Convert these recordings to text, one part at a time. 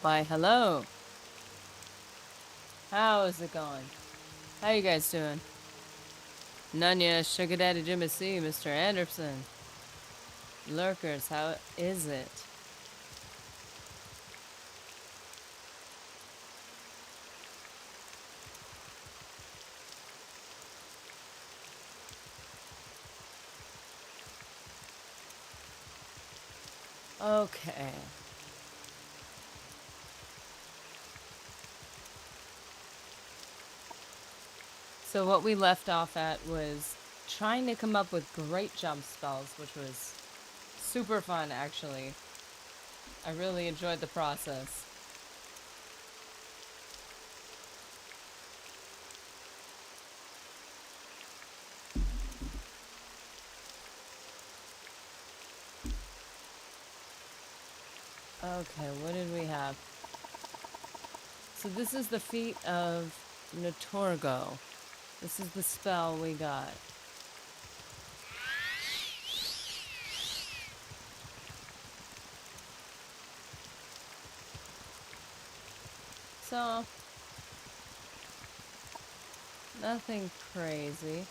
Why, hello. How's it going? How you guys doing? Nunya, Sugar Daddy Jimmy C, Mr. Anderson. Lurkers, how is it? Okay. So what we left off at was trying to come up with great jump spells, which was super fun, actually. I really enjoyed the process. Okay, what did we have? So this is the feat of Notorgo. This is the spell we got. So, nothing crazy.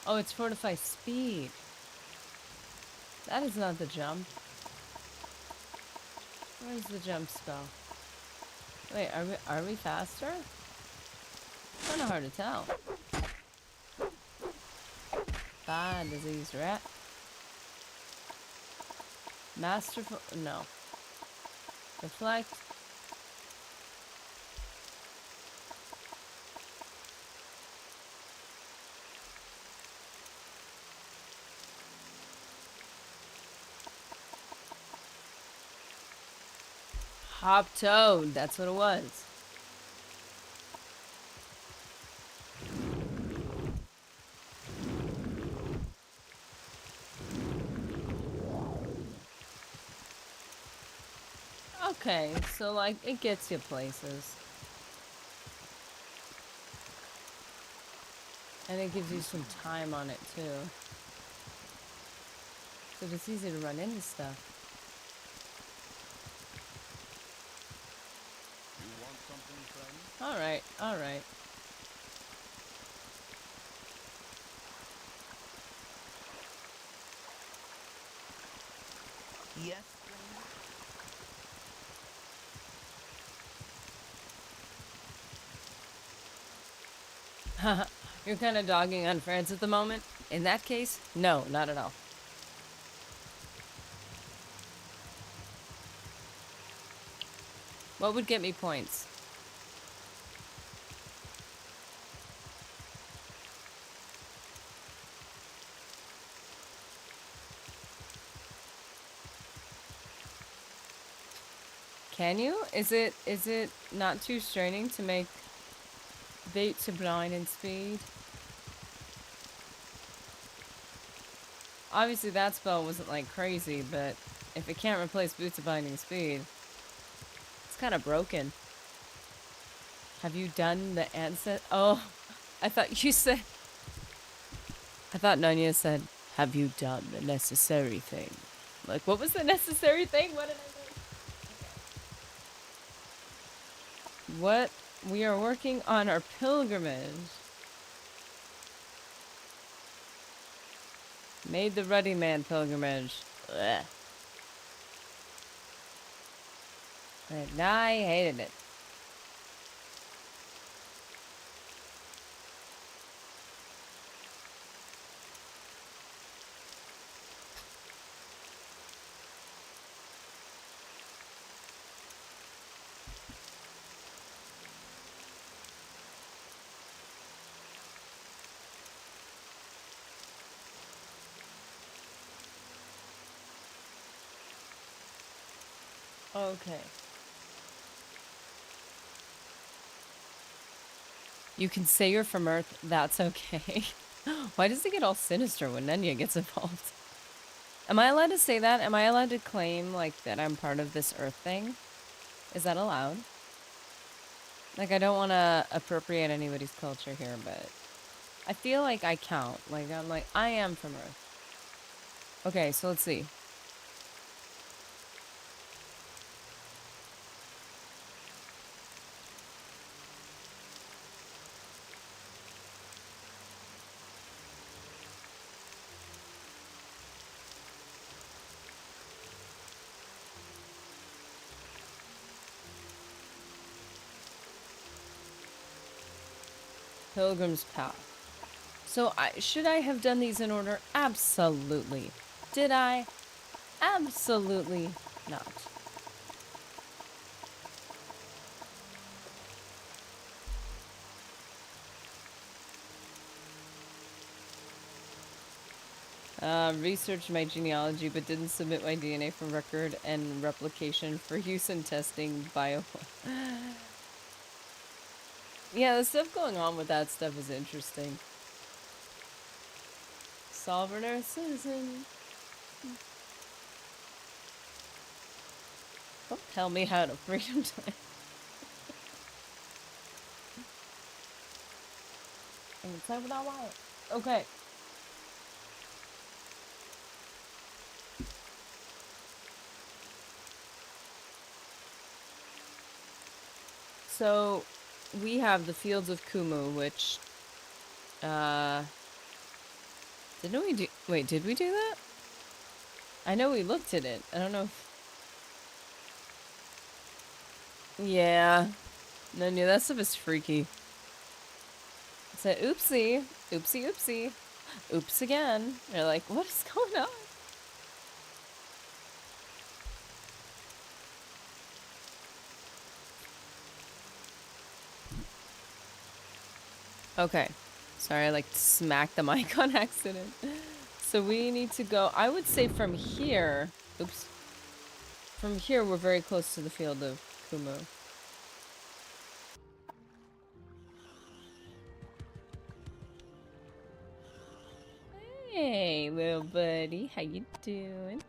Oh, it's fortify speed. That is not the jump. Where's the jump spell? Wait, are we faster? Kinda hard to tell. Bad disease rat. Masterful, no. Deflect. Hop toad, that's what it was. Okay, so like it gets you places. And it gives you some time on it too. So it's easy to run into stuff. You want something, friend? Alright, alright. Yes, Haha, you're kind of dogging on France at the moment. In that case, no, not at all. What would get me points? Can you? Is it not too straining to make bait to blind and speed? Obviously that spell wasn't like crazy, but if it can't replace boots of binding speed, it's kind of broken. Have you done the ancestor? Oh, I thought you said. I thought Nunya said, "Have you done the necessary thing?" Like, what was the necessary thing? What did I do? What? We are working on our pilgrimage. Made the Ruddy Man pilgrimage. Ugh. And I hated it. Okay. You can say you're from Earth, that's okay. Why does it get all sinister when Nunya gets involved? Am I allowed to say that? Am I allowed to claim, like, that I'm part of this Earth thing? Is that allowed? Like, I don't want to appropriate anybody's culture here, but I feel like I count. Like, I'm like, I am from Earth. Okay, so let's see. Pilgrim's Path. So should I have done these in order? Absolutely. Did I? Absolutely not. Researched my genealogy, but didn't submit my DNA from record and replication for use in testing bio. Yeah, the stuff going on with that stuff is interesting. Sovereign Earth citizen. Don't tell me how to freedom time. I can play without wire. Okay. So, we have the Fields of Kumu, which, didn't we do- wait, did we do that? I know we looked at it. I don't know if... Yeah. No, that stuff is freaky. It's a oopsie. Oopsie, oopsie. Oops again. You're like, what is going on? Okay. Sorry, I like smacked the mic on accident. So we need to go, I would say from here, oops. From here, we're very close to the Field of Kumu. Hey, little buddy, how you doing?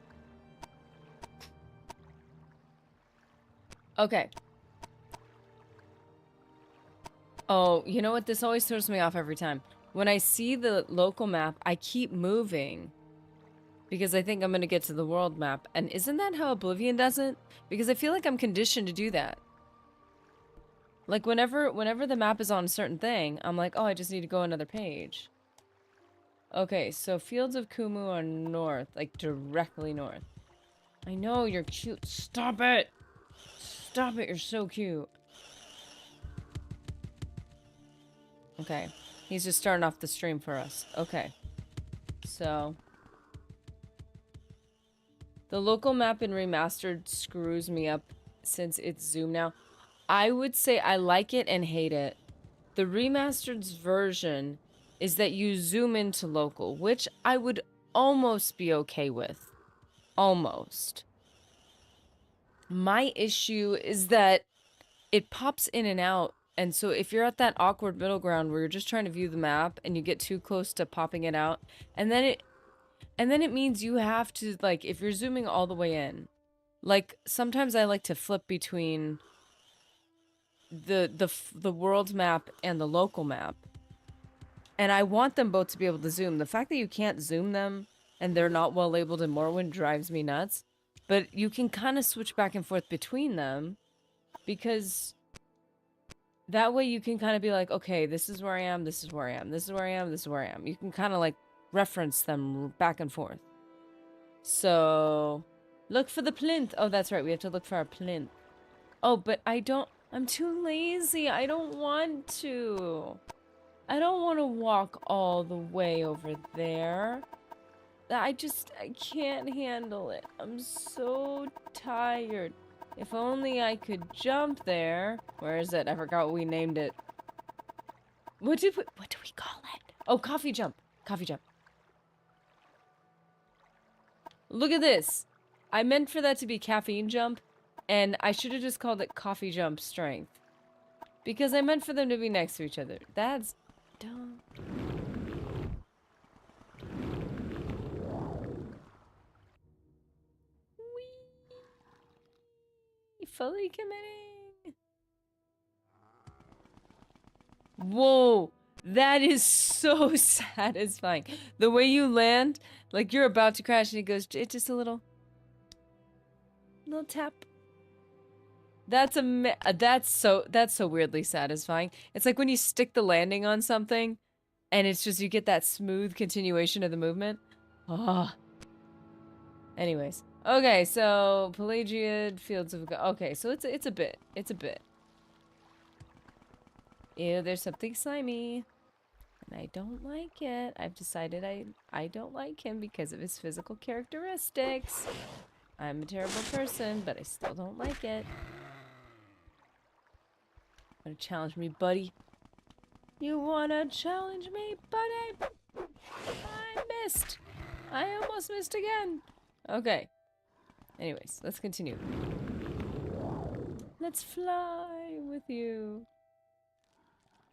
Okay. Oh, you know what? This always throws me off every time. When I see the local map, I keep moving. Because I think I'm gonna get to the world map. And isn't that how Oblivion does it? Because I feel like I'm conditioned to do that. Like, whenever the map is on a certain thing, I'm like, oh, I just need to go another page. Okay, so Fields of Kumu are north. Like, directly north. I know, you're cute. Stop it! Stop it, you're so cute. Okay. He's just starting off the stream for us. Okay. So... the local map in Remastered screws me up since it's Zoom now. I would say I like it and hate it. The Remastered's version is that you zoom into local, which I would almost be okay with. Almost. My issue is that it pops in and out. And so if you're at that awkward middle ground where you're just trying to view the map and you get too close to popping it out, and then it means you have to, like, if you're zooming all the way in, like, sometimes I like to flip between the world map and the local map. And I want them both to be able to zoom. The fact that you can't zoom them and they're not well labeled in Morrowind drives me nuts. But you can kind of switch back and forth between them because that way you can kind of be like, okay, this is where I am, this is where I am, this is where I am, this is where I am. You can kind of like reference them back and forth. So, look for the plinth. Oh, that's right. We have to look for our plinth. Oh, but I'm too lazy. I don't want to. I don't want to walk all the way over there. I can't handle it. I'm so tired. If only I could jump there. Where is it? I forgot what we named it. What do we call it? Oh, coffee jump. Coffee jump. Look at this. I meant for that to be caffeine jump, and I should have just called it coffee jump strength. Because I meant for them to be next to each other. That's dumb. Whee! Fully committing. Whoa! That is so satisfying. The way you land, like you're about to crash and it goes, it's just a little tap. That's so weirdly satisfying. It's like when you stick the landing on something and it's just you get that smooth continuation of the movement. Ah. Anyways. Okay, so Pelagiad Fields of okay, so it's a bit. It's a bit. Ew, there's something slimy. And I don't like it. I've decided I don't like him because of his physical characteristics. I'm a terrible person, but I still don't like it. Wanna challenge me, buddy? You wanna challenge me, buddy? I missed. I almost missed again. Okay. Anyways, let's continue. Let's fly with you.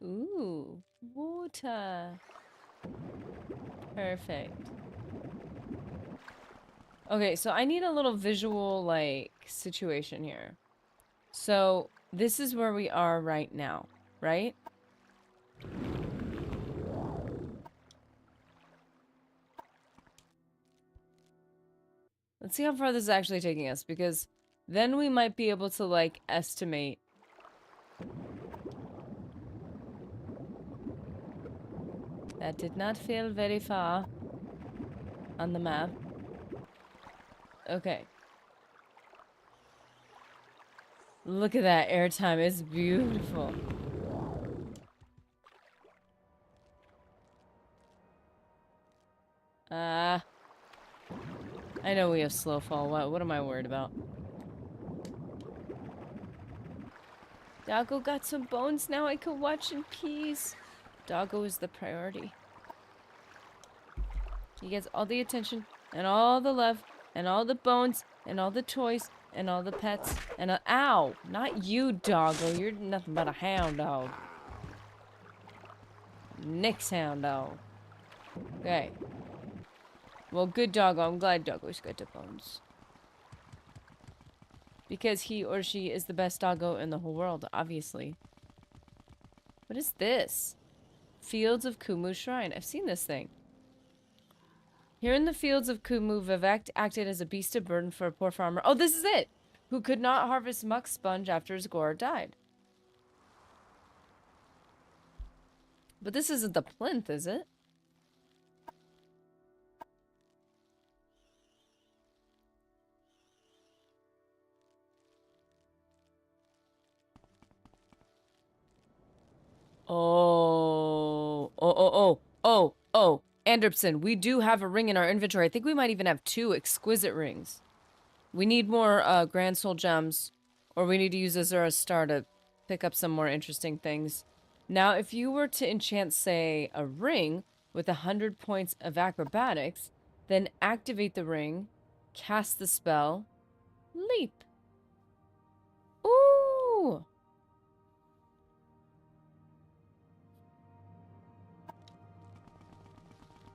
Ooh, water. Perfect. Okay, so I need a little visual, like, situation here. So, this is where we are right now, right? Let's see how far this is actually taking us, because then we might be able to, like, estimate. That did not feel very far on the map. Okay. Look at that airtime. It's beautiful. I know we have slow fall. What am I worried about? Doggo got some bones now I can watch in peace. Doggo is the priority. He gets all the attention and all the love and all the bones and all the toys and all the pets and ow! Not you, Doggo. You're nothing but a hound dog. Nick's hound dog. Okay. Well, good Doggo. I'm glad Doggo's got the bones. Because he or she is the best doggo in the whole world, obviously. What is this? Fields of Kumu Shrine. I've seen this thing. Here in the fields of Kumu, Vivek acted as a beast of burden for a poor farmer. Oh, this is it! Who could not harvest muck sponge after his gore died. But this isn't the plinth, is it? Oh. Anderson, we do have a ring in our inventory. I think we might even have 2 exquisite rings. We need more Grand Soul gems, or we need to use Azura's Star to pick up some more interesting things. Now, if you were to enchant, say, a ring with 100 points of acrobatics, then activate the ring, cast the spell, leap. Ooh!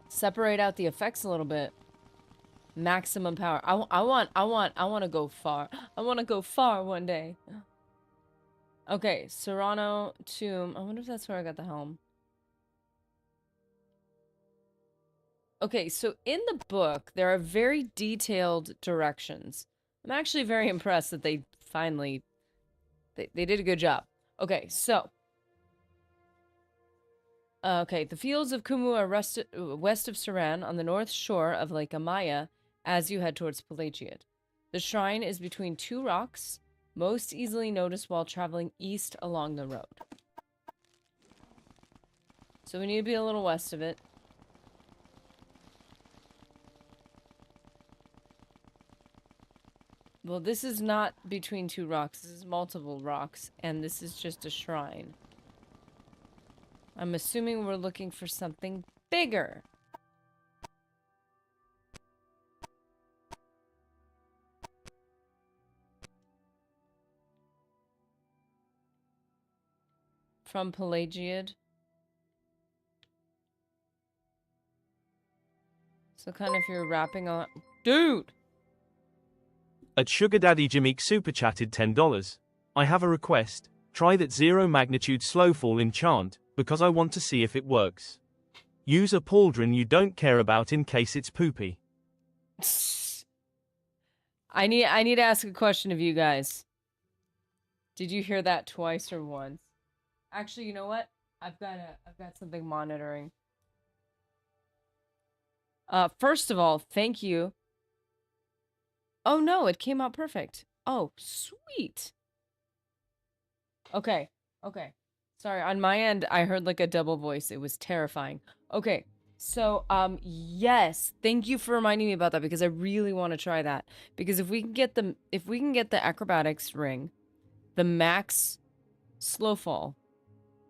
Separate out the effects a little bit. Maximum power. I want to go far. I want to go far one day. Okay, Serrano Tomb. I wonder if that's where I got the helm. Okay, so in the book, there are very detailed directions. I'm actually very impressed that they finally... They did a good job. Okay, so... Okay, the fields of Kumu are west of Saran on the north shore of Lake Amaya as you head towards Pelagiad. The shrine is between 2 rocks, most easily noticed while traveling east along the road. So we need to be a little west of it. Well, this is not between 2 rocks. This is multiple rocks, and this is just a shrine. I'm assuming we're looking for something bigger. From Pelagiad. So kind of if you're wrapping on... Dude! At Sugar Daddy Jameek super chatted $10. I have a request. Try that 0 magnitude slowfall enchant, because I want to see if it works. Use a pauldron you don't care about in case it's poopy. I need to ask a question of you guys. Did you hear that twice or once? Actually, you know what? I've got something monitoring. First of all, thank you. Oh no, it came out perfect. Oh, sweet. Okay. Sorry, on my end, I heard like a double voice. It was terrifying. Okay, so, yes, thank you for reminding me about that because I really want to try that. Because if we can get the acrobatics ring, the max slow fall,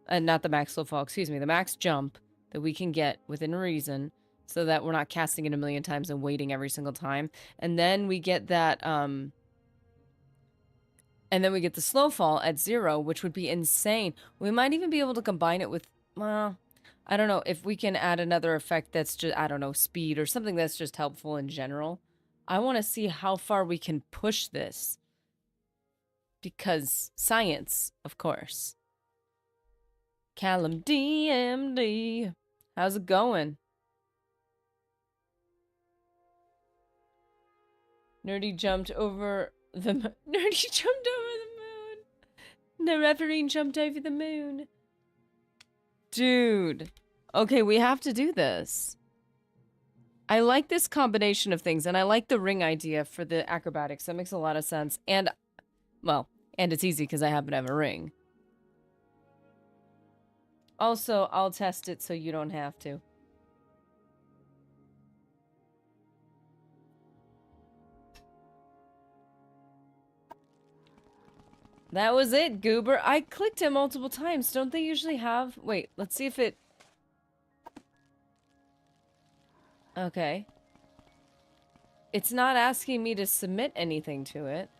not the max slow fall, excuse me, the max jump that we can get within reason so that we're not casting it a million times and waiting every single time. And then we get that, and then we get the slow fall at 0, which would be insane. We might even be able to combine it with, well, I don't know, if we can add another effect that's just, I don't know, speed or something that's just helpful in general. I want to see how far we can push this. Because science, of course. Callum DMD. How's it going? Nerdy jumped over the moon. The referee jumped over the moon. Dude. Okay, we have to do this. I like this combination of things, and I like the ring idea for the acrobatics. That makes a lot of sense. And, well, and it's easy because I happen to have a ring. Also, I'll test it so you don't have to. That was it, Goober. I clicked it multiple times. Don't they usually have... Wait, let's see if it... Okay. It's not asking me to submit anything to it.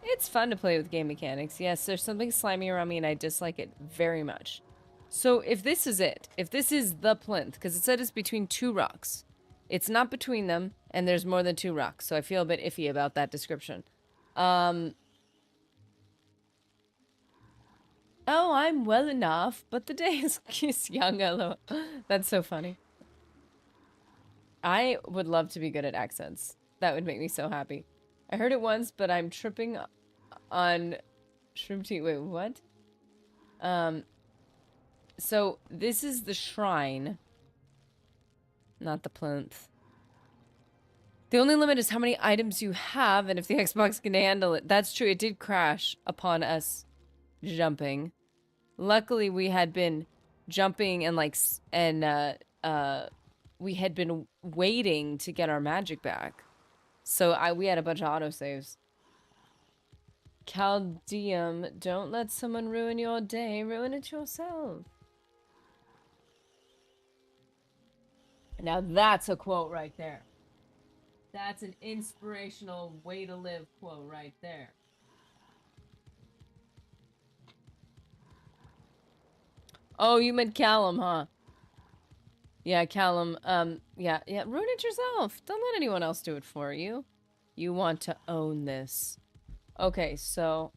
It's fun to play with game mechanics. Yes, there's something slimy around me and I dislike it very much. So if this is it, if this is the plinth, because it said it's between 2 rocks. It's not between them, and there's more than 2 rocks, so I feel a bit iffy about that description. Oh, I'm well enough, but the day is young, hello. That's so funny. I would love to be good at accents. That would make me so happy. I heard it once, but I'm tripping on shroom tea. Wait, what? So this is the shrine, not the plinth. The only limit is how many items you have and if the Xbox can handle it. That's true. It did crash upon us jumping. Luckily, we had been jumping and we had been waiting to get our magic back. So we had a bunch of autosaves. Chaldeum, don't let someone ruin your day. Ruin it yourself. Now that's a quote right there. That's an inspirational way to live quote right there. Oh, you meant Callum, huh? Yeah, Callum, yeah, ruin it yourself. Don't let anyone else do it for you. You want to own this. Okay, so...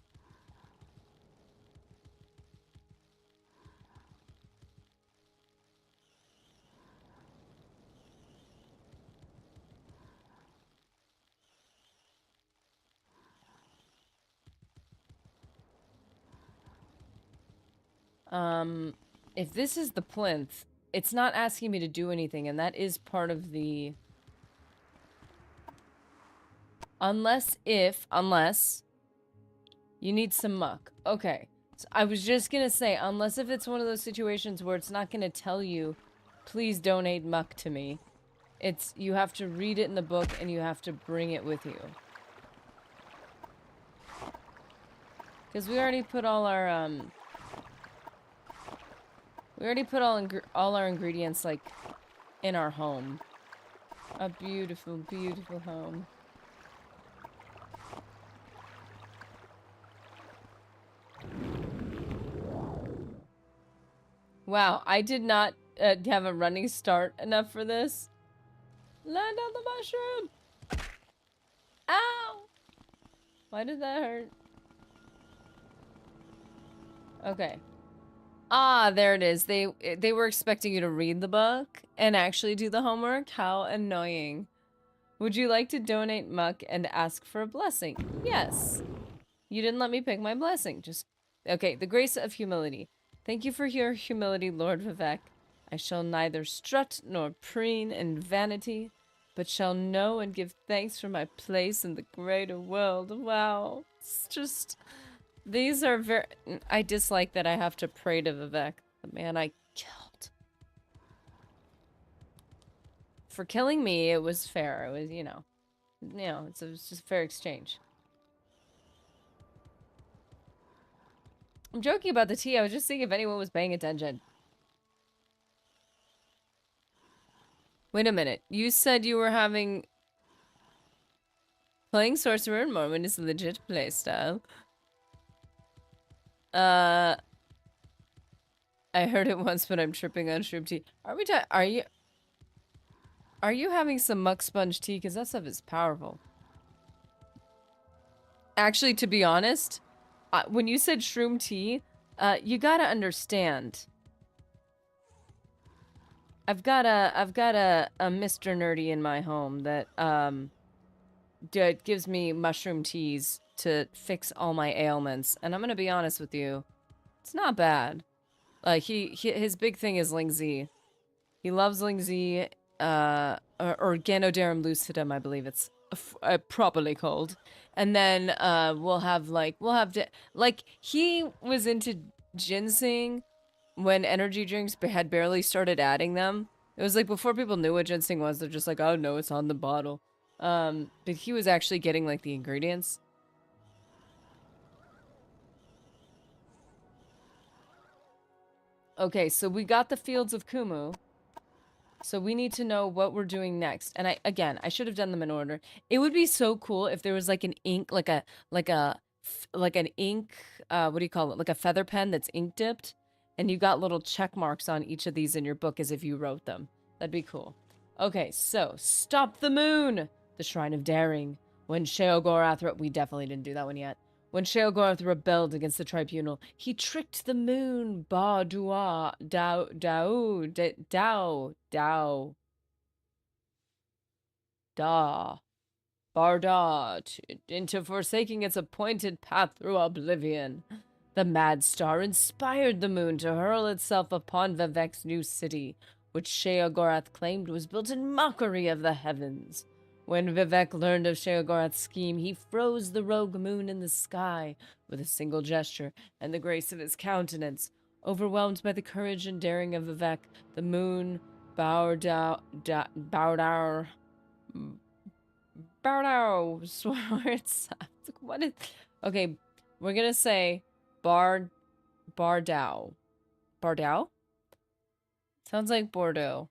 if this is the plinth, it's not asking me to do anything, and that is part of the... Unless you need some muck. Okay. So I was just gonna say, unless if it's one of those situations where it's not gonna tell you, please donate muck to me. You have to read it in the book and you have to bring it with you. Because we already put all our, we already put all our ingredients, like, in our home. A beautiful, beautiful home. Wow, I did not have a running start enough for this. Land on the mushroom! Ow! Why did that hurt? Okay. Ah, there it is. They were expecting you to read the book and actually do the homework. How annoying. Would you like to donate muck and ask for a blessing? Yes. You didn't let me pick my blessing. Just... Okay, the grace of humility. Thank you for your humility, Lord Vivek. I shall neither strut nor preen in vanity, but shall know and give thanks for my place in the greater world. Wow. It's just These are very... I dislike that I have to pray to Vivek, the man I killed. For killing me, it was fair. It was, you know, it was just a fair exchange. I'm joking about the tea. I was just seeing if anyone was paying attention. Wait a minute. You said you were having... Playing Sorcerer in Morrowind is a legit playstyle. I heard it once, but I'm tripping on shroom tea. Are you having some muck sponge tea? Because that stuff is powerful. Actually, to be honest, when you said shroom tea, you gotta understand. I've got a Mr. Nerdy in my home that gives me mushroom teas to fix all my ailments, and I'm gonna be honest with you, it's not bad. His big thing is Ling Z. He loves Ling Z, or Ganodarum lucidum, I believe it's properly called. And then he was into ginseng when energy drinks had barely started adding them. It was like before people knew what ginseng was, they're just like, oh no, it's on the bottle. But he was actually getting like the ingredients. Okay, so we got the Fields of Kumu. So we need to know what we're doing next. And I should have done them in order. It would be so cool if there was like an ink, like an ink, what do you call it? Like a feather pen that's ink dipped. And you got little check marks on each of these in your book as if you wrote them. That'd be cool. Okay, so stop the moon. The Shrine of Daring. When Sheogorath, we definitely didn't do that one yet. When Sheogorath rebelled against the tribunal, he tricked the moon, Barda, into forsaking its appointed path through oblivion. The mad star inspired the moon to hurl itself upon Vivek's new city, which Sheogorath claimed was built in mockery of the heavens. When Vivek learned of Sheogorath's scheme, he froze the rogue moon in the sky with a single gesture and the grace of his countenance. Overwhelmed by the courage and daring of Vivek, the moon bowed out, swore itself. What is... Okay, we're gonna say Bardao. Bardao? Sounds like Bordeaux.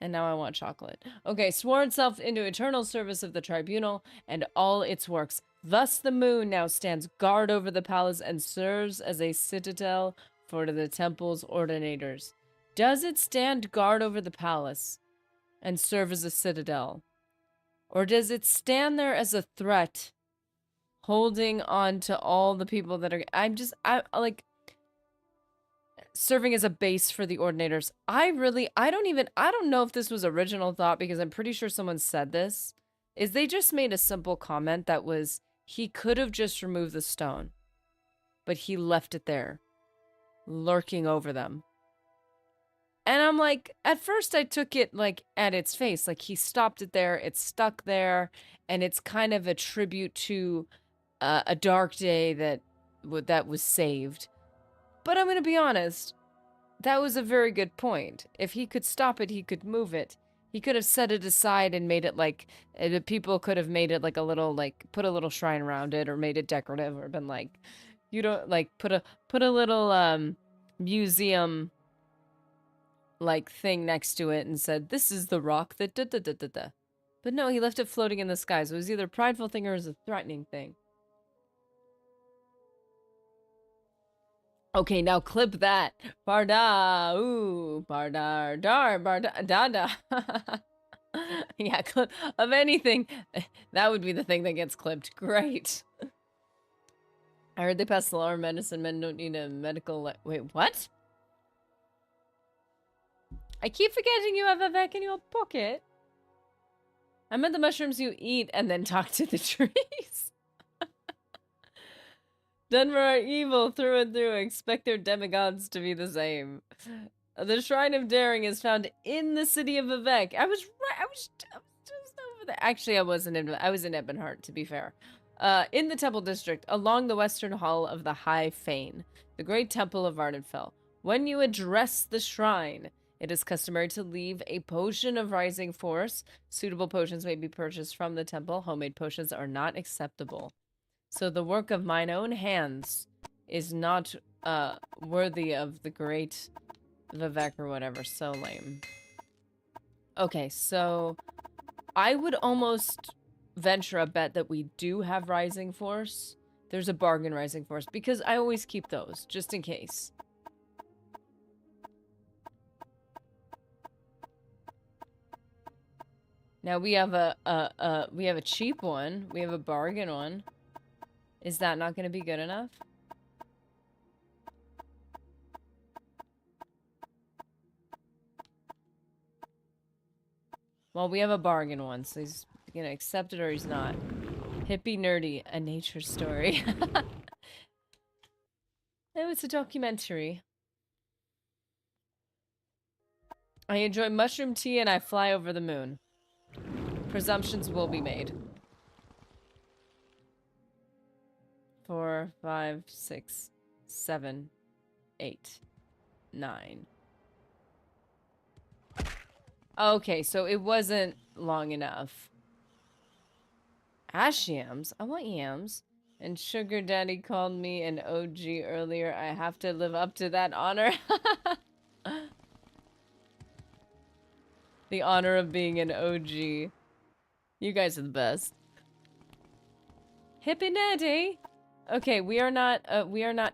And now I want chocolate. Okay, swore itself into eternal service of the tribunal and all its works. Thus the moon now stands guard over the palace and serves as a citadel for the temple's ordinators. Does it stand guard over the palace and serve as a citadel? Or does it stand there as a threat, holding on to all the people that are... serving as a base for the ordinators. I don't know if this was original thought, because I'm pretty sure someone said this, is they just made a simple comment that was, he could have just removed the stone, but he left it there, lurking over them. And I'm like, at first I took it like at its face, like he stopped it there, it's stuck there, and it's kind of a tribute to a dark day that was saved. But I'm going to be honest, that was a very good point. If he could stop it, he could move it. He could have set it aside and made it like, people could have made it like a little, like, put a little shrine around it, or made it decorative, or been like, you don't, like, put a little, museum, like, thing next to it and said, this is the rock that da-da-da-da-da. But no, he left it floating in the sky, so it was either a prideful thing or it was a threatening thing. Okay, now clip that. Barda, ooh, bardar, dar, barda, da. Yeah, clip of anything. That would be the thing that gets clipped. Great. I heard they pass the law of medicine. Men don't need a medical... Wait, what? I keep forgetting you have a Vivek in your pocket. I meant the mushrooms you eat and then talk to the trees. Denver are evil through and through. Expect their demigods to be the same. The Shrine of Daring is found in the city of Vivek. I was right. I was just over there. Actually, I was in Ebonheart, to be fair. In the Temple District, along the western hall of the High Fane, the great temple of Vardenfell. When you address the shrine, it is customary to leave a potion of rising force. Suitable potions may be purchased from the temple. Homemade potions are not acceptable. So the work of mine own hands is not worthy of the great Vivek or whatever. So lame. Okay, so I would almost venture a bet that we do have rising force. There's a bargain rising force because I always keep those just in case. Now we have a cheap one. We have a bargain one. Is that not going to be good enough? Well, we have a bargain one, so he's gonna accept it or he's not. Hippie nerdy, a nature story. Oh, it's a documentary. I enjoy mushroom tea and I fly over the moon. Presumptions will be made. 4, 5, 6, 7, 8, 9. Okay, so it wasn't long enough. Ash yams? I want yams. And Sugar Daddy called me an OG earlier. I have to live up to that honor. The honor of being an OG. You guys are the best. Hippie Natty! Okay, we are not,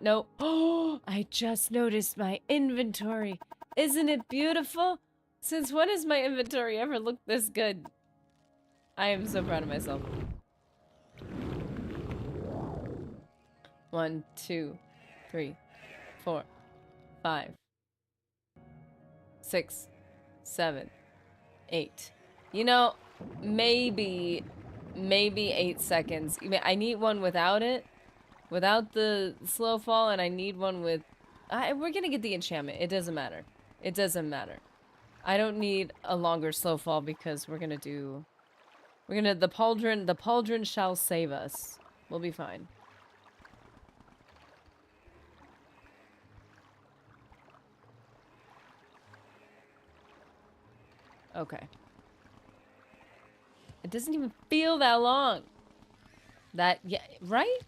no. Oh, I just noticed my inventory. Isn't it beautiful? Since when has my inventory ever looked this good? I am so proud of myself. 1, 2, 3, 4, 5, 6, 7, 8. You know, maybe 8 seconds. I need one without it. Without the slow fall, and I need one with... we're gonna get the enchantment. It doesn't matter. It doesn't matter. I don't need a longer slow fall because we're gonna do... the pauldron shall save us. We'll be fine. Okay. It doesn't even feel that long. That, yeah, right?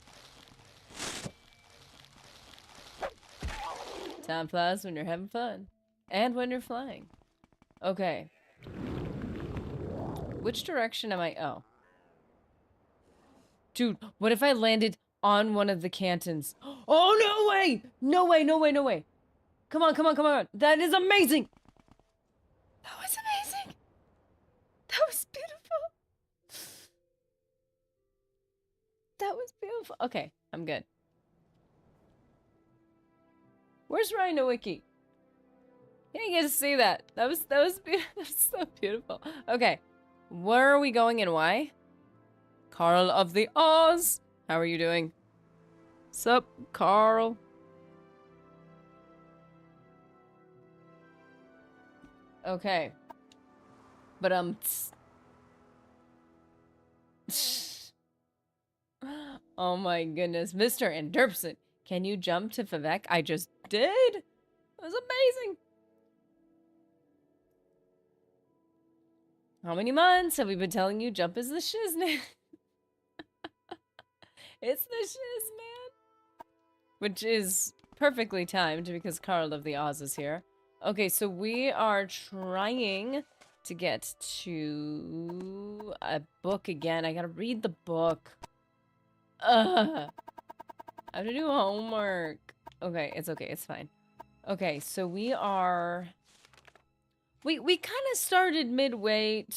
Time flies when you're having fun. And when you're flying. Okay. Which direction am I? Oh. Dude, what if I landed on one of the cantons? Oh, no way! No way, no way, no way. Come on, come on, come on. That is amazing! That was amazing! That was beautiful. That was beautiful. Okay, I'm good. Where's Rhino Wiki? You didn't get to see that. That was so beautiful. Okay. Where are we going and why? Carl of the Oz. How are you doing? Sup, Carl? Okay. But oh my goodness. Mr. Anderson, can you jump to Vivek? I just did. It was amazing. How many months have we been telling you jump is the shiznit? It's the shiz, man. Which is perfectly timed because Carl of the Oz is here. Okay, so we are trying to get to a book again. I gotta read the book. Ugh. I have to do homework. Okay, it's fine. Okay, so we are... We kind of started midway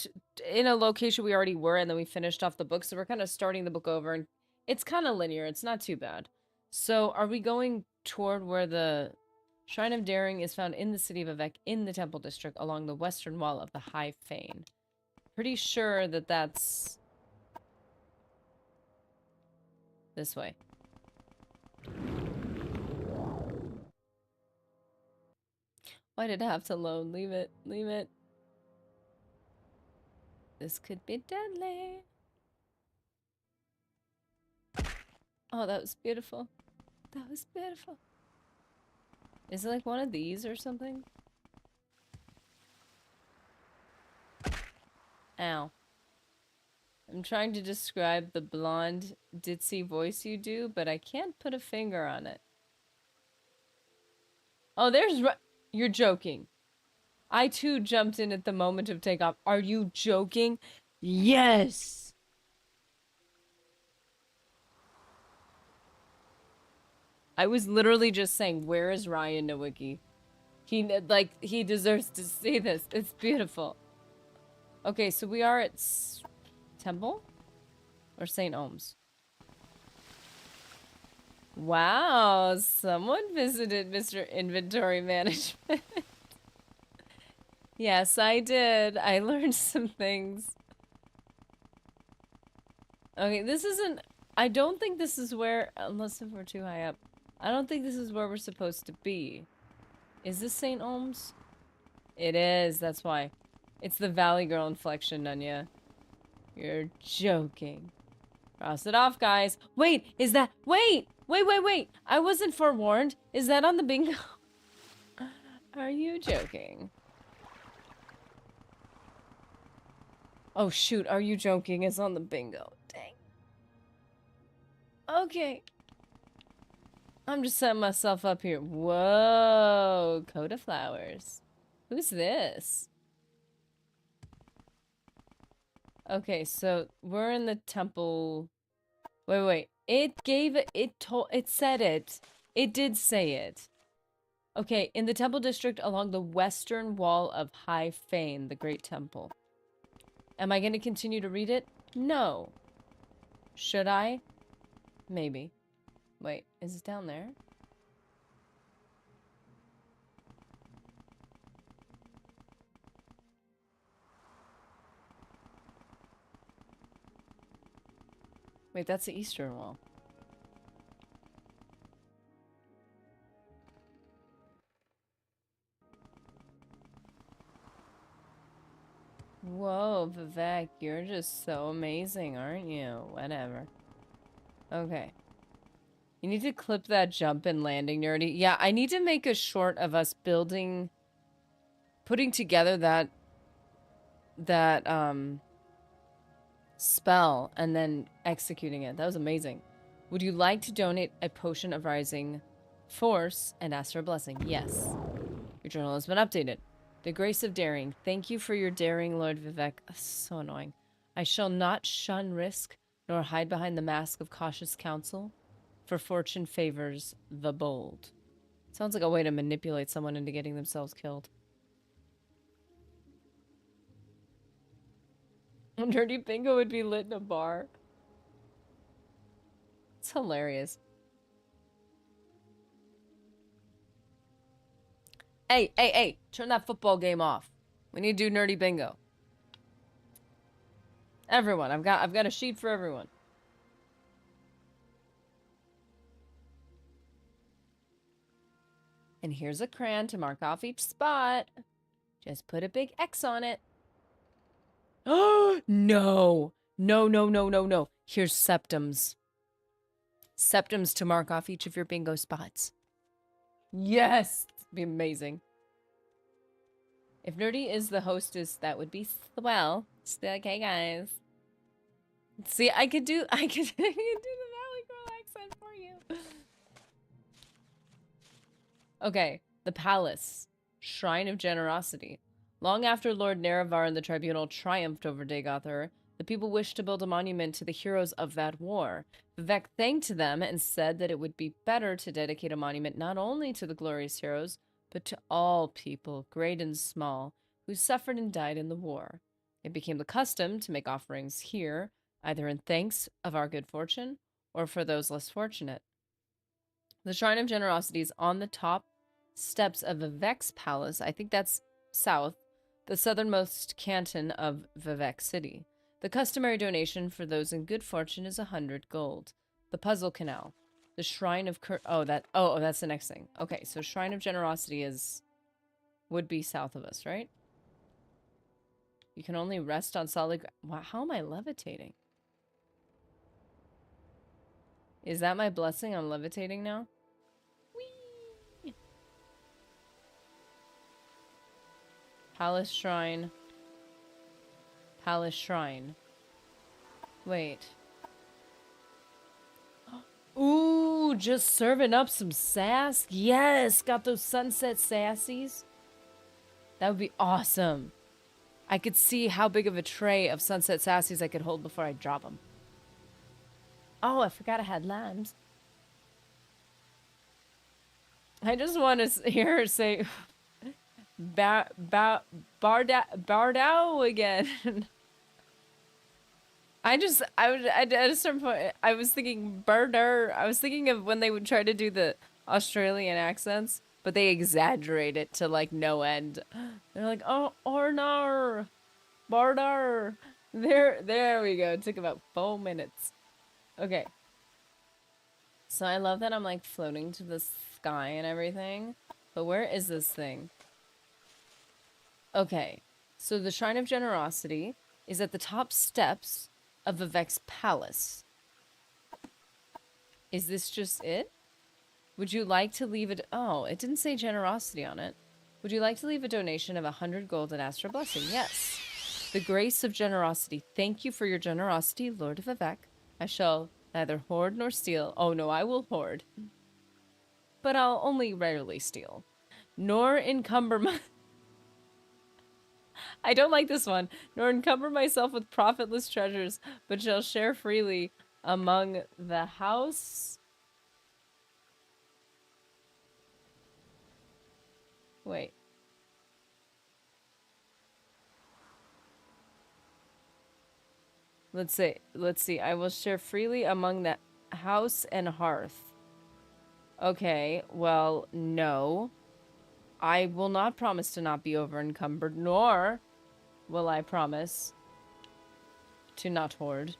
in a location we already were, and then we finished off the book, so we're kind of starting the book over, and it's kind of linear. It's not too bad. So, are we going toward where the Shrine of Daring is found in the city of Vivek, in the Temple District, along the western wall of the High Fane? Pretty sure that that's... this way. Why did it have to load? Leave it. Leave it. This could be deadly. Oh, that was beautiful. That was beautiful. Is it like one of these or something? Ow. I'm trying to describe the blonde ditzy voice you do, but I can't put a finger on it. Oh, you're joking. I too jumped in at the moment of takeoff. Are you joking? Yes! I was literally just saying, where is Ryan Nowicki? He deserves to see this. It's beautiful. Okay, so we are at Temple? Or St. Ohms? Wow, someone visited Mr. Inventory Management. Yes, I did. I learned some things. Okay, this isn't... I don't think this is where... Unless if we're too high up. I don't think this is where we're supposed to be. Is this St. Ohms? It is, that's why. It's the Valley Girl inflection, Nunya. You're joking. Cross it off, guys. Wait, is that... Wait! Wait! I wasn't forewarned. Is that on the bingo? Are you joking? Oh, shoot. Are you joking? It's on the bingo. Dang. Okay. I'm just setting myself up here. Whoa. Coat of flowers. Who's this? Okay, so we're in the temple. Wait. It gave it, it said it. It did say it. Okay, in the temple district along the western wall of High Fane, the great temple. Am I going to continue to read it? No. Should I? Maybe. Wait, is it down there? Wait, that's the eastern wall. Whoa, Vivek, you're just so amazing, aren't you? Whatever. Okay. You need to clip that jump and landing, nerdy. Yeah, I need to make a short of us building... Putting together that spell and then executing it. That was amazing. Would you like to donate a potion of rising force and ask for a blessing? Yes. Your journal has been updated. The grace of daring. Thank you for your daring, Lord Vivek. So annoying. I shall not shun risk, nor hide behind the mask of cautious counsel, for fortune favors the bold. Sounds like a way to manipulate someone into getting themselves killed. Dirty Bingo would be lit in a bar. It's hilarious. Hey, turn that football game off. We need to do Nerdy Bingo. Everyone, I've got a sheet for everyone. And here's a crayon to mark off each spot. Just put a big X on it. Oh, no. No. Here's septums. Septums to mark off each of your bingo spots. Yes! It'd be amazing. If Nerdy is the hostess, that would be swell. Just be like, hey guys. See, I could do the Valley Girl accent for you. Okay, the palace. Shrine of Generosity. Long after Lord Nerevar and the Tribunal triumphed over Dagothar, the people wished to build a monument to the heroes of that war. Vivek thanked them and said that it would be better to dedicate a monument not only to the glorious heroes, but to all people, great and small, who suffered and died in the war. It became the custom to make offerings here, either in thanks of our good fortune or for those less fortunate. The Shrine of Generosity is on the top steps of Vivek's palace. I think that's south, the southernmost canton of Vivek City. The customary donation for those in good fortune is 100 gold. The Puzzle Canal. The Shrine of that's the next thing. Okay, so Shrine of Generosity would be south of us, right? You can only rest on solid ground. Wow, how am I levitating? Is that my blessing? I'm levitating now? Whee! Palace Shrine. Palace Shrine. Wait. Ooh, just serving up some sass? Yes! Got those sunset sassies. That would be awesome. I could see how big of a tray of sunset sassies I could hold before I drop them. Oh, I forgot I had lambs. I just want to hear her say Bardao again. At a certain point, I was thinking Barder. I was thinking of when they would try to do the Australian accents, but they exaggerate it to like no end. They're like, oh, Ornar, Bardar. There we go. It took about 4 minutes. Okay. So I love that I'm like floating to the sky and everything. But where is this thing? Okay. So the Shrine of Generosity is at the top steps of Vivek's palace. Is this just it? Would you like to leave it? Oh, it didn't say generosity on it. Would you like to leave a donation of 100 gold and ask for a blessing? Yes. The grace of generosity. Thank you for your generosity, Lord of Vivek. I shall neither hoard nor steal. Oh no, I will hoard. But I'll only rarely steal. Nor encumber my... I don't like this one. Nor encumber myself with profitless treasures, but shall share freely among the house. Wait. Let's see. I will share freely among the house and hearth. Okay, well, no. I will not promise to not be over encumbered, nor will I promise to not hoard.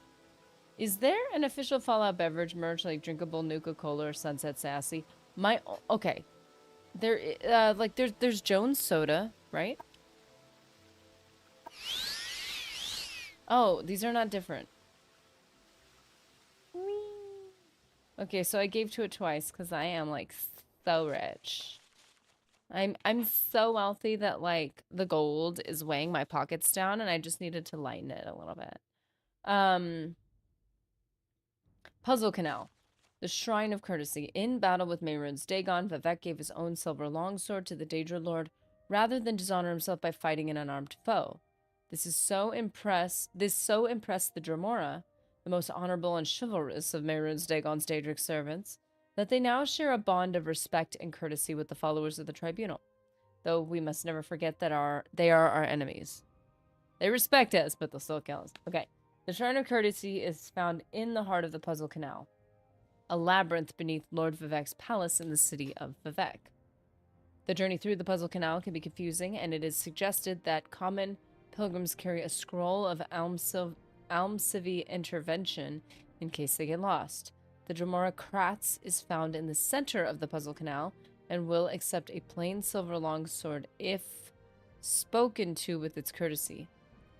Is there an official Fallout beverage merch like drinkable Nuka-Cola or Sunset Sassy? Okay. There's Jones Soda, right? Oh, these are not different. Okay, so I gave to it twice because I am like so rich. I'm so wealthy that like the gold is weighing my pockets down and I just needed to lighten it a little bit. Puzzle Canal. The Shrine of Courtesy. In battle with Mehrunes Dagon, Vivek gave his own silver longsword to the Daedra Lord rather than dishonor himself by fighting an unarmed foe. This so impressed the Dremora, the most honorable and chivalrous of Mehrunes Dagon's Daedric servants, that they now share a bond of respect and courtesy with the followers of the Tribunal. Though we must never forget that they are our enemies. They respect us, but they'll still kill us. Okay. The Shrine of Courtesy is found in the heart of the Puzzle Canal, a labyrinth beneath Lord Vivek's palace in the city of Vivek. The journey through the Puzzle Canal can be confusing, and it is suggested that common pilgrims carry a scroll of Almcivi intervention in case they get lost. The Dremora Kratz is found in the center of the Puzzle Canal and will accept a plain silver longsword if spoken to with its courtesy.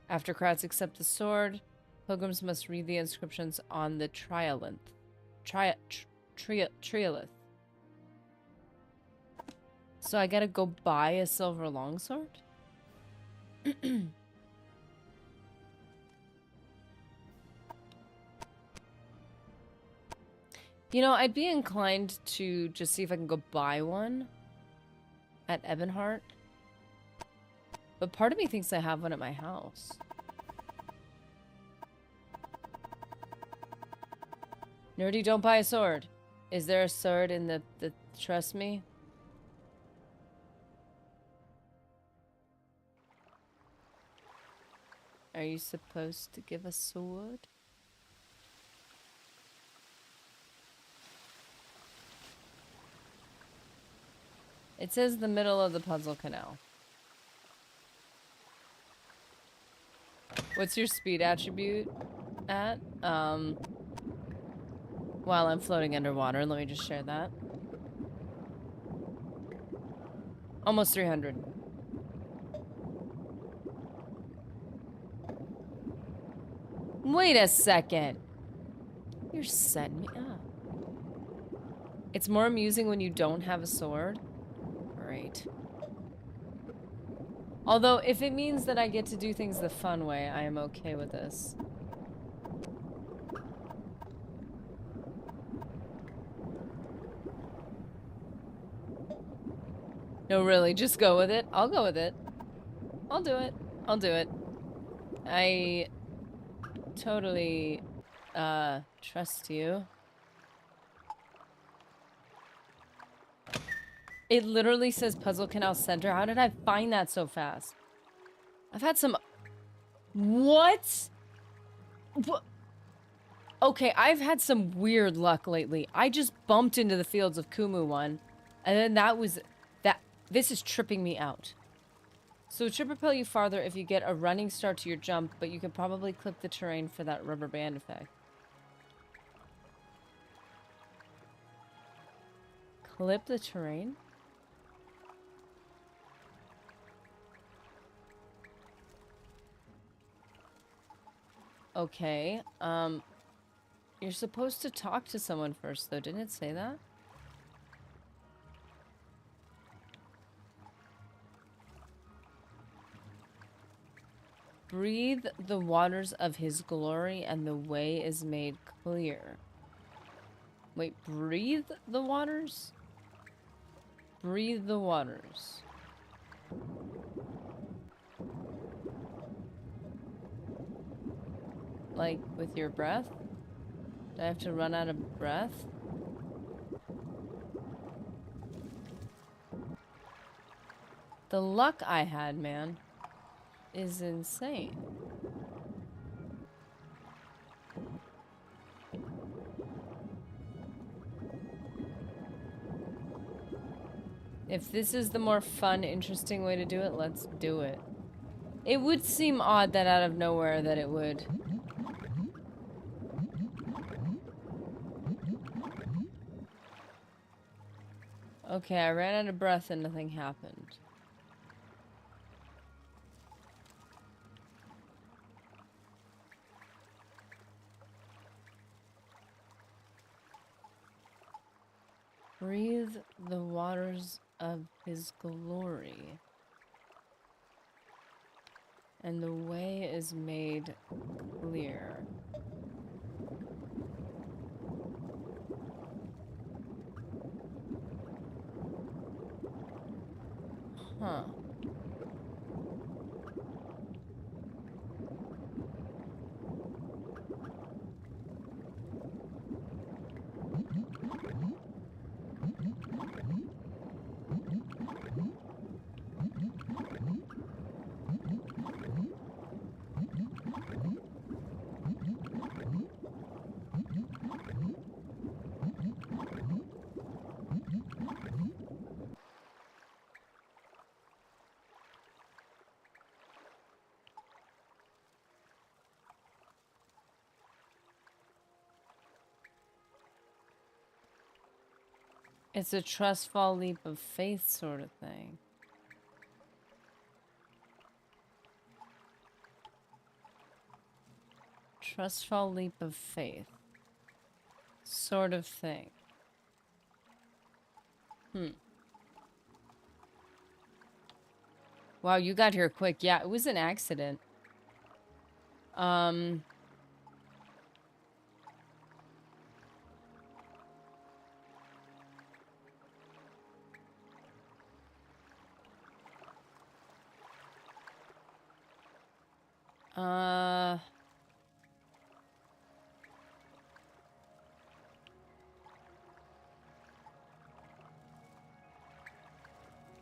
After Kratz accept the sword, pilgrims must read the inscriptions on the triolith. So I gotta go buy a silver longsword? You know, I'd be inclined to just see if I can go buy one at Ebonheart. But part of me thinks I have one at my house. Nerdy, don't buy a sword. Is there a sword in the trust me? Are you supposed to give a sword? It says the middle of the Puzzle Canal. What's your speed attribute at? While I'm floating underwater, let me just share that. Almost 300. Wait a second. You're setting me up. It's more amusing when you don't have a sword. Great. Although, if it means that I get to do things the fun way, I am okay with this. No, really, just go with it. I'll go with it. I'll do it. I'll do it. I totally, trust you. It literally says Puzzle Canal Center. How did I find that so fast? I've had some... What? Okay, I've had some weird luck lately. I just bumped into the Fields of Kumu one, and then that was... This is tripping me out. So it should propel you farther if you get a running start to your jump, but you can probably clip the terrain for that rubber band effect. Clip the terrain? Okay, you're supposed to talk to someone first, though. Didn't it say that? Breathe the waters of his glory and the way is made clear. Wait, breathe the waters? Breathe the waters. Like, with your breath? Do I have to run out of breath? The luck I had, man, is insane. If this is the more fun, interesting way to do it, let's do it. It would seem odd that out of nowhere that it would. Okay, I ran out of breath and nothing happened. Breathe the waters of his glory, and the way is made clear. Huh. It's a trust fall leap of faith sort of thing. Trust fall leap of faith. Sort of thing. Wow, you got here quick. Yeah, it was an accident.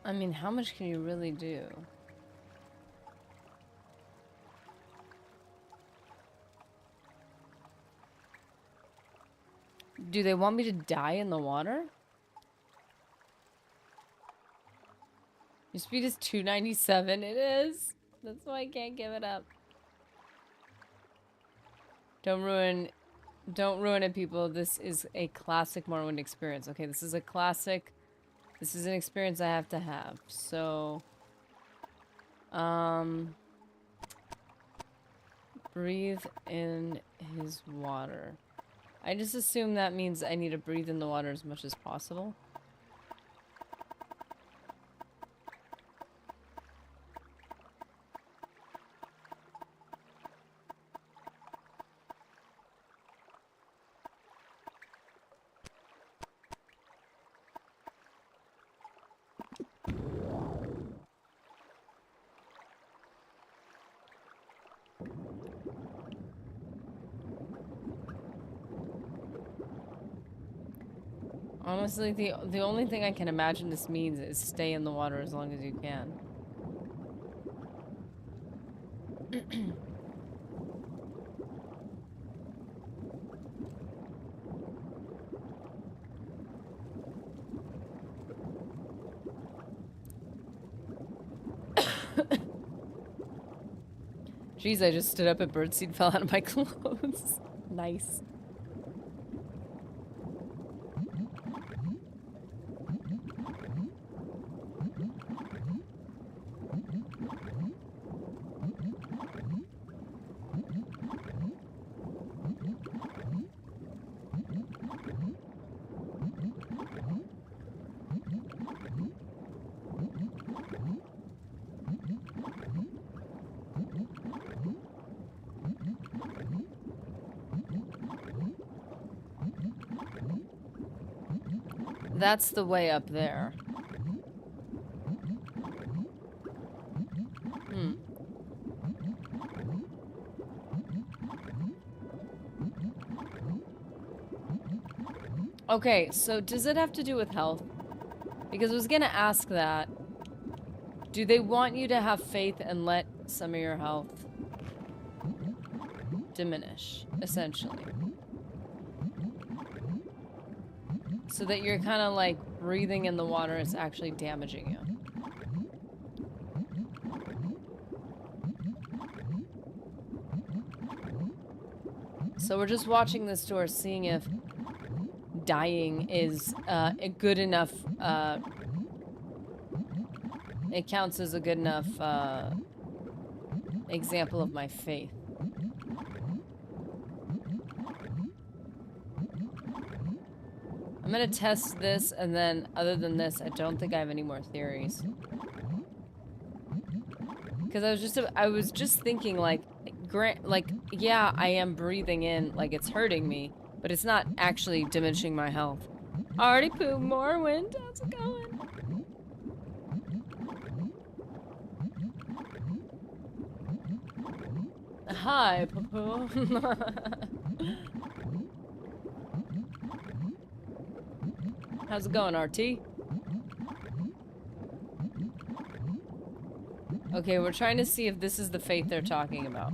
I mean, how much can you really do? Do they want me to die in the water? Your speed is 297. It is. That's why I can't give it up. Don't ruin it, people. This is a classic Morrowind experience. Okay, this is a classic. This is an experience I have to have. So, breathe in his water. I just assume that means I need to breathe in the water as much as possible. Honestly, the only thing I can imagine this means is stay in the water as long as you can. Jeez, I just stood up and birdseed fell out of my clothes. Nice. That's the way up there. Hmm. Okay, so does it have to do with health? Because I was gonna ask that. Do they want you to have faith and let some of your health diminish, essentially? So that you're kind of like breathing in the water is actually damaging you. So we're just watching this door, seeing if dying is a good enough, it counts as a good enough example of my faith. I'm gonna test this, and then other than this, I don't think I have any more theories. Because I was just thinking, like, yeah, I am breathing in, like it's hurting me, but it's not actually diminishing my health. Already poo, Morrowind, how's it going? Hi, poo. How's it going, RT? Okay, we're trying to see if this is the faith they're talking about.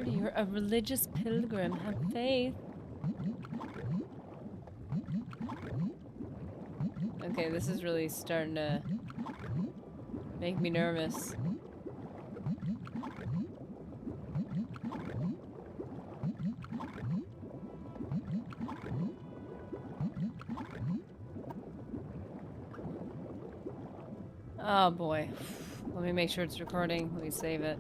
You're a religious pilgrim. Have faith. Okay, this is really starting to make me nervous. Oh boy. Let me make sure it's recording. Let me save it.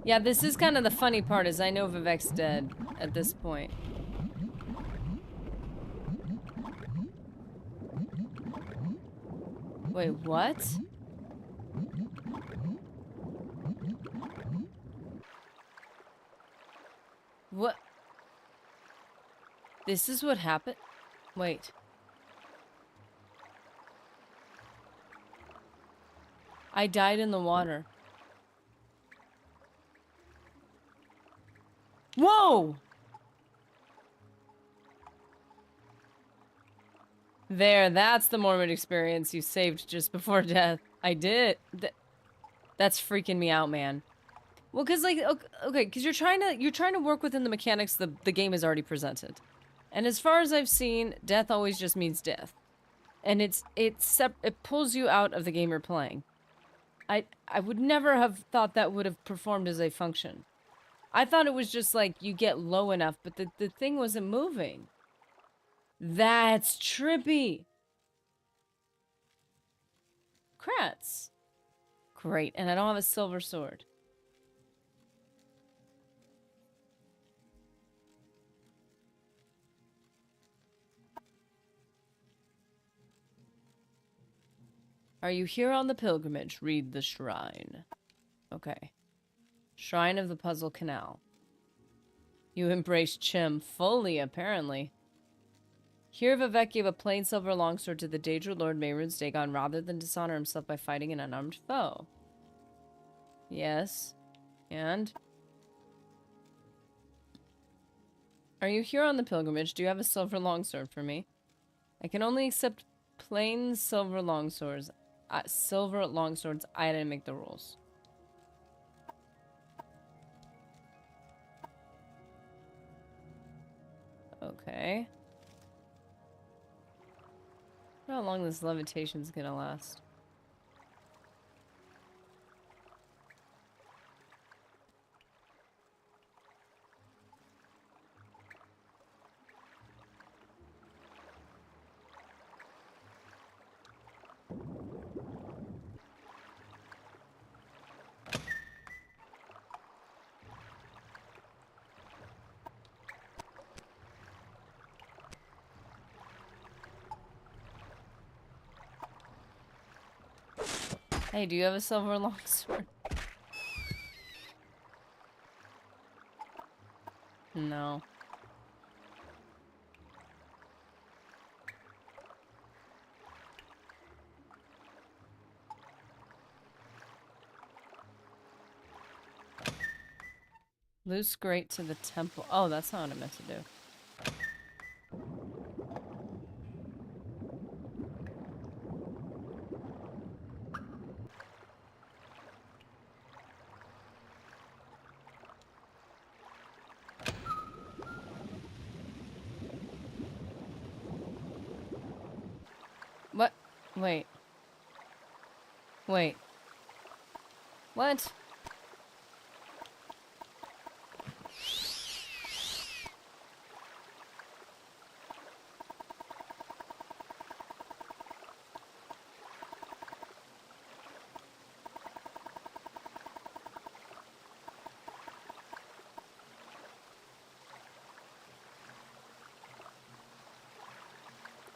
Yeah, this is kind of the funny part, is I know Vivek's dead at this point. Wait, what? What? This is what happened? Wait. I died in the water. Whoa! There, that's the Mormon experience you saved just before death. I did. That's freaking me out, man. Well, cause like, okay, cause you're trying to work within the mechanics the game has already presented, and as far as I've seen, death always just means death, and it pulls you out of the game you're playing. I would never have thought that would have performed as a function. I thought it was just like you get low enough, but the thing wasn't moving. That's trippy. Crats. Great, and I don't have a silver sword. Are you here on the pilgrimage? Read the shrine. Okay. Shrine of the Puzzle Canal. You embrace Chim fully, apparently. Here Vivek gave a plain silver longsword to the Daedra Lord Mehrunes Dagon rather than dishonor himself by fighting an unarmed foe. Yes. And? Are you here on the pilgrimage? Do you have a silver longsword for me? I can only accept plain silver longswords. Silver longswords. I didn't make the rules. Okay. I wonder how long this levitation's gonna last. Hey, do you have a silver longsword? No. Loose grate to the temple. Oh, that's not what I meant to do. What? Wait. Wait. What?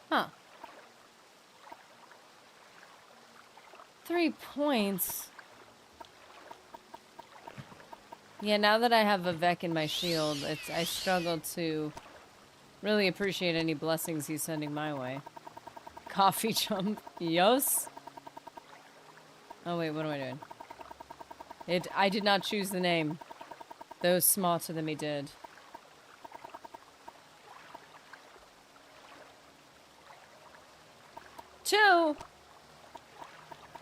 Huh. 3 points. Yeah, now that I have Vivek in my shield, I struggle to really appreciate any blessings he's sending my way. Coffee jump. Yes. Oh wait, what am I doing? I did not choose the name. Though smarter than me did. Two!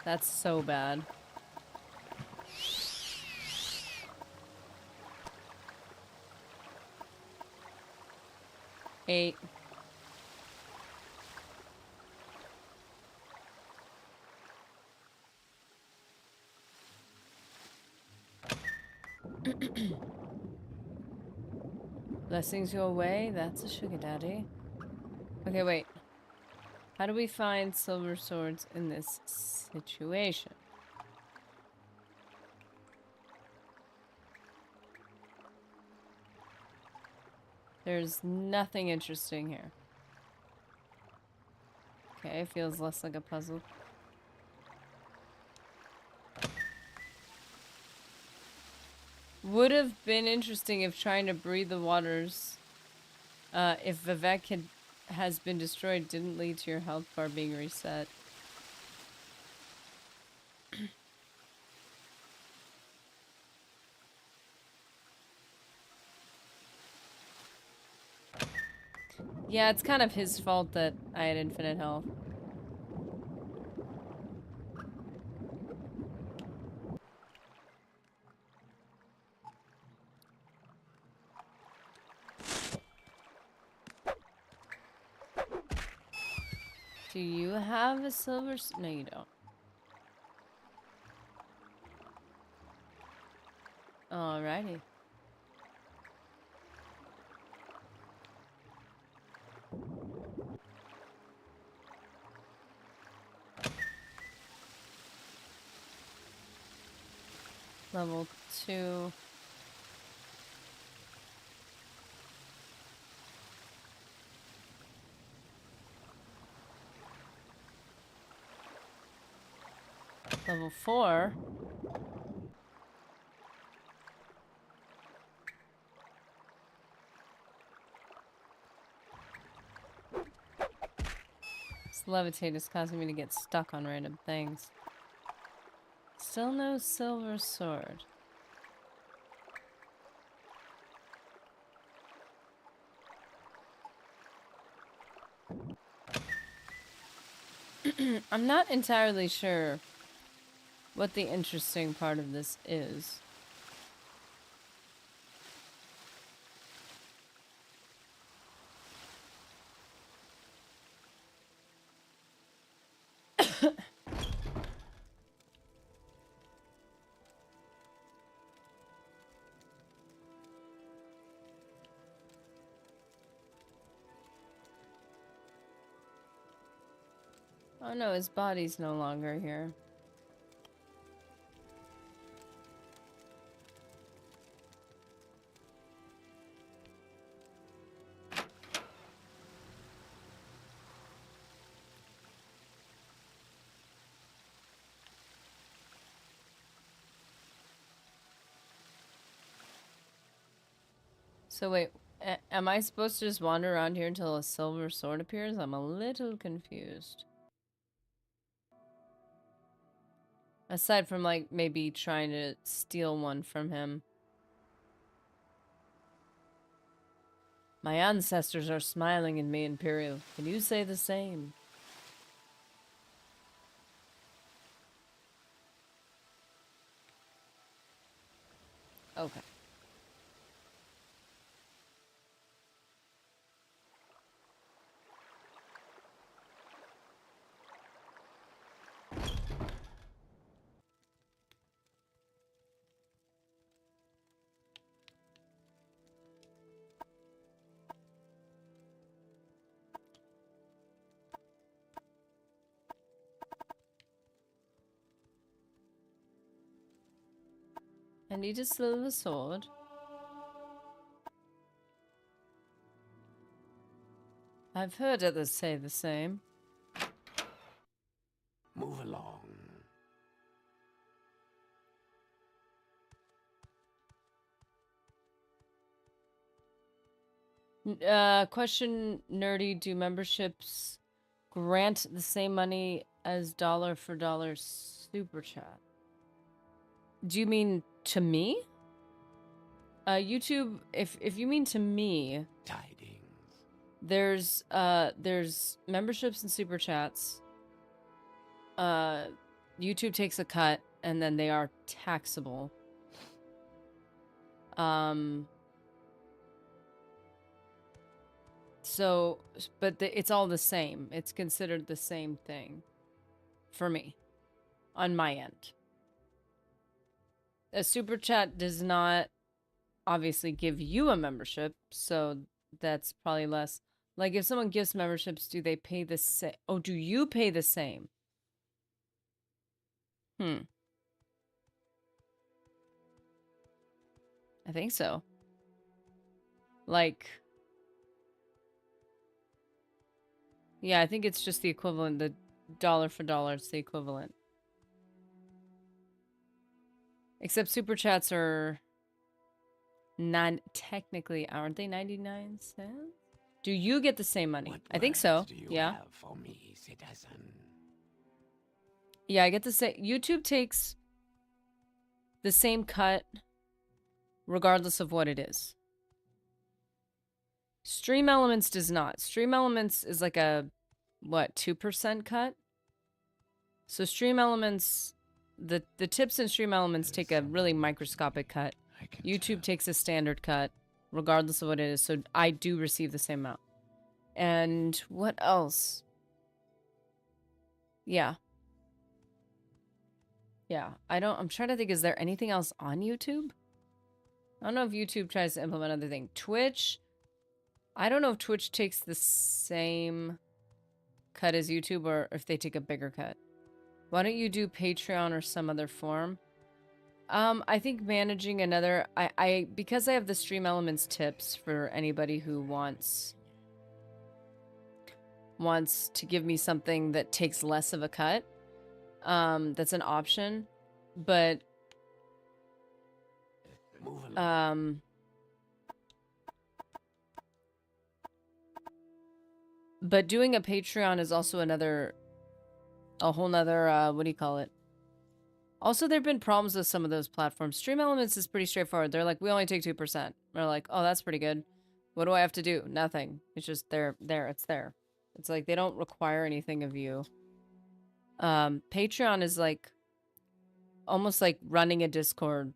That's so bad. Eight. Blessings your way? That's a sugar daddy. Okay, wait. How do we find silver swords in this situation? There's nothing interesting here. Okay, feels less like a puzzle. Would have been interesting if trying to breathe the waters, if Vivek has been destroyed, didn't lead to your health bar being reset. Yeah, it's kind of his fault that I had infinite health. Do you have a silver... No, you don't. Alrighty. Level 2. Level 4. This levitate is causing me to get stuck on random things. Still no silver sword. I'm not entirely sure what the interesting part of this is. Oh no, his body's no longer here. So wait, am I supposed to just wander around here until a silver sword appears? I'm a little confused. Aside from, like, maybe trying to steal one from him. My ancestors are smiling at me, Imperial. Can you say the same? Okay. I need a silver sword. I've heard others say the same. Move along. Question nerdy, do memberships grant the same money as dollar for dollar super chat? Do you mean to me? YouTube, if you mean to me, Tidings. there's memberships and super chats. YouTube takes a cut and then they are taxable. So, but it's all the same. It's considered the same thing for me on my end. A super chat does not obviously give you a membership, so that's probably less. Like, if someone gives memberships, do they pay the same? Oh, do you pay the same? I think so. Like, yeah, I think it's just the equivalent. The dollar for dollar, it's the equivalent. Except super chats are not technically, aren't they 99 cents? Do you get the same money? I think so. Yeah. For me, citizen? Yeah, I get the same. YouTube takes the same cut regardless of what it is. Stream Elements does not. Stream Elements is like a, what, 2% cut? So Stream Elements, the tips in Stream Elements take a really microscopic cut. YouTube takes a standard cut, regardless of what it is. So I do receive the same amount. And what else? Yeah. Yeah. I'm trying to think, is there anything else on YouTube? I don't know if YouTube tries to implement other thing. Twitch, I don't know if Twitch takes the same cut as YouTube or if they take a bigger cut. Why don't you do Patreon or some other form? I think managing another, because I have the Stream Elements tips for anybody who wants to give me something that takes less of a cut. That's an option, but but doing a Patreon is also a whole nother, what do you call it? Also, there have been problems with some of those platforms. Stream Elements is pretty straightforward. They're like, we only take 2%. We're like, oh, that's pretty good. What do I have to do? Nothing. It's just it's there. It's like, they don't require anything of you. Patreon is like, almost like running a Discord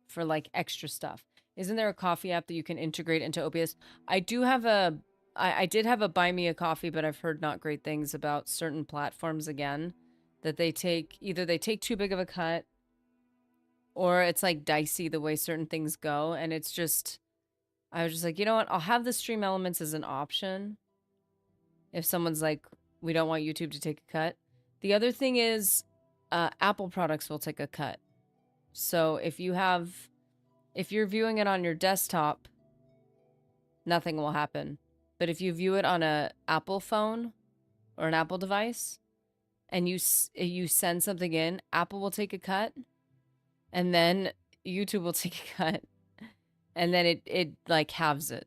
for like extra stuff. Isn't there a coffee app that you can integrate into OBS? I do have I did have a Buy Me a Coffee, but I've heard not great things about certain platforms again. That either they take too big of a cut, or it's like dicey the way certain things go. And it's just, I was just like, you know what? I'll have the Stream Elements as an option. If someone's like, we don't want YouTube to take a cut. The other thing is, Apple products will take a cut. So if you're viewing it on your desktop, nothing will happen. But if you view it on a Apple phone or an Apple device, and you send something in, Apple will take a cut, and then YouTube will take a cut, and then it like halves it,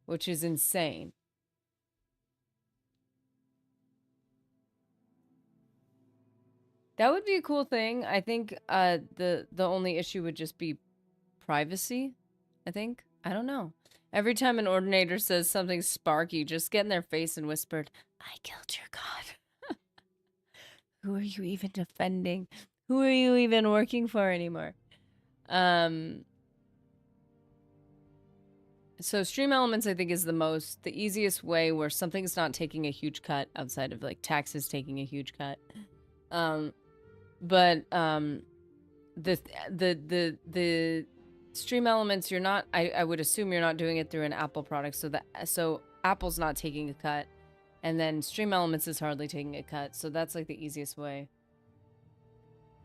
which is insane. That would be a cool thing. I think the only issue would just be privacy, I think. I don't know. Every time an ordinator says something sparky, just get in their face and whispered, I killed your god. Who are you even defending? Who are you even working for anymore? So Stream Elements, I think, is the easiest way where something's not taking a huge cut outside of like taxes taking a huge cut. The Stream Elements, you're not, I would assume you're not doing it through an Apple product, so Apple's not taking a cut. And then Stream Elements is hardly taking a cut. So that's like the easiest way.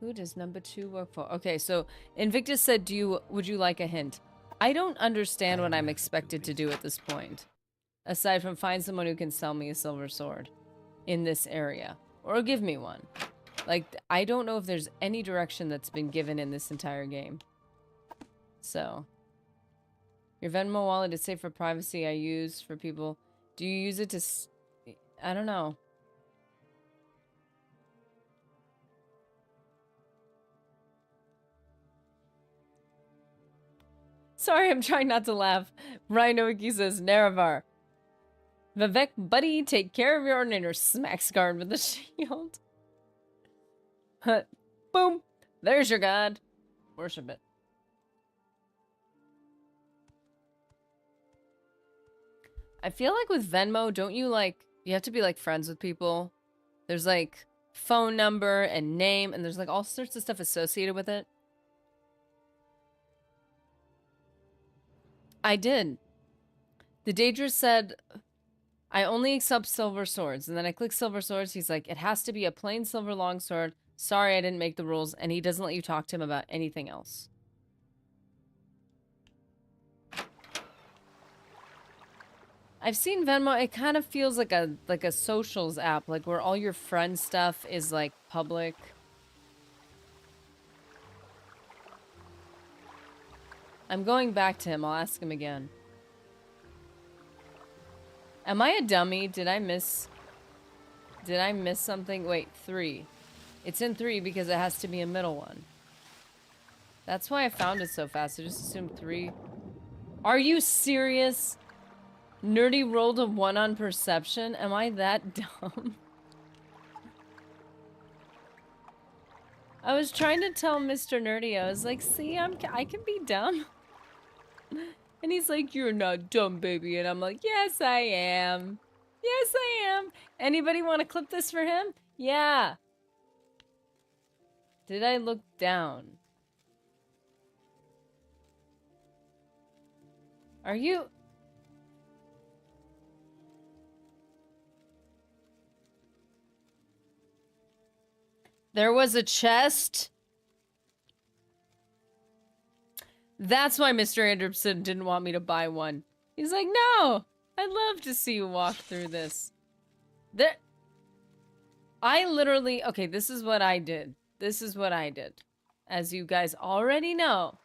Who does number 2 work for? Okay, so Invictus said, would you like a hint? I don't understand what I'm expected to do at this point. Aside from find someone who can sell me a silver sword in this area. Or give me one. Like, I don't know if there's any direction that's been given in this entire game. So. Your Venmo wallet is safe for privacy. I use for people. Do you use it to... I don't know. Sorry, I'm trying not to laugh. Rhinoiki says, Nerevar. Vivek, buddy, take care of your ordinator. Smacks guard with the shield. Boom. There's your god. Worship it. I feel like with Venmo, don't you like... You have to be like friends with people. There's like phone number and name, and there's like all sorts of stuff associated with it. I did. The Daedra said, I only accept silver swords. And then I click silver swords. He's like, it has to be a plain silver longsword. Sorry, I didn't make the rules. And he doesn't let you talk to him about anything else. I've seen Venmo. It kind of feels like a socials app, like where all your friend stuff is like public. I'm going back to him. I'll ask him again. Am I a dummy? Did I miss something? Wait, 3. It's in 3 because it has to be a middle one. That's why I found it so fast. I just assumed 3. Are you serious? Nerdy rolled a 1 on perception? Am I that dumb? I was trying to tell Mr. Nerdy, I was like, see, I can be dumb. And he's like, you're not dumb, baby. And I'm like, yes, I am. Yes, I am. Anybody want to clip this for him? Yeah. Did I look down? Are you... There was a chest? That's why Mr. Anderson didn't want me to buy one. He's like, no! I'd love to see you walk through this. There... I literally... Okay, this is what I did. This is what I did. As you guys already know,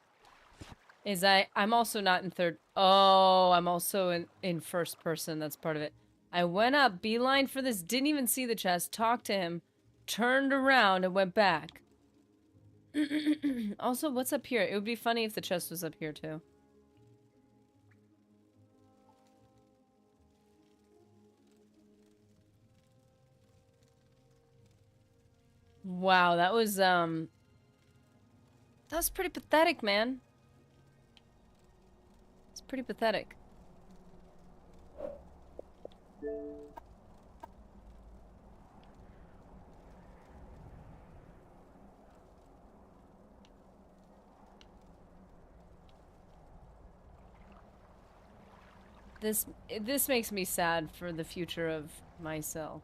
is I'm also not in third... Oh, I'm also in first person. That's part of it. I went up, beeline for this, didn't even see the chest, talked to him, turned around, and went back. Also, what's up here? It would be funny if the chest was up here, too. Wow, that was pretty pathetic, man. It's pretty pathetic. This makes me sad for the future of myself.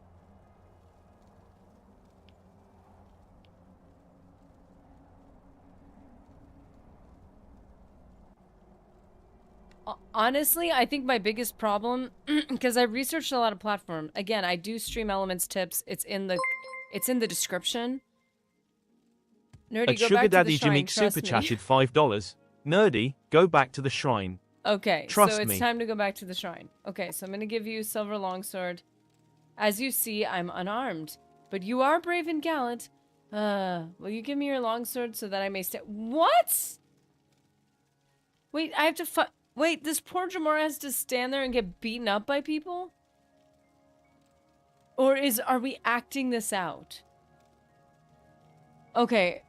Honestly, I think my biggest problem, because I researched a lot of platform. Again, I do stream elements tips. It's in the description. Nerdy, A go Sugar back to Daddy the shrine, Jimmy trust super me. chatted $5. Nerdy, go back to the shrine. Okay, Trust so it's me. time to go back to the shrine. Okay, so I'm gonna give you silver longsword. As you see, I'm unarmed, but you are brave and gallant. Will you give me your longsword so that I may stay? What? Wait, I have to wait, this poor Jamora has to stand there and get beaten up by people? Or are we acting this out? Okay.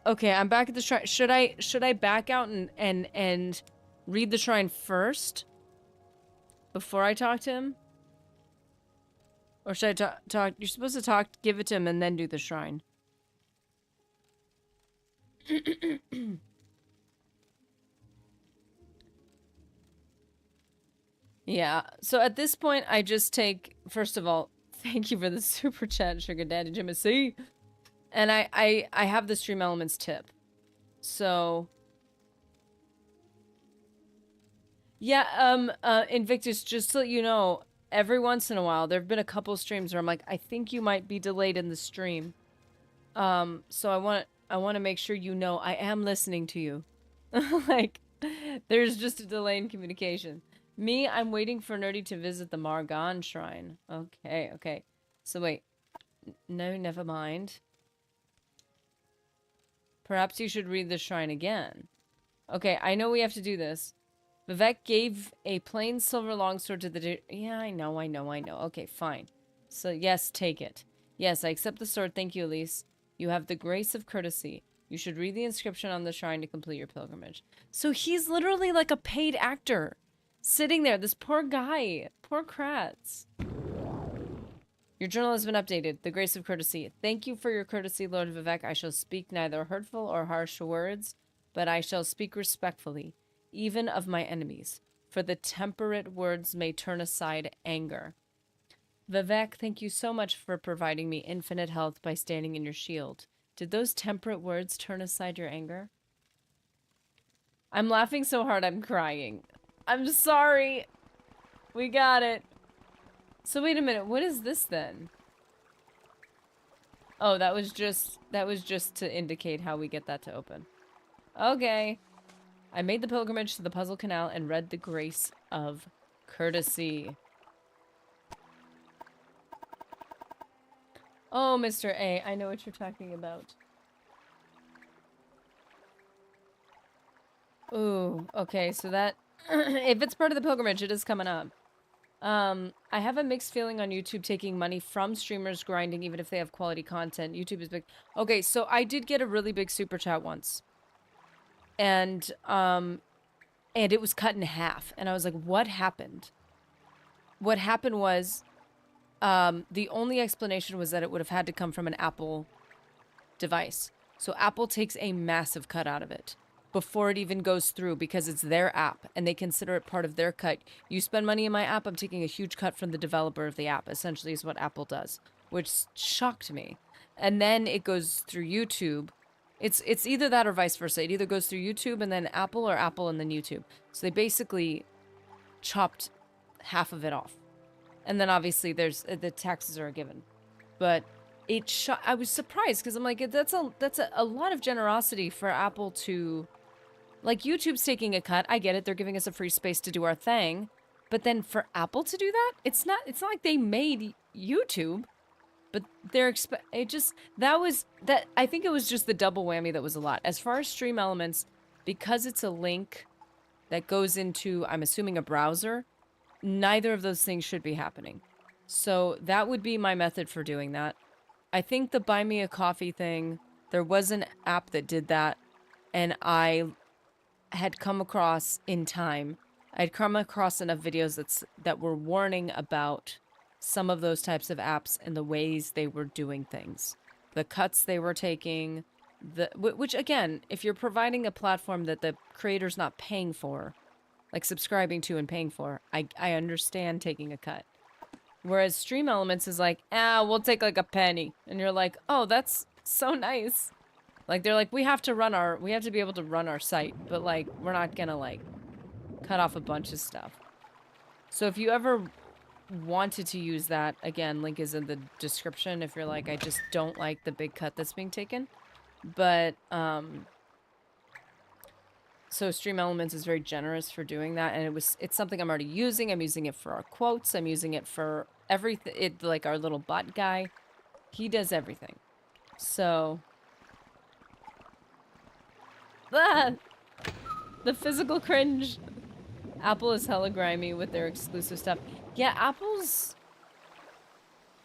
Okay, I'm back at the shrine. Should I back out and read the shrine first? Before I talk to him? Or should I talk? You're supposed to talk, give it to him, and then do the shrine. Yeah, so at this point, I just take, first of all, thank you for the super chat, Sugar Daddy Jimmy. And I have the stream elements tip. So... Yeah, Invictus, just to let you know, every once in a while, there have been a couple streams where I'm like, I think you might be delayed in the stream. So I want to make sure you know I am listening to you. Like, there's just a delay in communication. Me, I'm waiting for Nerdy to visit the Margon Shrine. Okay, okay. So wait. No, never mind. Perhaps you should read the shrine again. Okay, I know we have to do this. Vivek gave a plain silver longsword to the... Yeah, I know. Okay, fine. So, yes, take it. Yes, I accept the sword. Thank you, Elise. You have the grace of courtesy. You should read the inscription on the shrine to complete your pilgrimage. So he's literally like a paid actor. Sitting there, this poor guy. Poor Kratz. Your journal has been updated. The grace of courtesy. Thank you for your courtesy, Lord Vivek. I shall speak neither hurtful or harsh words, but I shall speak respectfully, even of my enemies, for the temperate words may turn aside anger. Vivek, thank you so much for providing me infinite health by standing in your shield. Did those temperate words turn aside your anger? I'm laughing so hard I'm crying. I'm sorry. We got it. So wait a minute, what is this then? Oh, that was just to indicate how we get that to open. Okay. I made the pilgrimage to the Puzzle Canal and read the grace of courtesy. Oh, Mr. A, I know what you're talking about. Ooh, okay, so that... if it's part of the pilgrimage, it is coming up. I have a mixed feeling on YouTube taking money from streamers grinding even if they have quality content. YouTube is big. Okay, so I did get a really big super chat once. And it was cut in half. And I was like, what happened? What happened was, the only explanation was that it would have had to come from an Apple device. So Apple takes a massive cut out of it. before it even goes through because it's their app and they consider it part of their cut. You spend money in my app, I'm taking a huge cut from the developer of the app, essentially is what Apple does, which shocked me. And then it goes through YouTube. It's either that or vice versa. It either goes through YouTube and then Apple, or Apple and then YouTube. So they basically chopped half of it off. And then obviously there's the taxes are a given. But I was surprised because I'm like, that's a lot of generosity for Apple to, like, YouTube's taking a cut. I get it. They're giving us a free space to do our thing. But then for Apple to do that, it's not like they made YouTube, but they're I think it was just the double whammy that was a lot. As far as Stream Elements, because it's a link that goes into, I'm assuming, a browser, neither of those things should be happening. So that would be my method for doing that. I think the Buy Me a Coffee thing, there was an app that did that, and I had come across in time. I'd come across enough videos that were warning about some of those types of apps and the ways they were doing things. The cuts they were taking, which again, if you're providing a platform that the creator's not paying for, like subscribing to and paying for, I understand taking a cut. Whereas Stream Elements is like, we'll take like a penny. And you're like, oh, that's so nice. Like, they're like, we have to be able to run our site, but like, we're not gonna like cut off a bunch of stuff. So if you ever wanted to use that, again, link is in the description if you're like, I just don't like the big cut that's being taken. But, so Stream Elements is very generous for doing that, and it's something I'm already using. I'm using it for our quotes. I'm using it for everything. Like our little bot guy, he does everything. So, the physical cringe. Apple is hella grimy with their exclusive stuff. Yeah, Apple's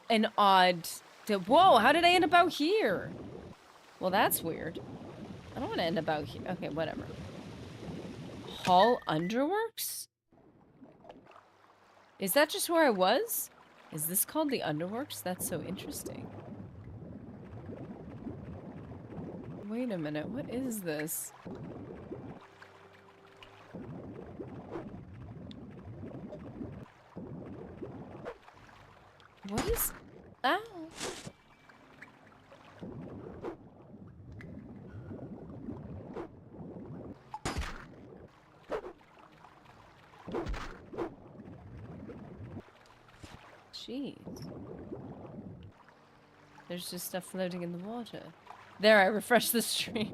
an odd. Whoa! How did I end up out here? Well, that's weird. I don't want to end up out here. Okay, whatever. Hall Underworks? Is that just where I was? Is this called the Underworks? That's so interesting. Wait a minute, what is this? What is... Ow! Jeez. There's just stuff floating in the water. There, I refreshed the stream.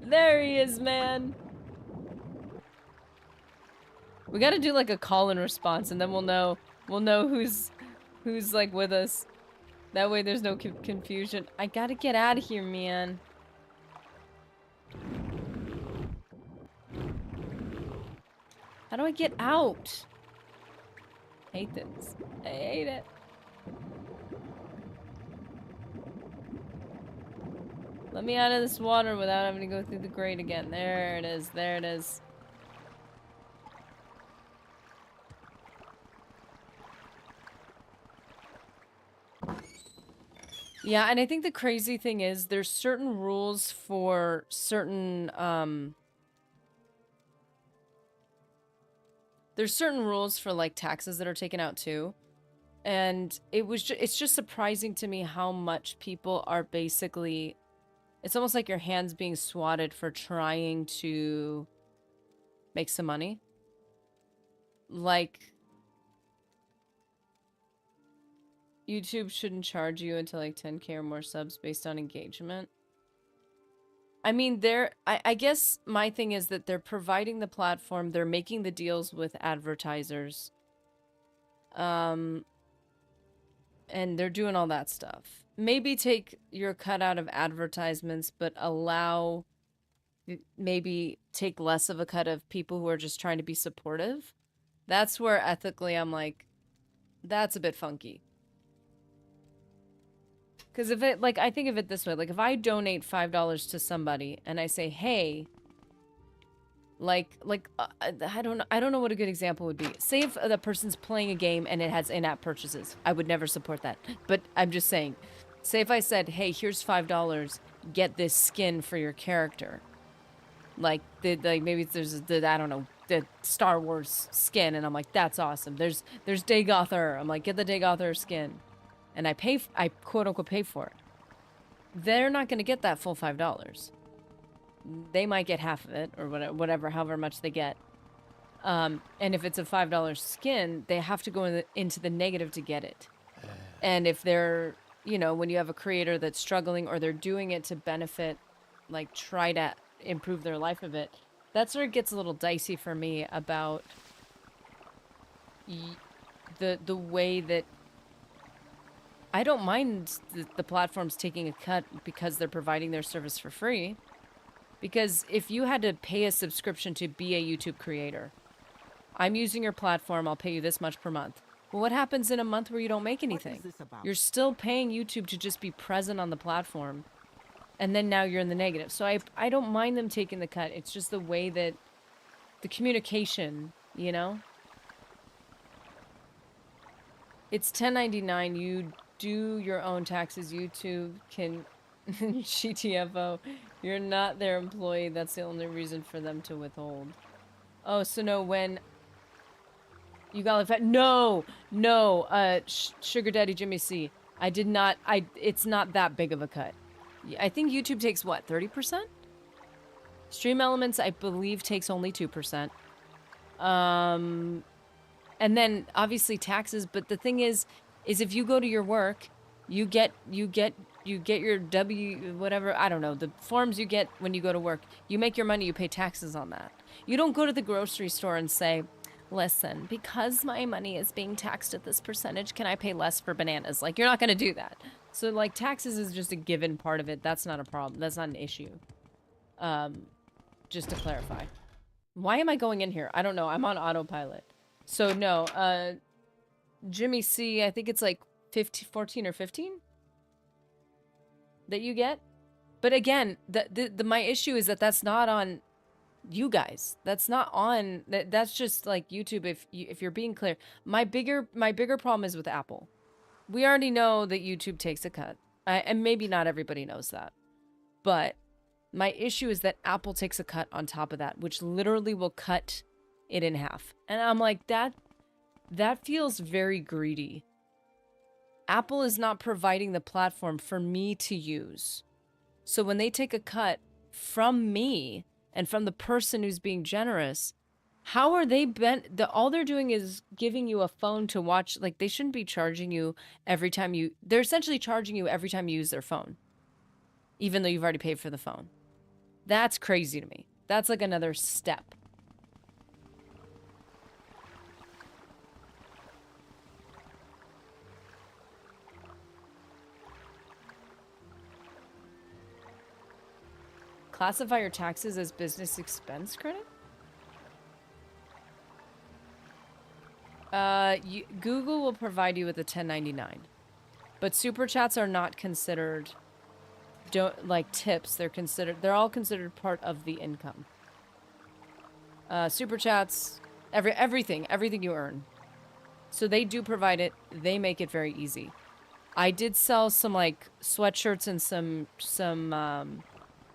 There he is, man! We gotta do like a call and response, and then we'll know who's like with us. That way there's no confusion. I gotta get out of here, man. How do I get out? I hate this. I hate it. Let me out of this water without having to go through the grate again. There it is. There it is. Yeah, and I think the crazy thing is there's certain rules for certain, there's certain rules for, like, taxes that are taken out, too. And it's just surprising to me how much people are basically... It's almost like your hand's being swatted for trying to make some money. Like... YouTube shouldn't charge you until like 10k or more subs based on engagement. I mean, I guess my thing is that they're providing the platform, they're making the deals with advertisers. And they're doing all that stuff. Maybe take your cut out of advertisements, but maybe take less of a cut of people who are just trying to be supportive. That's where ethically I'm like, that's a bit funky. Because if it, like, I think of it this way, like, if I donate $5 to somebody and I say, hey, I don't know what a good example would be. Say if the person's playing a game and it has in-app purchases. I would never support that. But I'm just saying, say if I said, hey, here's $5, get this skin for your character. Like maybe there's the I don't know, the Star Wars skin, and I'm like, that's awesome. There's Dagoth. I'm like, get the Dagoth skin, and I quote unquote pay for it. They're not going to get that full $5. They might get half of it or whatever, however much they get. And if it's a $5 skin, they have to go into the negative to get it. And if they're, you know, when you have a creator that's struggling or they're doing it to benefit, like try to improve their life a bit, that's where it gets a little dicey for me about the way that I don't mind the platforms taking a cut because they're providing their service for free. Because if you had to pay a subscription to be a YouTube creator, I'm using your platform, I'll pay you this much per month. Well, what happens in a month where you don't make anything? What is this about? You're still paying YouTube to just be present on the platform. And then now you're in the negative. So I don't mind them taking the cut. It's just the way that the communication, you know? It's $10.99. You do your own taxes. YouTube can GTFO. You're not their employee. That's the only reason for them to withhold. Oh, so no, when you got like no, Sugar Daddy Jimmy C. I did not. It's not that big of a cut. I think YouTube takes what, 30%? Stream Elements, I believe, takes only 2%. And then obviously taxes. But the thing is if you go to your work, you get your whatever, I don't know, the forms you get when you go to work. You make your money, you pay taxes on that. You don't go to the grocery store and say, listen, because my money is being taxed at this percentage, can I pay less for bananas? Like, you're not going to do that. So, like, taxes is just a given part of it. That's not a problem. That's not an issue. Just to clarify. Why am I going in here? I don't know. I'm on autopilot. So, no. Jimmy C, I think it's like 14 or 15 that you get. But again, my issue is that that's not on you guys. That's not on, that's just like YouTube. If you're being clear, my bigger problem is with Apple. We already know that YouTube takes a cut, and maybe not everybody knows that, but my issue is that Apple takes a cut on top of that, which literally will cut it in half. And I'm like, that feels very greedy. Apple is not providing the platform for me to use. So when they take a cut from me and from the person who's being generous, how are they all they're doing is giving you a phone to watch. Like, they shouldn't be charging you every time they're essentially charging you every time you use their phone, even though you've already paid for the phone. That's crazy to me. That's like another step. Classify your taxes as business expense credit? Google will provide you with a 1099. But super chats are not considered like tips. They're all considered part of the income. Super chats, everything you earn. So they do provide it. They make it very easy. I did sell some like sweatshirts and some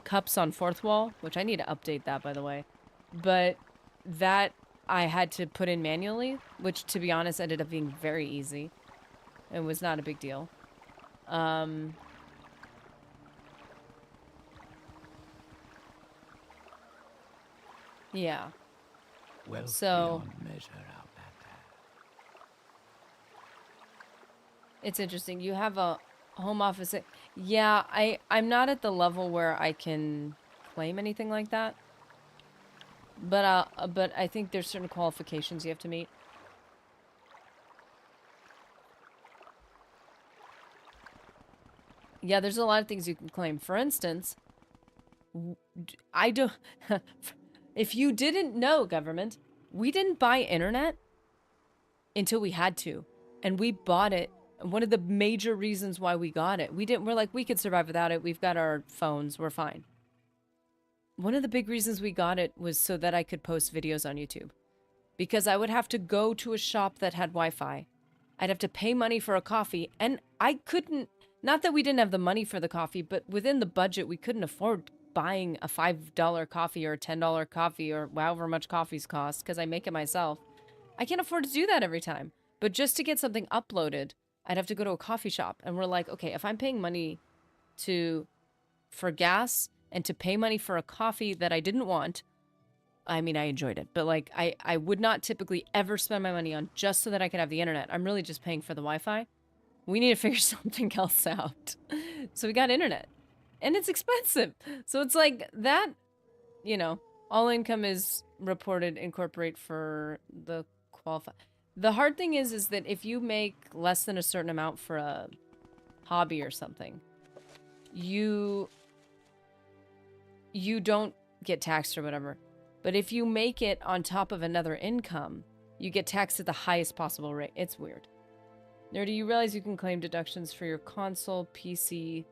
cups on Fourth Wall, which I need to update that, by the way. But that I had to put in manually, which, to be honest, ended up being very easy. It was not a big deal. Yeah. Well, so measure out that. It's interesting. You have a home office. Yeah, I'm not at the level where I can claim anything like that. But I think there's certain qualifications you have to meet. Yeah, there's a lot of things you can claim. For instance, I don't... If you didn't know, government, we didn't buy internet until we had to. And we bought it. One of the major reasons why we got it. We're like, we could survive without it. We've got our phones. We're fine. One of the big reasons we got it was so that I could post videos on YouTube. Because I would have to go to a shop that had Wi-Fi. I'd have to pay money for a coffee. And I couldn't... Not that we didn't have the money for the coffee, but within the budget, we couldn't afford buying a $5 coffee or a $10 coffee or however much coffees cost because I make it myself. I can't afford to do that every time. But just to get something uploaded, I'd have to go to a coffee shop. And we're like, okay, if I'm paying money for gas and to pay money for a coffee that I didn't want, I mean, I enjoyed it. But like, I would not typically ever spend my money on just so that I could have the internet. I'm really just paying for the Wi-Fi. We need to figure something else out. So we got internet. And it's expensive. So it's like that, you know, all income is reported incorporate for the qualify. The hard thing is that if you make less than a certain amount for a hobby or something, you don't get taxed or whatever. But if you make it on top of another income, you get taxed at the highest possible rate. It's weird. Nerdy, you realize you can claim deductions for your console, PC,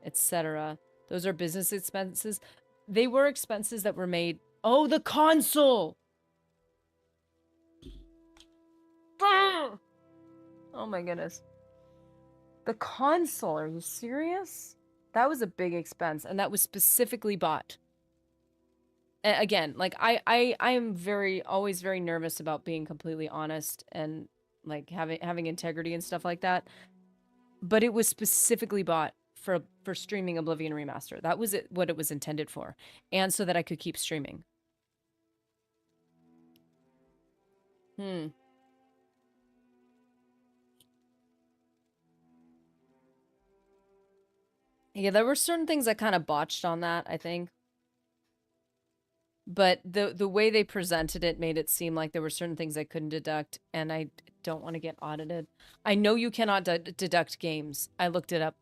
etc. Those are business expenses. They were expenses that were made. Oh, the console! Oh my goodness. The console, are you serious? That was a big expense, and that was specifically bought. Again, like I am always very nervous about being completely honest and like having integrity and stuff like that. But it was specifically bought for streaming Oblivion Remaster. That was what it was intended for, and so that I could keep streaming. Yeah, there were certain things I kind of botched on that, I think. But the way they presented it made it seem like there were certain things I couldn't deduct, and I don't want to get audited. I know you cannot deduct games. I looked it up.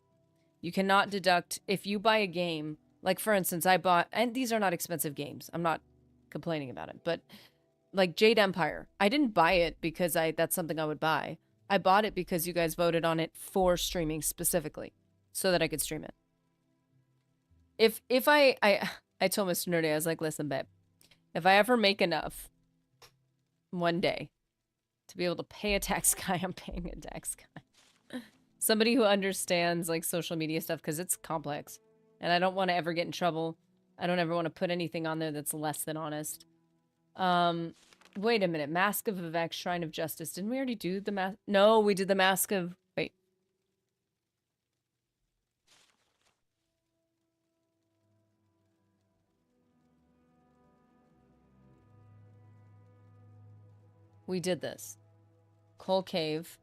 You cannot deduct if you buy a game. Like, for instance, I bought, and these are not expensive games. I'm not complaining about it, but like Jade Empire. I didn't buy it because that's something I would buy. I bought it because you guys voted on it for streaming specifically, so that I could stream it. If I told Mr. Nerdy, I was like, listen, babe, if I ever make enough one day to be able to pay a tax guy, I'm paying a tax guy. Somebody who understands like social media stuff, because it's complex. And I don't want to ever get in trouble. I don't ever want to put anything on there that's less than honest. Wait a minute. Mask of Vivek, Shrine of Justice. Didn't we already do the mask? No, we did the Mask of... Wait. We did this. Coal Cave.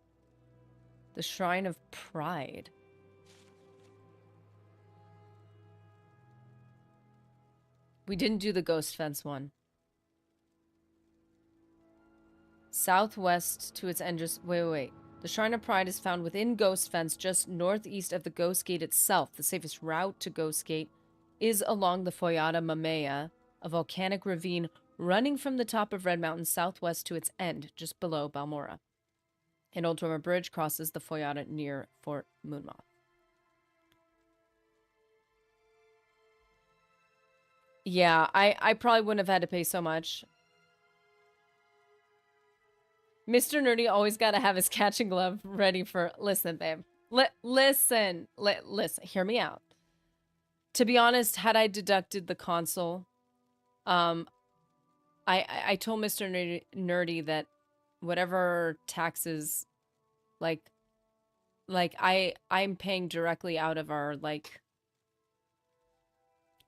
The Shrine of Pride. We didn't do the Ghost Fence one. Southwest to its end just... Wait. The Shrine of Pride is found within Ghost Fence, just northeast of the Ghost Gate itself. The safest route to Ghost Gate is along the Foyata Mamea, a volcanic ravine running from the top of Red Mountain southwest to its end, just below Balmora. An old Dormer bridge crosses the Foyata near Fort Moonmoth. Yeah, I probably wouldn't have had to pay so much. Mr. Nerdy always got to have his catching glove ready for... Listen, babe. Listen. Hear me out. To be honest, had I deducted the console, I told Mr. Nerdy that whatever taxes, I'm paying directly out of our, like,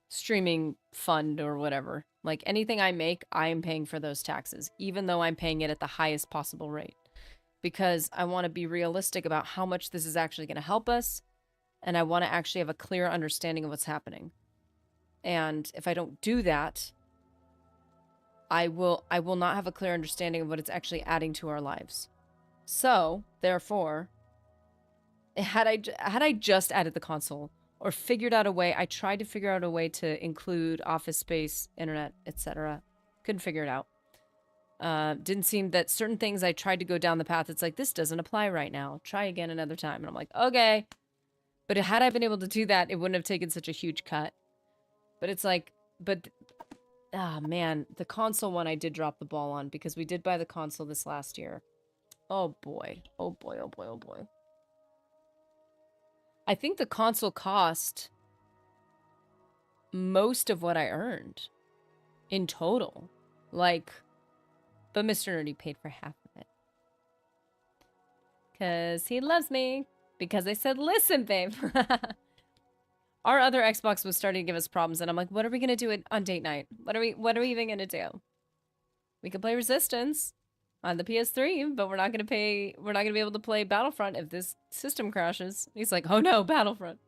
streaming fund or whatever. Like, anything I make, I am paying for those taxes, even though I'm paying it at the highest possible rate. Because I want to be realistic about how much this is actually going to help us, and I want to actually have a clear understanding of what's happening. And if I don't do that, I will not have a clear understanding of what it's actually adding to our lives. So, therefore, had I just added the console, or figured out a way, I tried to figure out a way to include office space, internet, etc. Couldn't figure it out. Didn't seem that certain things I tried to go down the path, it's like, this doesn't apply right now. Try again another time. And I'm like, okay. But had I been able to do that, it wouldn't have taken such a huge cut. But it's like, man, the console one I did drop the ball on, because we did buy the console this last year. Oh boy. Oh boy, oh boy, oh boy. I think the console cost most of what I earned in total. Like, but Mr. Nerdy paid for half of it. Because he loves me. Because I said, listen, babe. Our other Xbox was starting to give us problems, and I'm like, what are we gonna do on date night? What are we even gonna do? We could play Resistance on the PS3, but we're not gonna be able to play Battlefront if this system crashes. He's like, oh no, Battlefront.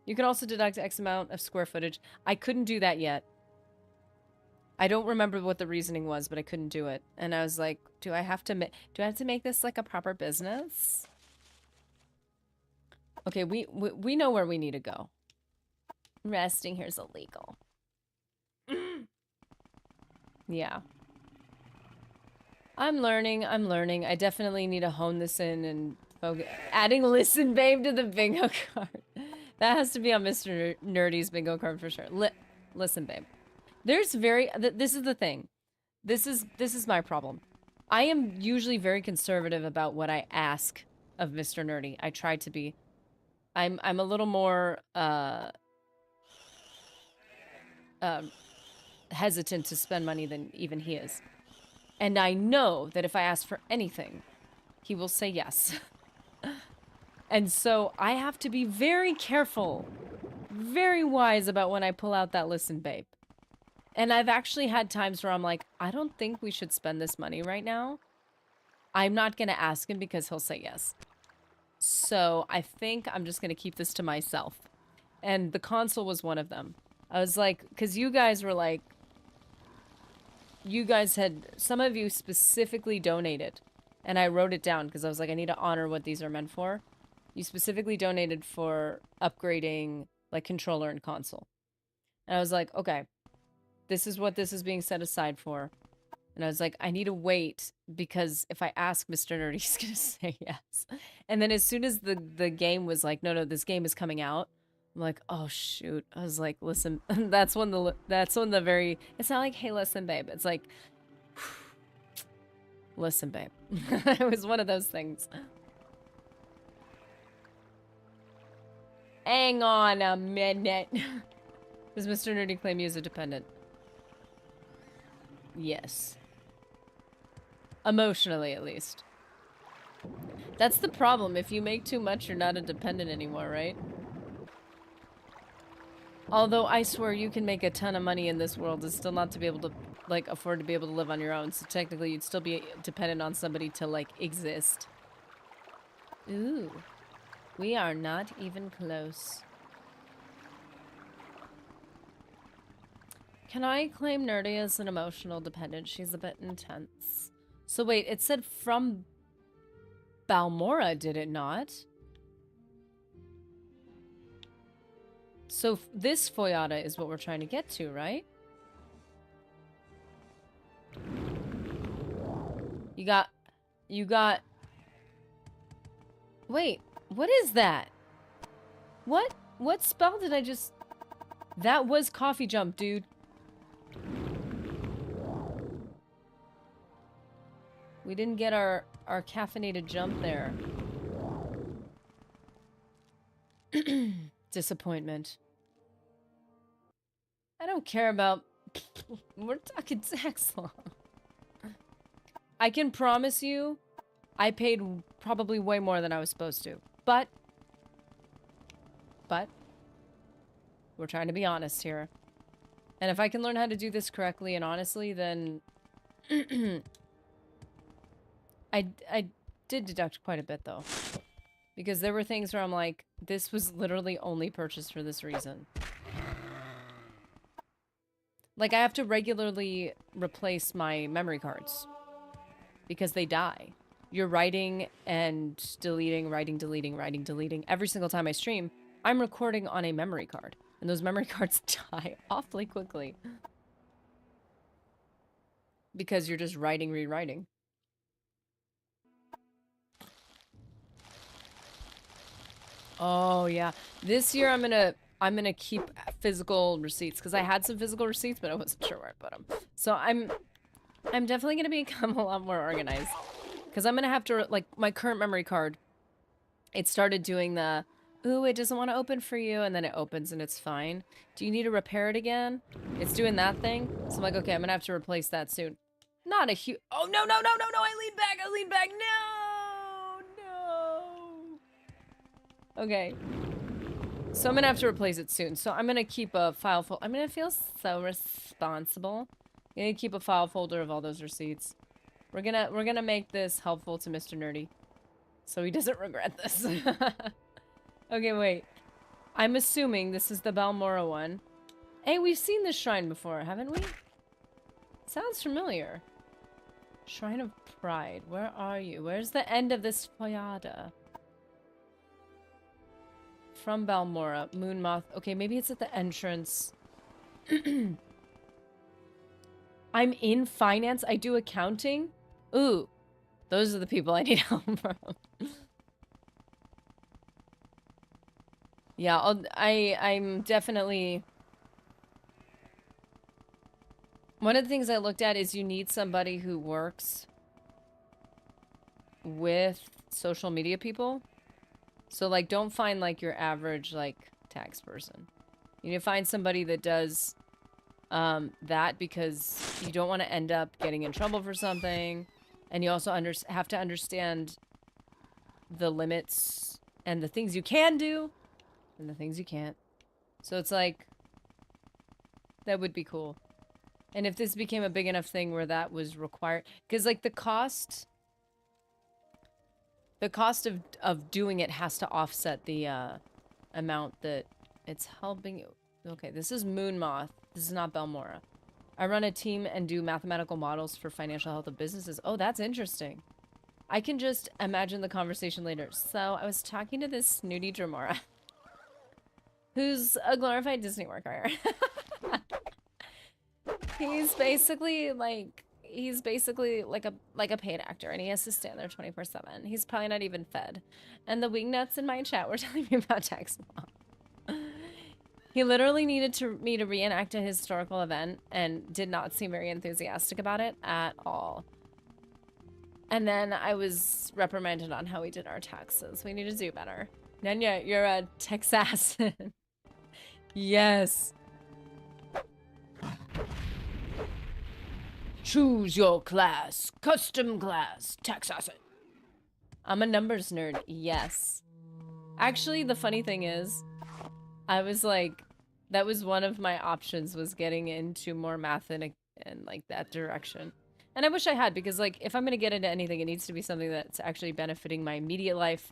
You can also deduct X amount of square footage. I couldn't do that yet. I don't remember what the reasoning was, but I couldn't do it. And I was like, do I have to make this like a proper business? Okay, we know where we need to go. Resting here's illegal. Yeah. I'm learning. I definitely need to hone this in and focus. Adding listen babe to the bingo card. That has to be on Mr. Nerdy's bingo card for sure. Listen babe. There's this is the thing. This is my problem. I am usually very conservative about what I ask of Mr. Nerdy. I try to be. I'm a little more hesitant to spend money than even he is. And I know that if I ask for anything, he will say yes. And so I have to be very careful, very wise about when I pull out that listen, babe. And I've actually had times where I'm like, I don't think we should spend this money right now. I'm not going to ask him because he'll say yes. So I think I'm just going to keep this to myself. And the console was one of them. I was like, because you guys were like, some of you specifically donated. And I wrote it down because I was like, I need to honor what these are meant for. You specifically donated for upgrading like controller and console. And I was like, okay, this is what this is being set aside for. And I was like, I need to wait because if I ask Mr. Nerdy, he's going to say yes. And then as soon as the game was like, no, this game is coming out. I'm like, oh shoot. I was like, listen, that's when the very, it's not like, hey, listen, babe. It's like, listen, babe. It was one of those things. Hang on a minute. Does Mr. Nerdy claim you as a dependent? Yes. Emotionally, at least. That's the problem. If you make too much, you're not a dependent anymore, right? Although I swear you can make a ton of money in this world and still not to be able to, like, afford to be able to live on your own. So technically you'd still be dependent on somebody to, like, exist. Ooh. We are not even close. Can I claim Nerdy as an emotional dependent? She's a bit intense. So wait, it said from Balmora, did it not? So this Foyata is what we're trying to get to, right? You got... Wait, what is that? What spell did I just... That was coffee jump, dude. We didn't get our caffeinated jump there. Disappointment. I don't care about... We're talking tax law. I can promise you, I paid probably way more than I was supposed to. But, we're trying to be honest here. And if I can learn how to do this correctly and honestly, then... I did deduct quite a bit, though. Because there were things where I'm like, this was literally only purchased for this reason. Like, I have to regularly replace my memory cards. Because they die. You're writing and deleting, writing, deleting, writing, deleting. Every single time I stream, I'm recording on a memory card. And those memory cards die awfully quickly. Because you're just writing, rewriting. Oh yeah, this year I'm gonna keep physical receipts because I had some physical receipts, but I wasn't sure where I put them. So I'm definitely gonna become a lot more organized because I'm gonna have to, like, my current memory card. It started doing the Ooh, it doesn't want to open for you, and then it opens and it's fine. Do you need to repair it again? It's doing that thing. So I'm like, okay, I'm gonna have to replace that soon. Not a huge. Oh no no no no no! I lean back. I lean back. No no. Okay. So I'm gonna have to replace it soon. So I'm gonna keep a file folder. I'm gonna feel so responsible. I'm gonna keep a file folder of all those receipts. We're gonna make this helpful to Mr. Nerdy, so he doesn't regret this. Okay, wait. I'm assuming this is the Balmora one. Hey, we've seen this shrine before, haven't we? Sounds familiar. Shrine of Pride. Where are you? Where's the end of this foyada? From Balmora. Moonmoth. Okay, maybe it's at the entrance. I'm in finance. I do accounting. Ooh. Those are the people I need help from. Yeah, I'm definitely... One of the things I looked at is you need somebody who works with social media people. So, like, don't find, like, your average, like, tax person. You need to find somebody that does that because you don't want to end up getting in trouble for something. And you also have to understand the limits and the things you can do and the things you can't. So it's like, that would be cool. And if this became a big enough thing where that was required, because like the cost of doing it has to offset the amount that it's helping you. Okay, this is Moonmoth. This is not Balmora. I run a team and do mathematical models for financial health of businesses. Oh, that's interesting. I can just imagine the conversation later. So I was talking to this snooty Dramora, who's a glorified Disney worker. He's basically like a paid actor, and he has to stand there 24/7. He's probably not even fed. And the wingnuts in my chat were telling me about tax law. He literally needed me to reenact a historical event and did not seem very enthusiastic about it at all. And then I was reprimanded on how we did our taxes. We need to do better. Nenya, you're a Texassan. Yes. Choose your class. Custom class. Texassan. I'm a numbers nerd. Yes. Actually, the funny thing is, I was like, that was one of my options, was getting into more math and like that direction. And I wish I had, because like, if I'm going to get into anything, it needs to be something that's actually benefiting my immediate life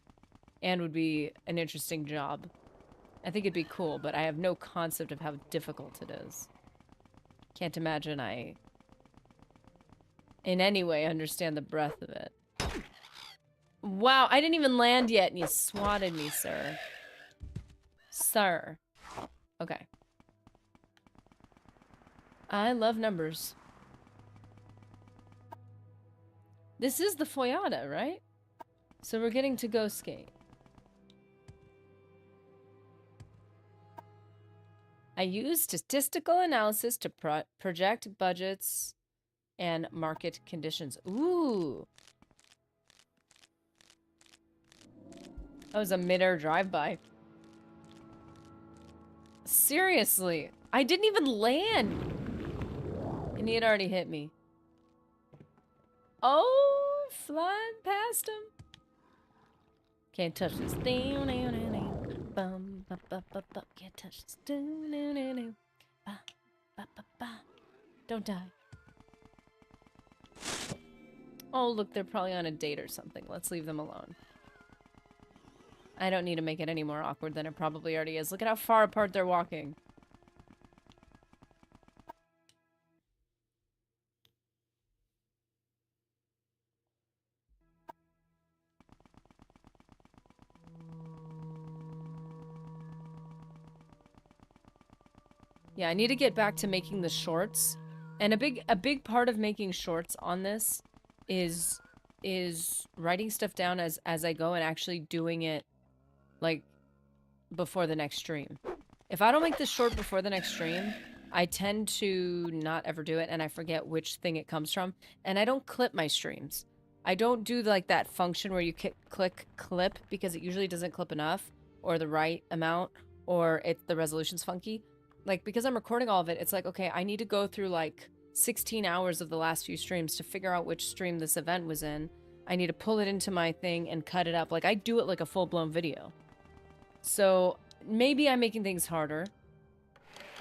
and would be an interesting job. I think it'd be cool, but I have no concept of how difficult it is. Can't imagine I, in any way, understand the breadth of it. Wow, I didn't even land yet, and you swatted me, sir. Sir. Okay. I love numbers. This is the Foyada, right? So we're getting to go skate. I use statistical analysis to project budgets and market conditions. Ooh. That was a mid-air drive-by. Seriously. I didn't even land. And he had already hit me. Oh, flying past him. Can't touch this. Can't touch this. Don't die. Oh, look, they're probably on a date or something. Let's leave them alone. I don't need to make it any more awkward than it probably already is. Look at how far apart they're walking. Yeah, I need to get back to making the shorts. And a big part of making shorts on this is writing stuff down as I go and actually doing it like before the next stream. If I don't make this short before the next stream, I tend to not ever do it, and I forget which thing it comes from. And I don't clip my streams. I don't do like that function where you click clip because it usually doesn't clip enough, or the right amount, or the resolution's funky. Like, because I'm recording all of it, it's like, okay, I need to go through like 16 hours of the last few streams to figure out which stream this event was in. I need to pull it into my thing and cut it up. Like, I do it like a full-blown video. So maybe I'm making things harder.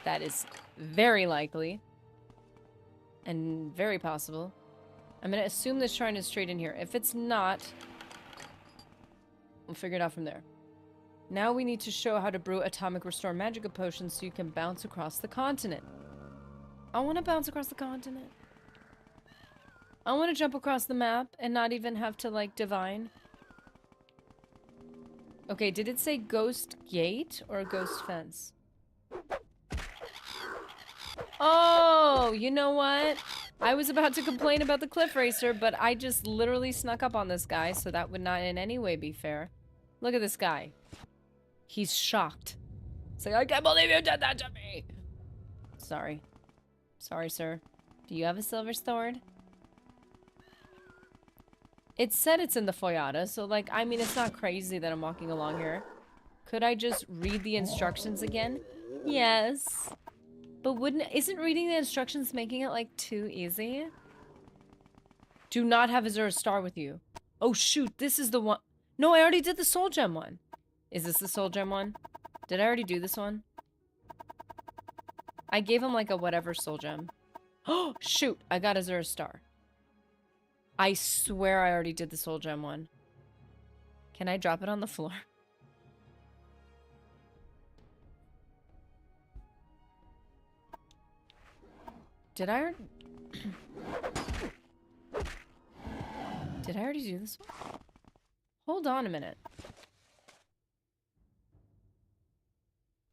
That is very likely. And very possible. I'm going to assume this shrine is straight in here. If it's not, we'll figure it out from there. Now we need to show how to brew atomic restore magica potions so you can bounce across the continent. I want to bounce across the continent. I want to jump across the map and not even have to, like, divine. Okay, did it say ghost gate or ghost fence? Oh, you know what? I was about to complain about the cliff racer, but I just literally snuck up on this guy, so that would not in any way be fair. Look at this guy. He's shocked. It's like, I can't believe you did that to me! Sorry. Sorry, sir. Do you have a silver sword? It said it's in the Foyata, so, like, I mean, it's not crazy that I'm walking along here. Could I just read the instructions again? Yes. But isn't reading the instructions making it, like, too easy? Do not have Azura Star with you. Oh, shoot, this is the one. No, I already did the Soul Gem one. Is this the Soul Gem one? Did I already do this one? I gave him, like, a whatever Soul Gem. Oh, shoot, I got Azura Star. I swear I already did the Soul Gem one. Can I drop it on the floor? Did I Did I already do this one? Hold on a minute.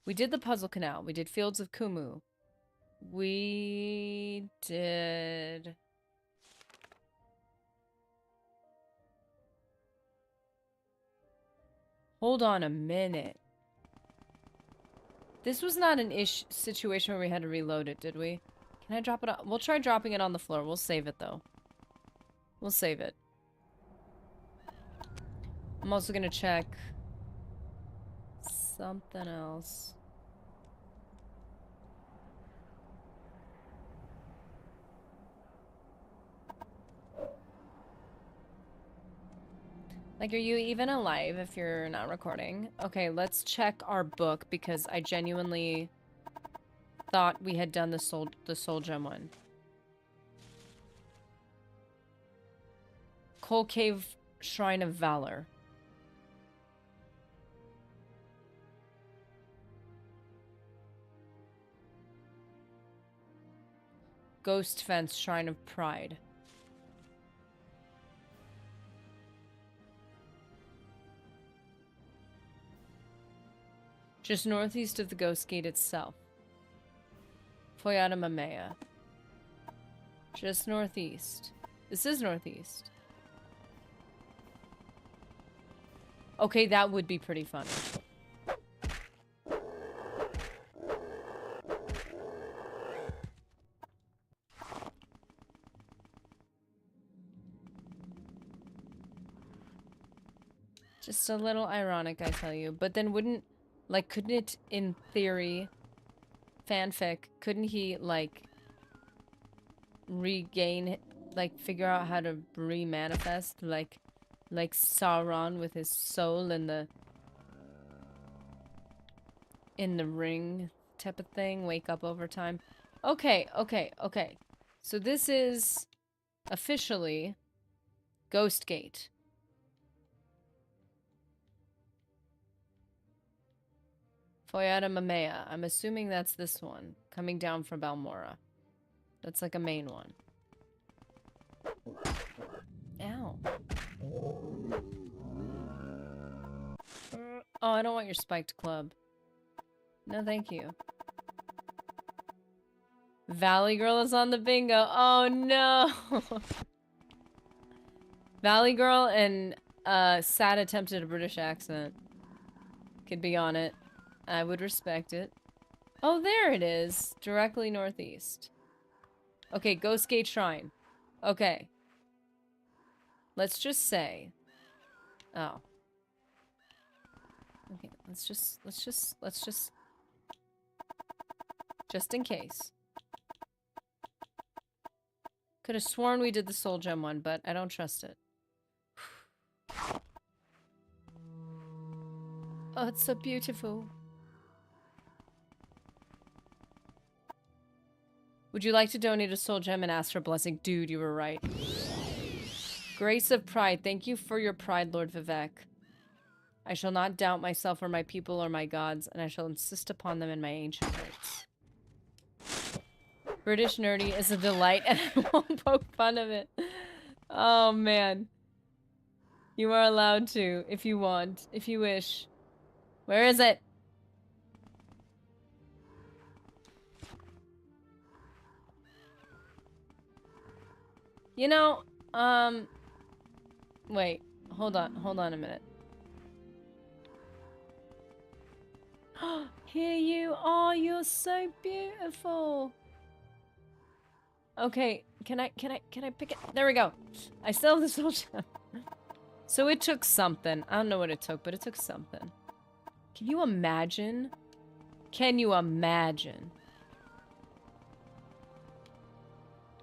We did the Puzzle Canal. We did Fields of Kumu. We did... Hold on a minute. This was not an situation where we had to reload it, did we? Can I drop it on? We'll try dropping it on the floor. We'll save it, though. We'll save it. I'm also gonna check something else. Like, are you even alive if you're not recording? Okay, let's check our book because I genuinely thought we had done the Soul Gem one. Coal Cave Shrine of Valor. Ghost Fence Shrine of Pride. Just northeast of the Ghost Gate itself. Foyata Mamea. Just northeast. This is northeast. Okay, that would be pretty funny. Just a little ironic, I tell you. But then wouldn't... Like, couldn't it, in theory, fanfic, couldn't he, like, regain, like, figure out how to re-manifest, like Sauron with his soul in the ring type of thing, wake up over time? Okay. So this is officially Ghost Gate. Foyata Mamea. I'm assuming that's this one. Coming down from Balmora. That's like a main one. Ow. Oh, I don't want your spiked club. No, thank you. Valley Girl is on the bingo. Oh, no. Valley Girl and sad attempt at a British accent. Could be on it. I would respect it. Oh, there it is. Directly northeast. Okay, Ghost Gate Shrine. Okay. Let's just say... Oh. Okay. Let's just in case. Could have sworn we did the soul gem one, but I don't trust it. Oh, it's so beautiful. Would you like to donate a soul gem and ask for a blessing? Dude, you were right. Grace of pride. Thank you for your pride, Lord Vivek. I shall not doubt myself or my people or my gods, and I shall insist upon them in my ancient rites. British nerdy is a delight, and I won't poke fun of it. Oh, man. You are allowed to, if you want, if you wish. Where is it? You know, wait. Hold on a minute. Here you are, you're so beautiful. Okay, can I pick it? There we go. I still have the soul gem. So it took something. I don't know what it took, but it took something. Can you imagine? Can you imagine?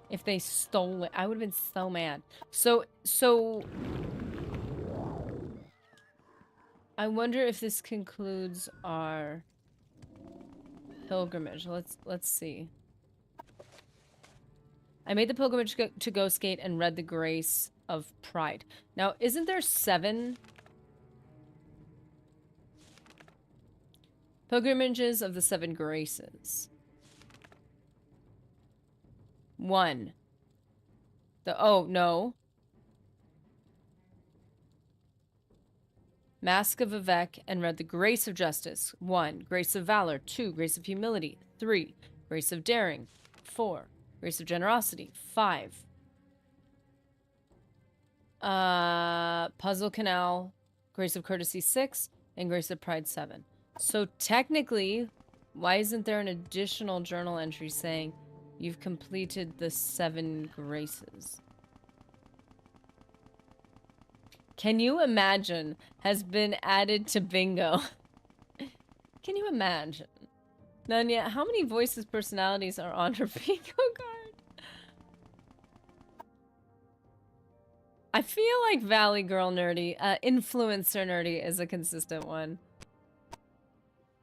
If they stole it, I would have been so mad. So I wonder if this concludes our pilgrimage. Let's see. I made the pilgrimage to Ghostgate and read the Grace of Pride. Now, isn't there 7 pilgrimages of the 7 graces? 1. Oh, no. Mask of Vivek and read the Grace of Justice. 1. Grace of Valor. 2. Grace of Humility. 3. Grace of Daring. 4. Grace of Generosity. 5. Puzzle Canal. Grace of Courtesy. 6. And Grace of Pride. 7. So technically, why isn't there an additional journal entry saying you've completed the 7 graces? Can you imagine has been added to bingo? Can you imagine? Nanya, how many voices personalities are on her bingo card? I feel like Valley Girl Nerdy, Influencer Nerdy is a consistent one.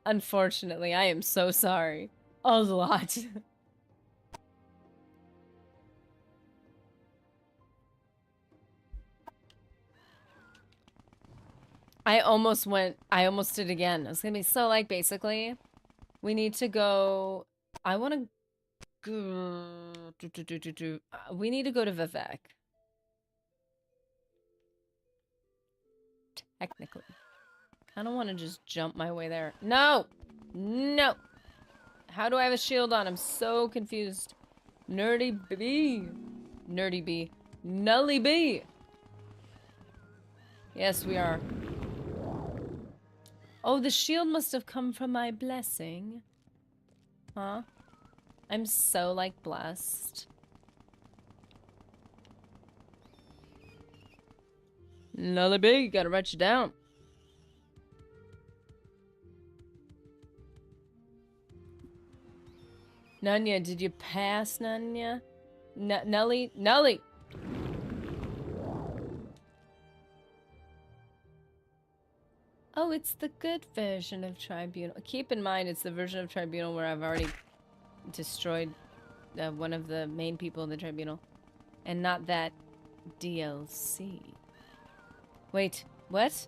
Unfortunately, I am so sorry. A lot. I almost did again. I was gonna be so like, basically, we need to go, I want to go, we need to go to Vivek. Technically. I don't want to just jump my way there. No! No! How do I have a shield on? I'm so confused. Nerdy B. Nerdy B. Nully B. Yes, we are. Oh, the shield must have come from my blessing. Huh? I'm so, like, blessed. Nully B, gotta write you down. Nanya, did you pass, Nanya? Nelly? Nelly! Oh, it's the good version of Tribunal. Keep in mind, it's the version of Tribunal where I've already destroyed one of the main people in the Tribunal. And not that DLC. Wait, what?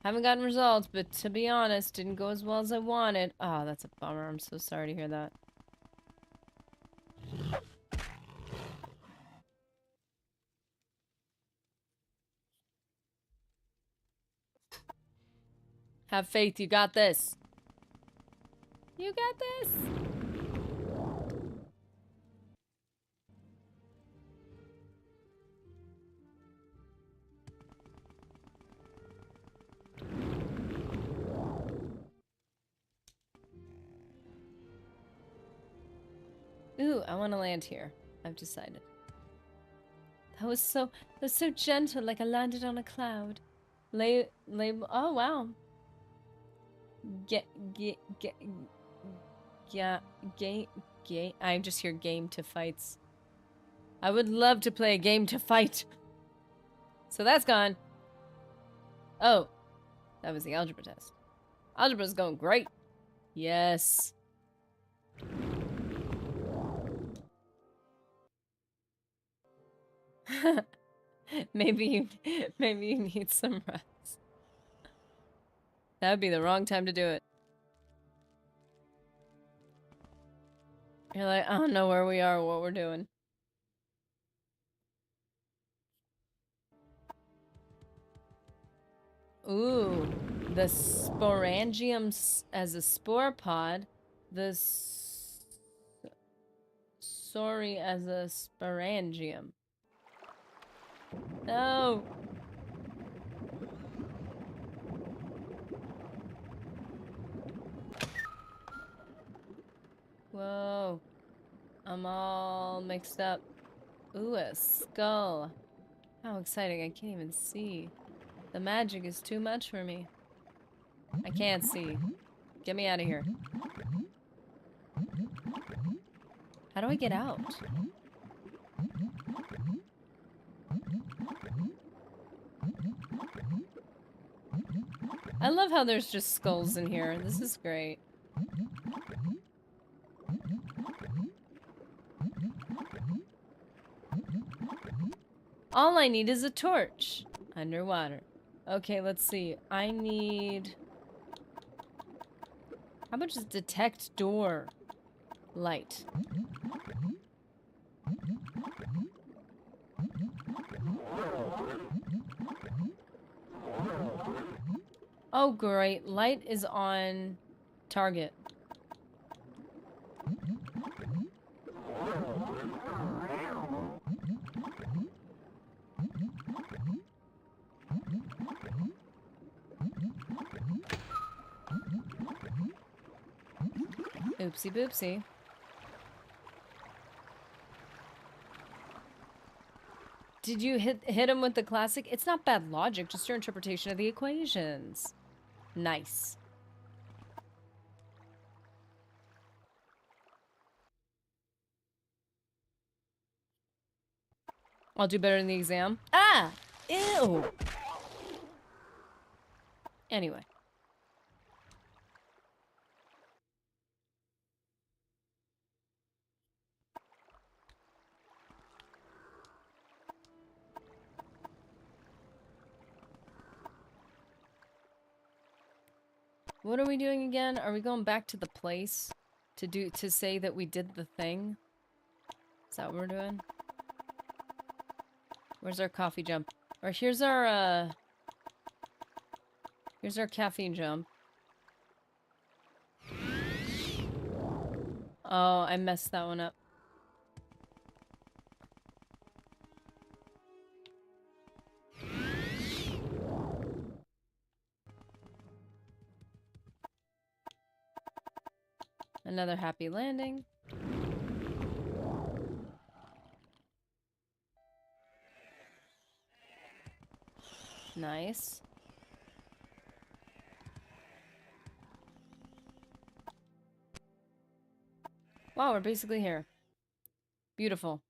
Haven't gotten results, but to be honest, didn't go as well as I wanted. Oh, that's a bummer. I'm so sorry to hear that. Have faith, you got this. You got this. Ooh, I want to land here. I've decided. That was so gentle, like I landed on a cloud. Oh wow. Yeah, game. I just hear game to fights. I would love to play a game to fight. So that's gone. Oh, that was the algebra test. Algebra's going great. Yes. maybe you need some rest. That would be the wrong time to do it. You're like, I don't know where we are or what we're doing. Ooh, the sporangium as a spore pod. The sorry as a sporangium. No. Whoa. I'm all mixed up. Ooh, a skull. How exciting. I can't even see. The magic is too much for me. I can't see. Get me out of here. How do I get out? I love how there's just skulls in here. This is great. All I need is a torch. Underwater. Okay, let's see. I need... How about just detect door light? Oh, great. Light is on target. Oopsie boopsie. Did you hit him with the classic? It's not bad logic, just your interpretation of the equations. Nice. I'll do better in the exam. Ah! Ew! Anyway. What are we doing again? Are we going back to the place to say that we did the thing? Is that what we're doing? Where's our coffee jump? Or here's our caffeine jump. Oh, I messed that one up. Another happy landing. Nice. Wow, we're basically here. Beautiful.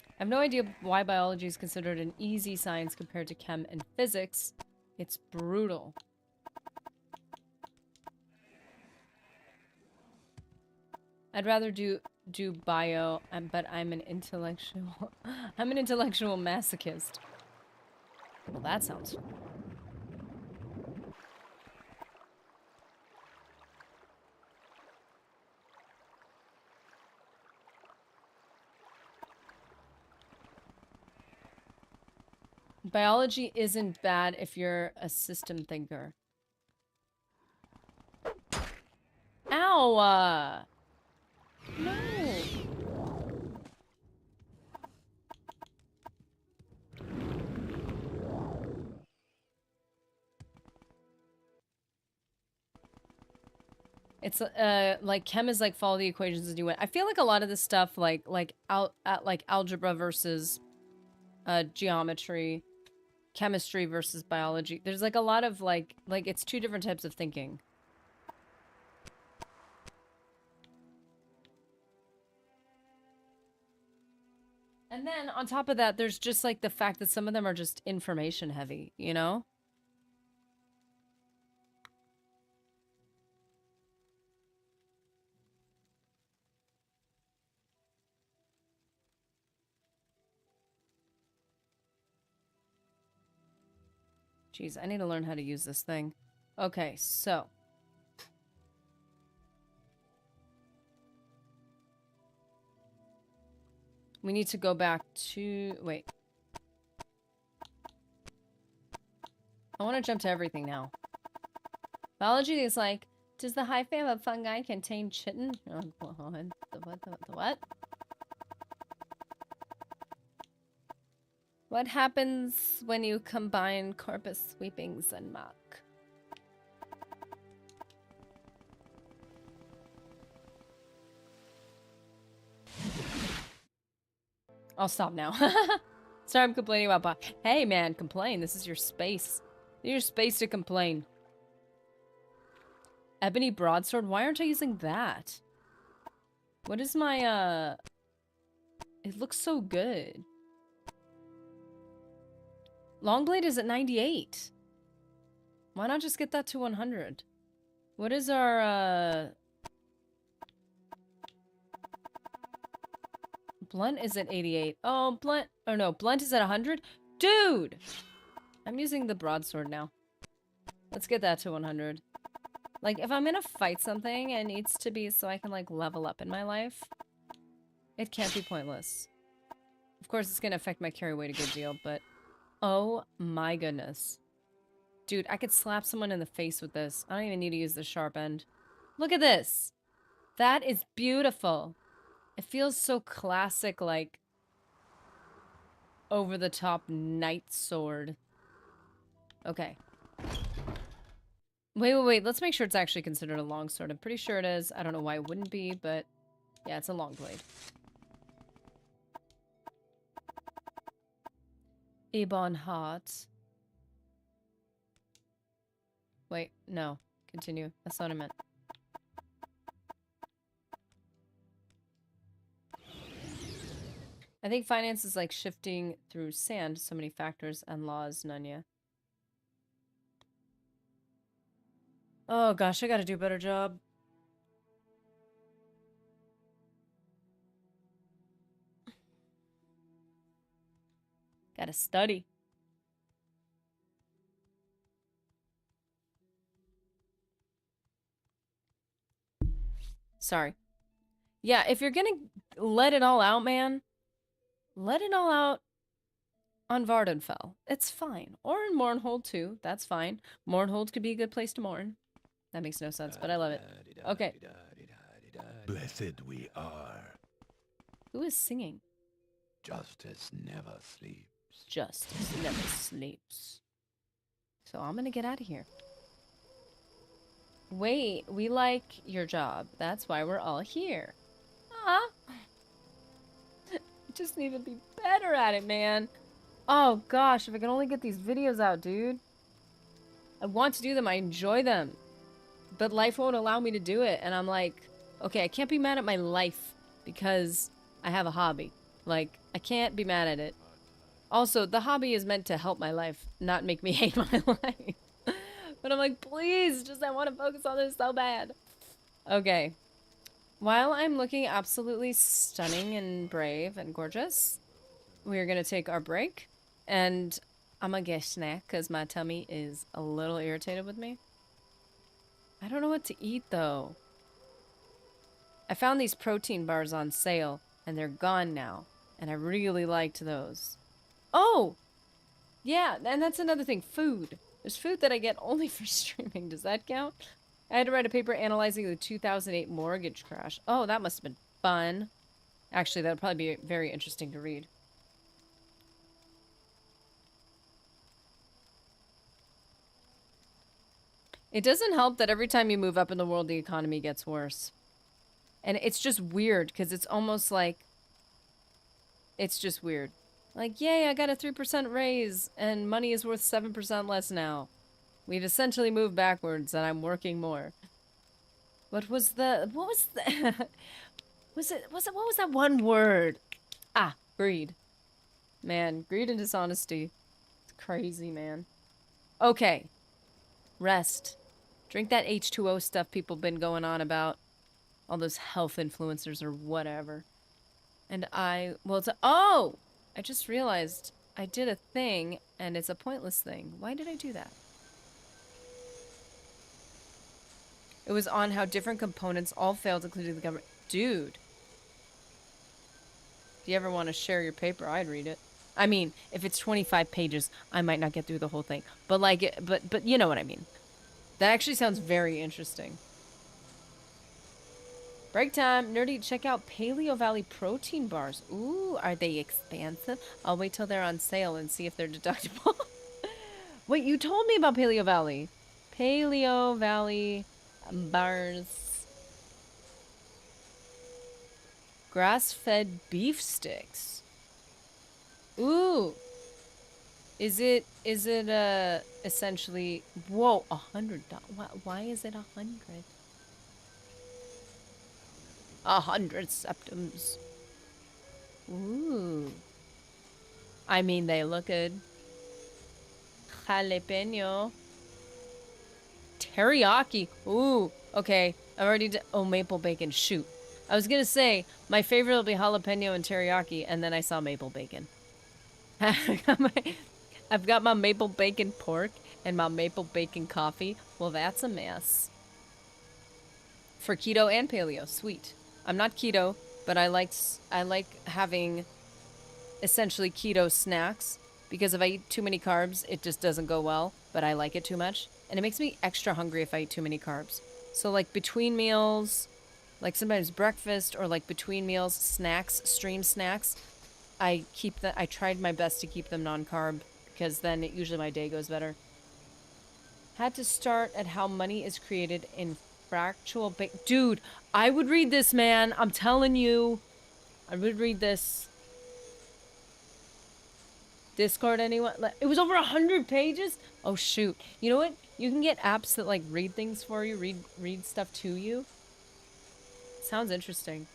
I have no idea why biology is considered an easy science compared to chem and physics. It's brutal. I'd rather do bio, but I'm an intellectual. I'm an intellectual masochist. Well, that sounds fun. Biology isn't bad if you're a system thinker. Ow! No! It's like chem is like follow the equations as you went. I feel like a lot of this stuff like algebra versus geometry, chemistry versus biology. There's like a lot of like it's two different types of thinking. And then on top of that, there's just like the fact that some of them are just information heavy, you know? Jeez, I need to learn how to use this thing. Okay, so. We need to go back to... Wait. I want to jump to everything now. Biology is like, does the hyphae of fungi contain chitin? Oh, the what? What happens when you combine corpus sweepings and muck? I'll stop now. Sorry, I'm complaining about Hey, man, complain. This is your space. Your space to complain. Ebony broadsword. Why aren't I using that? What is my, It looks so good. Longblade is at 98. Why not just get that to 100? What is our, Blunt is at 88. Oh, Blunt... Oh, no. Blunt is at 100? Dude! I'm using the broadsword now. Let's get that to 100. Like, if I'm gonna fight something, it needs to be so I can, like, level up in my life. It can't be pointless. Of course, it's gonna affect my carry weight a good deal, but... Oh, my goodness. Dude, I could slap someone in the face with this. I don't even need to use the sharp end. Look at this! That is beautiful. It feels so classic, like, over-the-top knight sword. Okay. Wait. Let's make sure it's actually considered a long sword. I'm pretty sure it is. I don't know why it wouldn't be, but yeah, it's a long blade. Ebon Hot. Wait, no. Continue. That's not what I meant. I think finance is like shifting through sand, so many factors and laws, Nunya. Oh gosh, I gotta do a better job. Gotta study. Sorry. Yeah, if you're gonna let it all out, man, let it all out on Vardenfell. It's fine. Or in Mournhold, too. That's fine. Mournhold could be a good place to mourn. That makes no sense, but I love it. Okay. Blessed we are. Who is singing? Justice never sleeps. Justice never sleeps. So I'm gonna get out of here. Wait, we like your job. That's why we're all here. Ah. Just need to be better at it, man. Oh gosh, if I could only get these videos out, dude. I want to do them, I enjoy them. But life won't allow me to do it, and I'm like, okay, I can't be mad at my life because I have a hobby. Like, I can't be mad at it. Also, the hobby is meant to help my life, not make me hate my life. But I'm like, please, I want to focus on this so bad. Okay. While I'm looking absolutely stunning and brave and gorgeous, we're going to take our break. And I'm going to get a snack because my tummy is a little irritated with me. I don't know what to eat, though. I found these protein bars on sale, and they're gone now. And I really liked those. Oh! Yeah, and that's another thing. Food. There's food that I get only for streaming. Does that count? I had to write a paper analyzing the 2008 mortgage crash. Oh, that must have been fun. Actually, that would probably be very interesting to read. It doesn't help that every time you move up in the world, the economy gets worse. And it's just weird, because it's almost like... It's just weird. Like, yay, I got a 3% raise, and money is worth 7% less now. We've essentially moved backwards, and I'm working more. What was the... What was the... what was that one word? Ah, greed. Man, greed and dishonesty. It's crazy, man. Okay. Rest. Drink that H2O stuff people been going on about. All those health influencers or whatever. And oh! I just realized I did a thing, and it's a pointless thing. Why did I do that? It was on how different components all failed, including the government. Dude. If you ever want to share your paper, I'd read it. I mean, if it's 25 pages, I might not get through the whole thing. But like, but you know what I mean. That actually sounds very interesting. Break time. Nerdy, check out Paleo Valley protein bars. Ooh, are they expensive? I'll wait till they're on sale and see if they're deductible. Wait, you told me about Paleo Valley. Paleo Valley bars. Grass-fed beef sticks. Ooh. Is it essentially, whoa, $100. Why is it 100? 100 septums. Ooh. I mean, they look good. Jalapeno. Teriyaki. Ooh. Okay. I've already oh, maple bacon. Shoot. I was gonna say, my favorite will be jalapeno and teriyaki, and then I saw maple bacon. I've got my maple bacon pork and my maple bacon coffee. Well, that's a mess. For keto and paleo. Sweet. I'm not keto, but I like having essentially keto snacks because if I eat too many carbs, it just doesn't go well, but I like it too much. And it makes me extra hungry if I eat too many carbs. So like between meals, like sometimes breakfast or like between meals, snacks, stream snacks, I tried my best to keep them non-carb because then usually my day goes better. Had to start at how money is created in fractal dude, I would read this, man. I'm telling you. I would read this. Discord, anyone? It was over 100 pages? Oh, shoot. You know what? You can get apps that, like, read things for you, read stuff to you. Sounds interesting.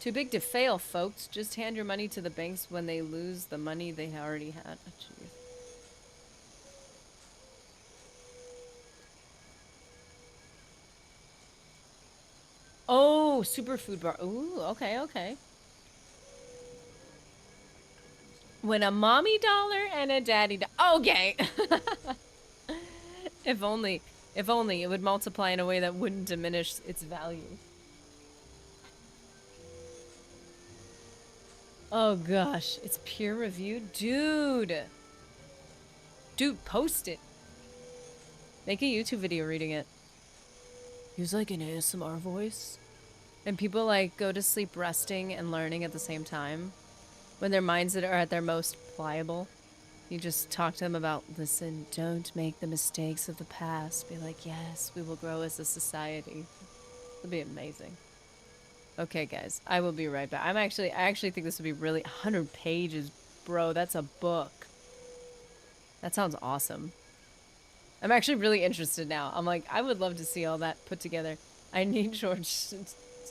Too big to fail, folks. Just hand your money to the banks when they lose the money they already had. Oh, jeez. Oh, superfood bar. Ooh, okay, okay. When a mommy dollar and a daddy dollar. Okay. If only it would multiply in a way that wouldn't diminish its value. Oh gosh, it's peer reviewed? Dude! Dude, post it. Make a YouTube video reading it. Use like an ASMR voice. And people like go to sleep resting and learning at the same time. When their minds are at their most pliable. You just talk to them about, listen, don't make the mistakes of the past. Be like, yes, we will grow as a society. It'll be amazing. Okay, guys, I will be right back. I actually think this would be really 100 pages, bro. That's a book. That sounds awesome. I'm actually really interested now. I'm like, I would love to see all that put together. I need George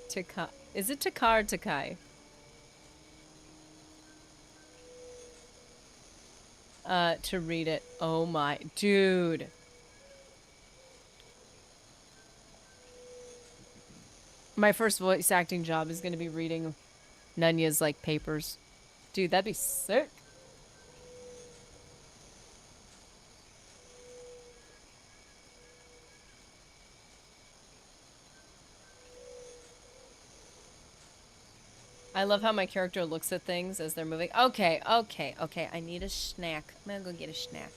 Takai. Is it Takar or Takai? To read it. Oh my, dude. My first voice acting job is gonna be reading Nunya's, like, papers. Dude, that'd be sick. I love how my character looks at things as they're moving. Okay, okay, okay. I need a snack. I'm gonna go get a snack.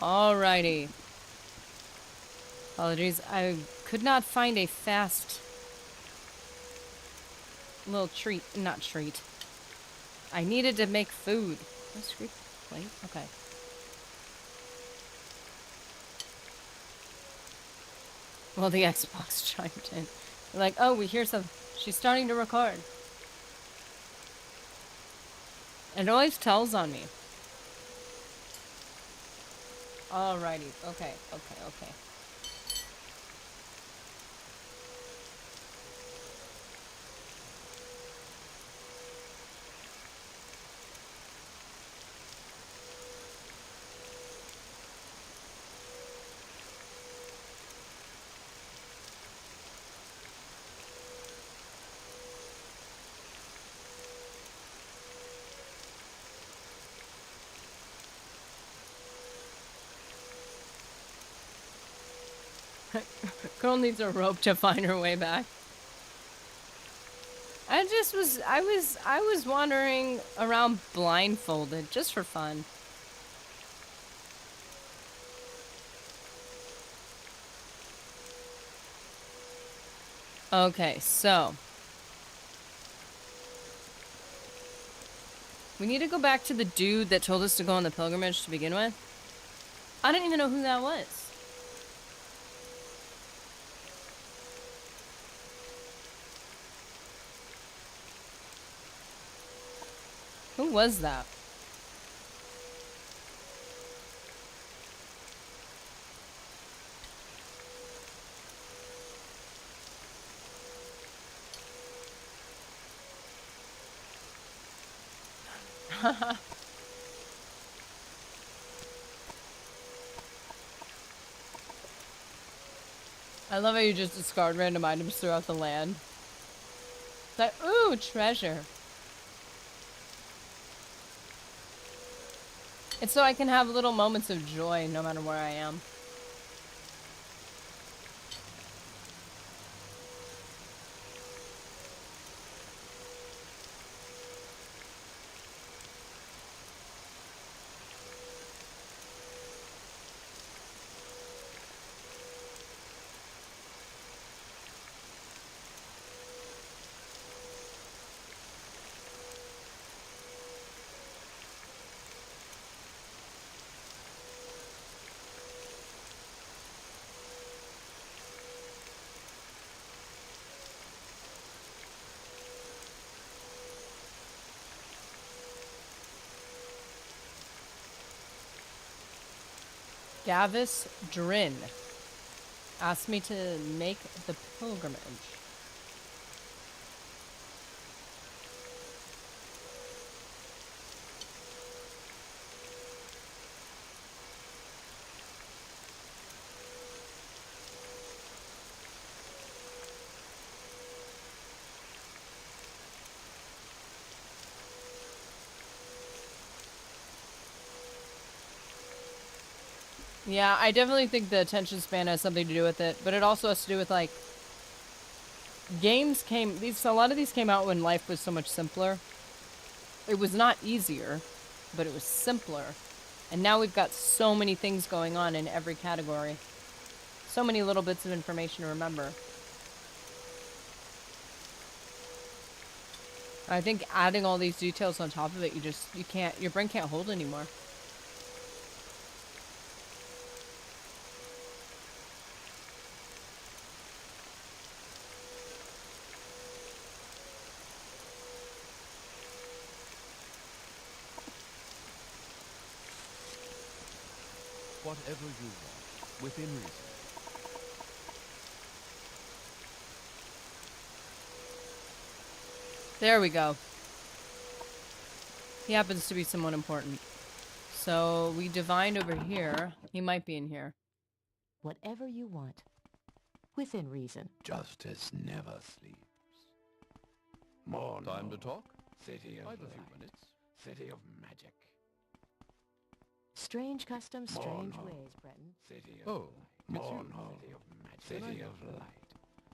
Alrighty. Apologies, I could not find a fast little treat. Not treat. I needed to make food. Can I scrape the plate? Okay. Well, the Xbox chimed in. They're like, oh, we hear some. She's starting to record. And it always tells on me. Alrighty. Okay. Girl needs a rope to find her way back. I was wandering around blindfolded just for fun. Okay, so we need to go back to the dude that told us to go on the pilgrimage to begin with. I didn't even know who that was. Who was that? I love how you just discard random items throughout the land. It's like, ooh, treasure. It's so I can have little moments of joy no matter where I am. Gavis Drin asked me to make the pilgrimage. Yeah, I definitely think the attention span has something to do with it, but it also has to do with, like, a lot of these came out when life was so much simpler. It was not easier, but it was simpler. And now we've got so many things going on in every category. So many little bits of information to remember. I think adding all these details on top of it, your brain can't hold anymore. Whatever you want, within reason. There we go. He happens to be someone important. So we divined over here. He might be in here. Whatever you want, within reason. Justice never sleeps. More time to talk? City of light. City of magic. Strange customs, strange ways, Breton. City of light. City of magic. City of light.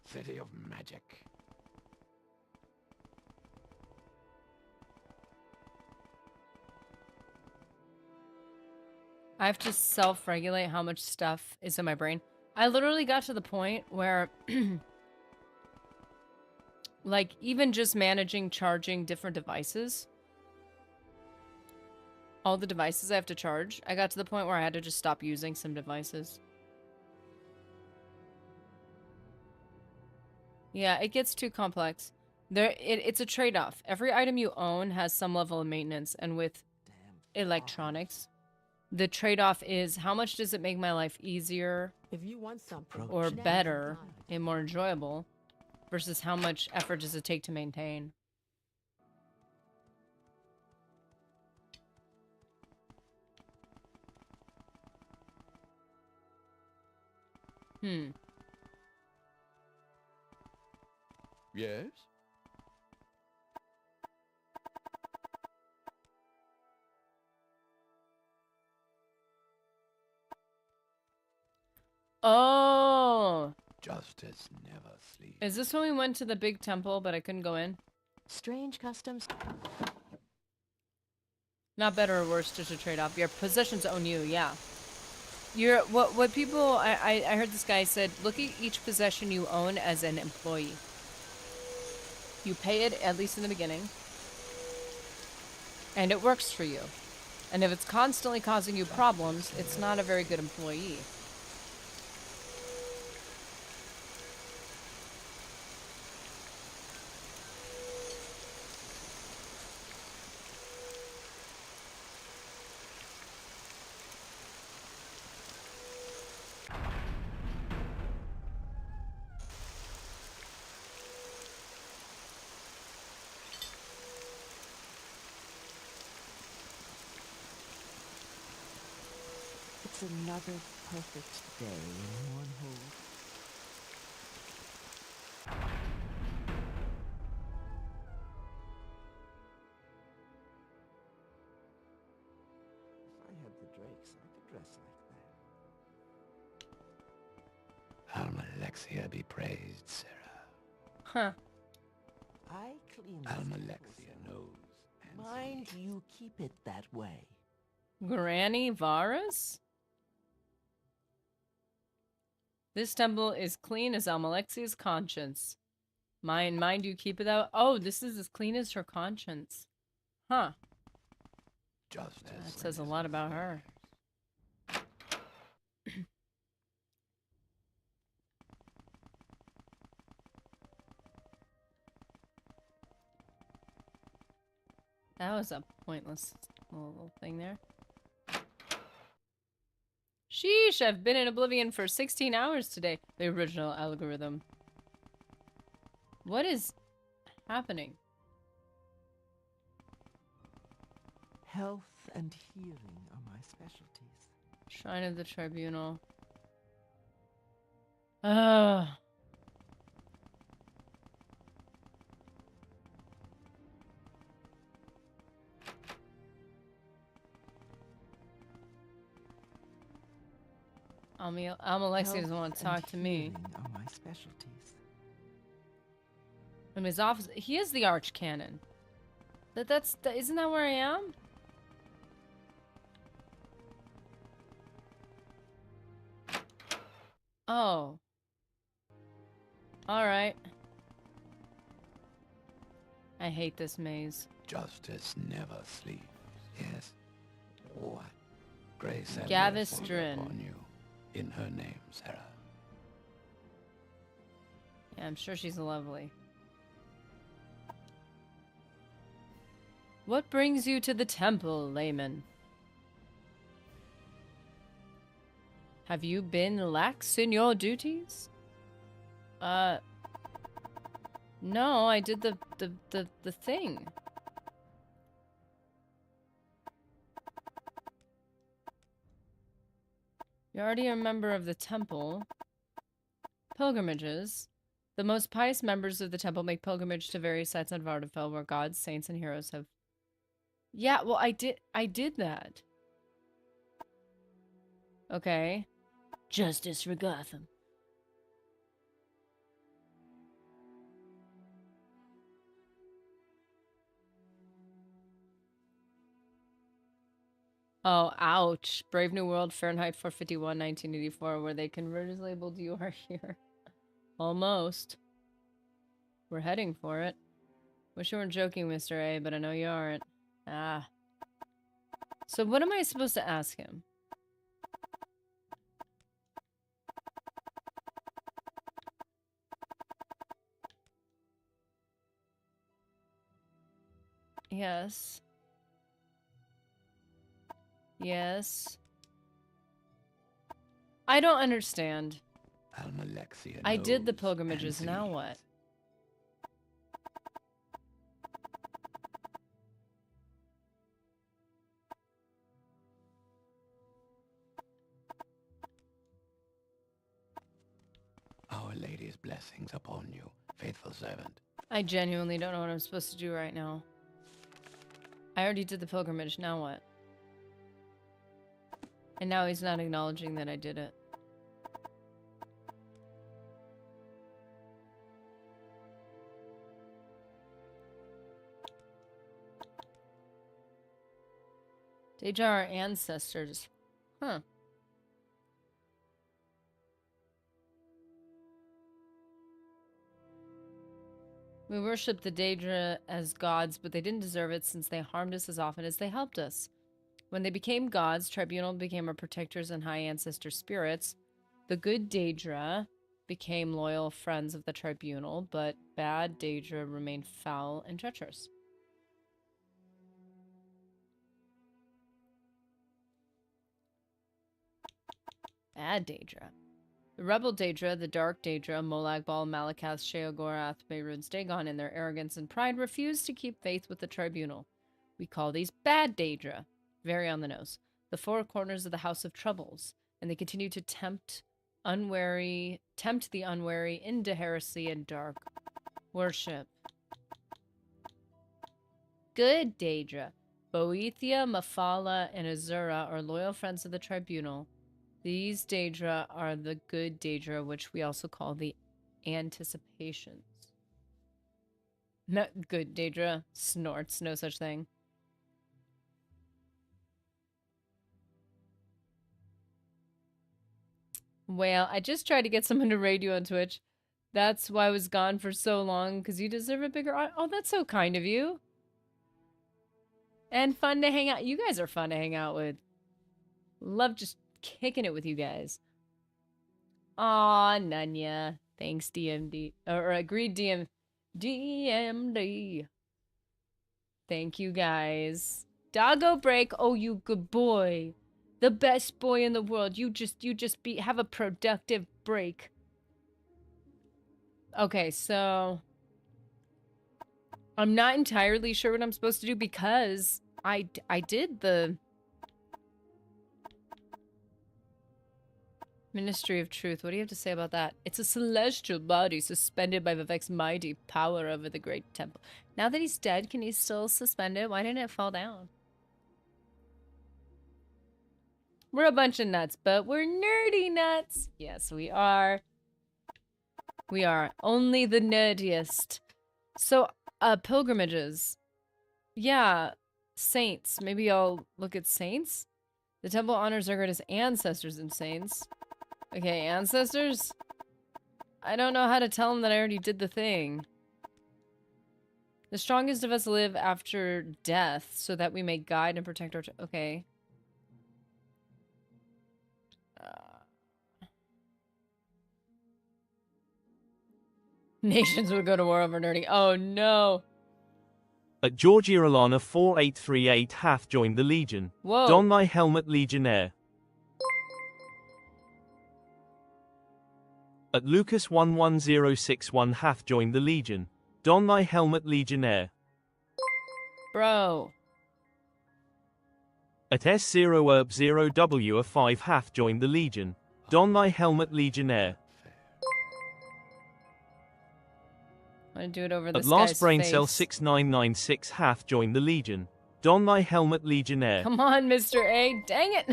City of magic. I have to self-regulate how much stuff is in my brain. I literally got to the point where, like, even just managing charging different devices, all the devices I have to charge, I got to the point where I had to just stop using some devices. Yeah, it gets too complex. It's a trade-off. Every item you own has some level of maintenance, and with electronics, the trade-off is how much does it make my life easier If you want something, or better and more enjoyable versus how much effort does it take to maintain. Yes? Oh! Justice never sleeps. Is this when we went to the big temple, but I couldn't go in? strange customs. Not better or worse, just a trade-off. Your possessions own you, yeah. What people, I heard this guy said, look at each possession you own as an employee. You pay it, at least in the beginning, and it works for you. And if it's constantly causing you problems, it's not a very good employee. It's another perfect day in Morrowind. If I had the drakes, I could dress like that. Almalexia be praised, Sarah. Huh. I clean this Almalexia table, knows and Sarah. Mind you keep it that way. Granny Varus? This temple is clean as Almalexia's conscience. Mind you keep it out. Oh, this is as clean as her conscience. Huh. justice. That says a lot about her. That was a pointless little thing there. Sheesh, I've been in Oblivion for 16 hours today. The original algorithm. What is happening? Health and healing are my specialties. Shrine of the Tribunal. Ugh. Almalexia doesn't want to Health talk to and me. healing are my specialties. In his office, he is the archcanon. Isn't that where I am? Oh. Alright. I hate this maze. Justice never sleeps. Yes. What? Grace and Gavis mercy Drin. upon you. In her name, Sarah. Yeah, I'm sure she's lovely. What brings you to the temple, layman? Have you been lax in your duties? No, I did the thing. You're already a member of the temple. Pilgrimages. The most pious members of the temple make pilgrimage to various sites on Vardafel where gods, saints, and heroes have... Yeah, well, I did that. Okay. Justice for Gotham. Oh, ouch. Brave New World, Fahrenheit 451, 1984, where they converted labeled you are here. Almost. We're heading for it. Wish you weren't joking, Mr. A, but I know you aren't. Ah. So what am I supposed to ask him? Yes. Yes. I don't understand. Almalexia I did the knows pilgrimages, and now sees. what? Our Lady's blessings upon you, faithful servant. I genuinely don't know what I'm supposed to do right now. I already did the pilgrimage, now what? And now he's not acknowledging that I did it. Deja are our ancestors. Huh. We worship the Daedra as gods, but they didn't deserve it since they harmed us as often as they helped us. When they became gods, Tribunal became our protectors and high ancestor spirits. The good Daedra became loyal friends of the Tribunal, but bad Daedra remained foul and treacherous. Bad Daedra. The rebel Daedra, the dark Daedra, Molag Bal, Malakath, Sheogorath, Beirut, Dagon, in their arrogance and pride, refused to keep faith with the Tribunal. We call these bad Daedra. Very on the nose. The four corners of the House of Troubles, and they continue to tempt the unwary into heresy and dark worship. Good Daedra. Boethia, Mafala, and Azura are loyal friends of the Tribunal. These Daedra are the good Daedra, which we also call the Anticipations. Not good Daedra. Snorts. No such thing. Well, I just tried to get someone to raid you on Twitch. That's why I was gone for so long, because you deserve a bigger... Oh, that's so kind of you. And fun to hang out. You guys are fun to hang out with. Love just kicking it with you guys. Aw, Nunya. Thanks, DMD. Or agreed, DMD. Thank you, guys. Doggo break. Oh, you good boy. The best boy in the world. You just have a productive break. Okay, so I'm not entirely sure what I'm supposed to do because I did the Ministry of Truth. What do you have to say about that? It's a celestial body suspended by Vivek's mighty power over the great temple. Now that he's dead, can he still suspend it? Why didn't it fall down? We're a bunch of nuts, but we're nerdy nuts. Yes, we are. We are. Only the nerdiest. So, pilgrimages. Yeah, saints. Maybe I'll look at saints? The temple honors our greatest ancestors and saints. Okay, ancestors? I don't know how to tell them that I already did the thing. The strongest of us live after death, so that we may guide and protect our... Okay. Nations would go to war over nerdy. Oh, no. At Georgia Alana 4838 hath joined the Legion. Whoa. Don thy helmet, Legionnaire. At Lucas 11061 hath joined the Legion. Don thy helmet, Legionnaire. Bro. At S0ERB0W5 hath joined the Legion. Don thy helmet, Legionnaire. I'm gonna do it over this At Last guy's Brain face. Cell 6996 hath joined the Legion. Don thy helmet, Legionnaire. Come on, Mr. A. Dang it.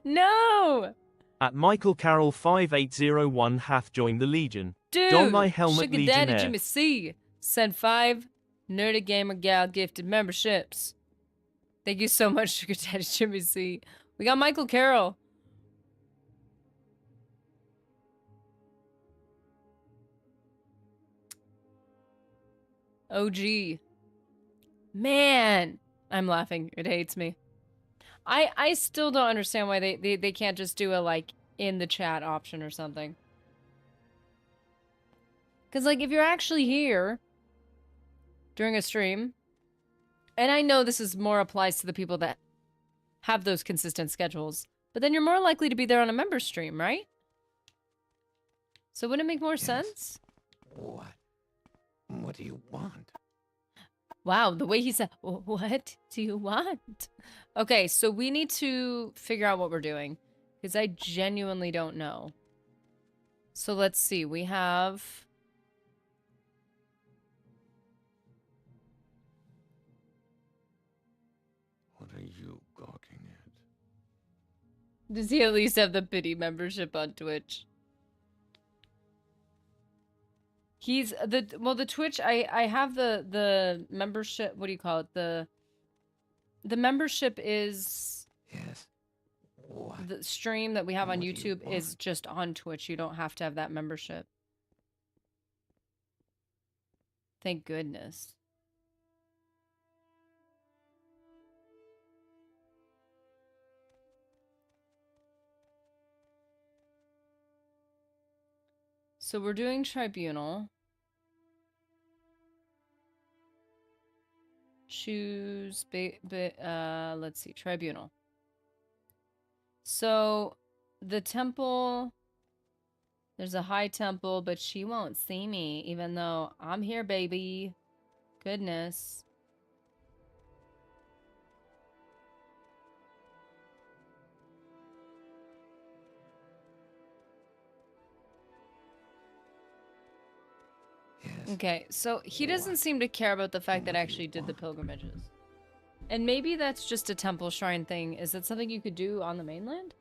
No. At Michael Carroll 5801 hath joined the Legion. Dude. Don thy helmet, Sugar Legionnaire. Daddy Jimmy C. Sent 5 Nerdy Gamer Gal gifted memberships. Thank you so much, Sugar Daddy Jimmy C. We got Michael Carroll. OG. Man, I'm laughing. It hates me. I still don't understand why they can't just do a, like, in the chat option or something. Because, like, if you're actually here during a stream, and I know this is more applies to the people that have those consistent schedules, but then you're more likely to be there on a member stream, right? So wouldn't it make more sense? What? What do you want? Wow, the way he said, what do you want? Okay, so we need to figure out what we're doing, because I genuinely don't know. So let's see, we have... What are you gawking at? Does he at least have the pity membership on Twitch? He's the Twitch, I have the membership, what do you call it? The membership is Yes. What? the stream that we have on What do you YouTube is want? just on Twitch. You don't have to have that membership. Thank goodness. So we're doing Tribunal. Choose, let's see, Tribunal. So the temple, there's a high temple, but she won't see me, even though I'm here, baby. Goodness. Yes. Okay, so he doesn't seem to care about the fact that I actually did the pilgrimages. And maybe that's just a temple shrine thing. Is that something you could do on the mainland?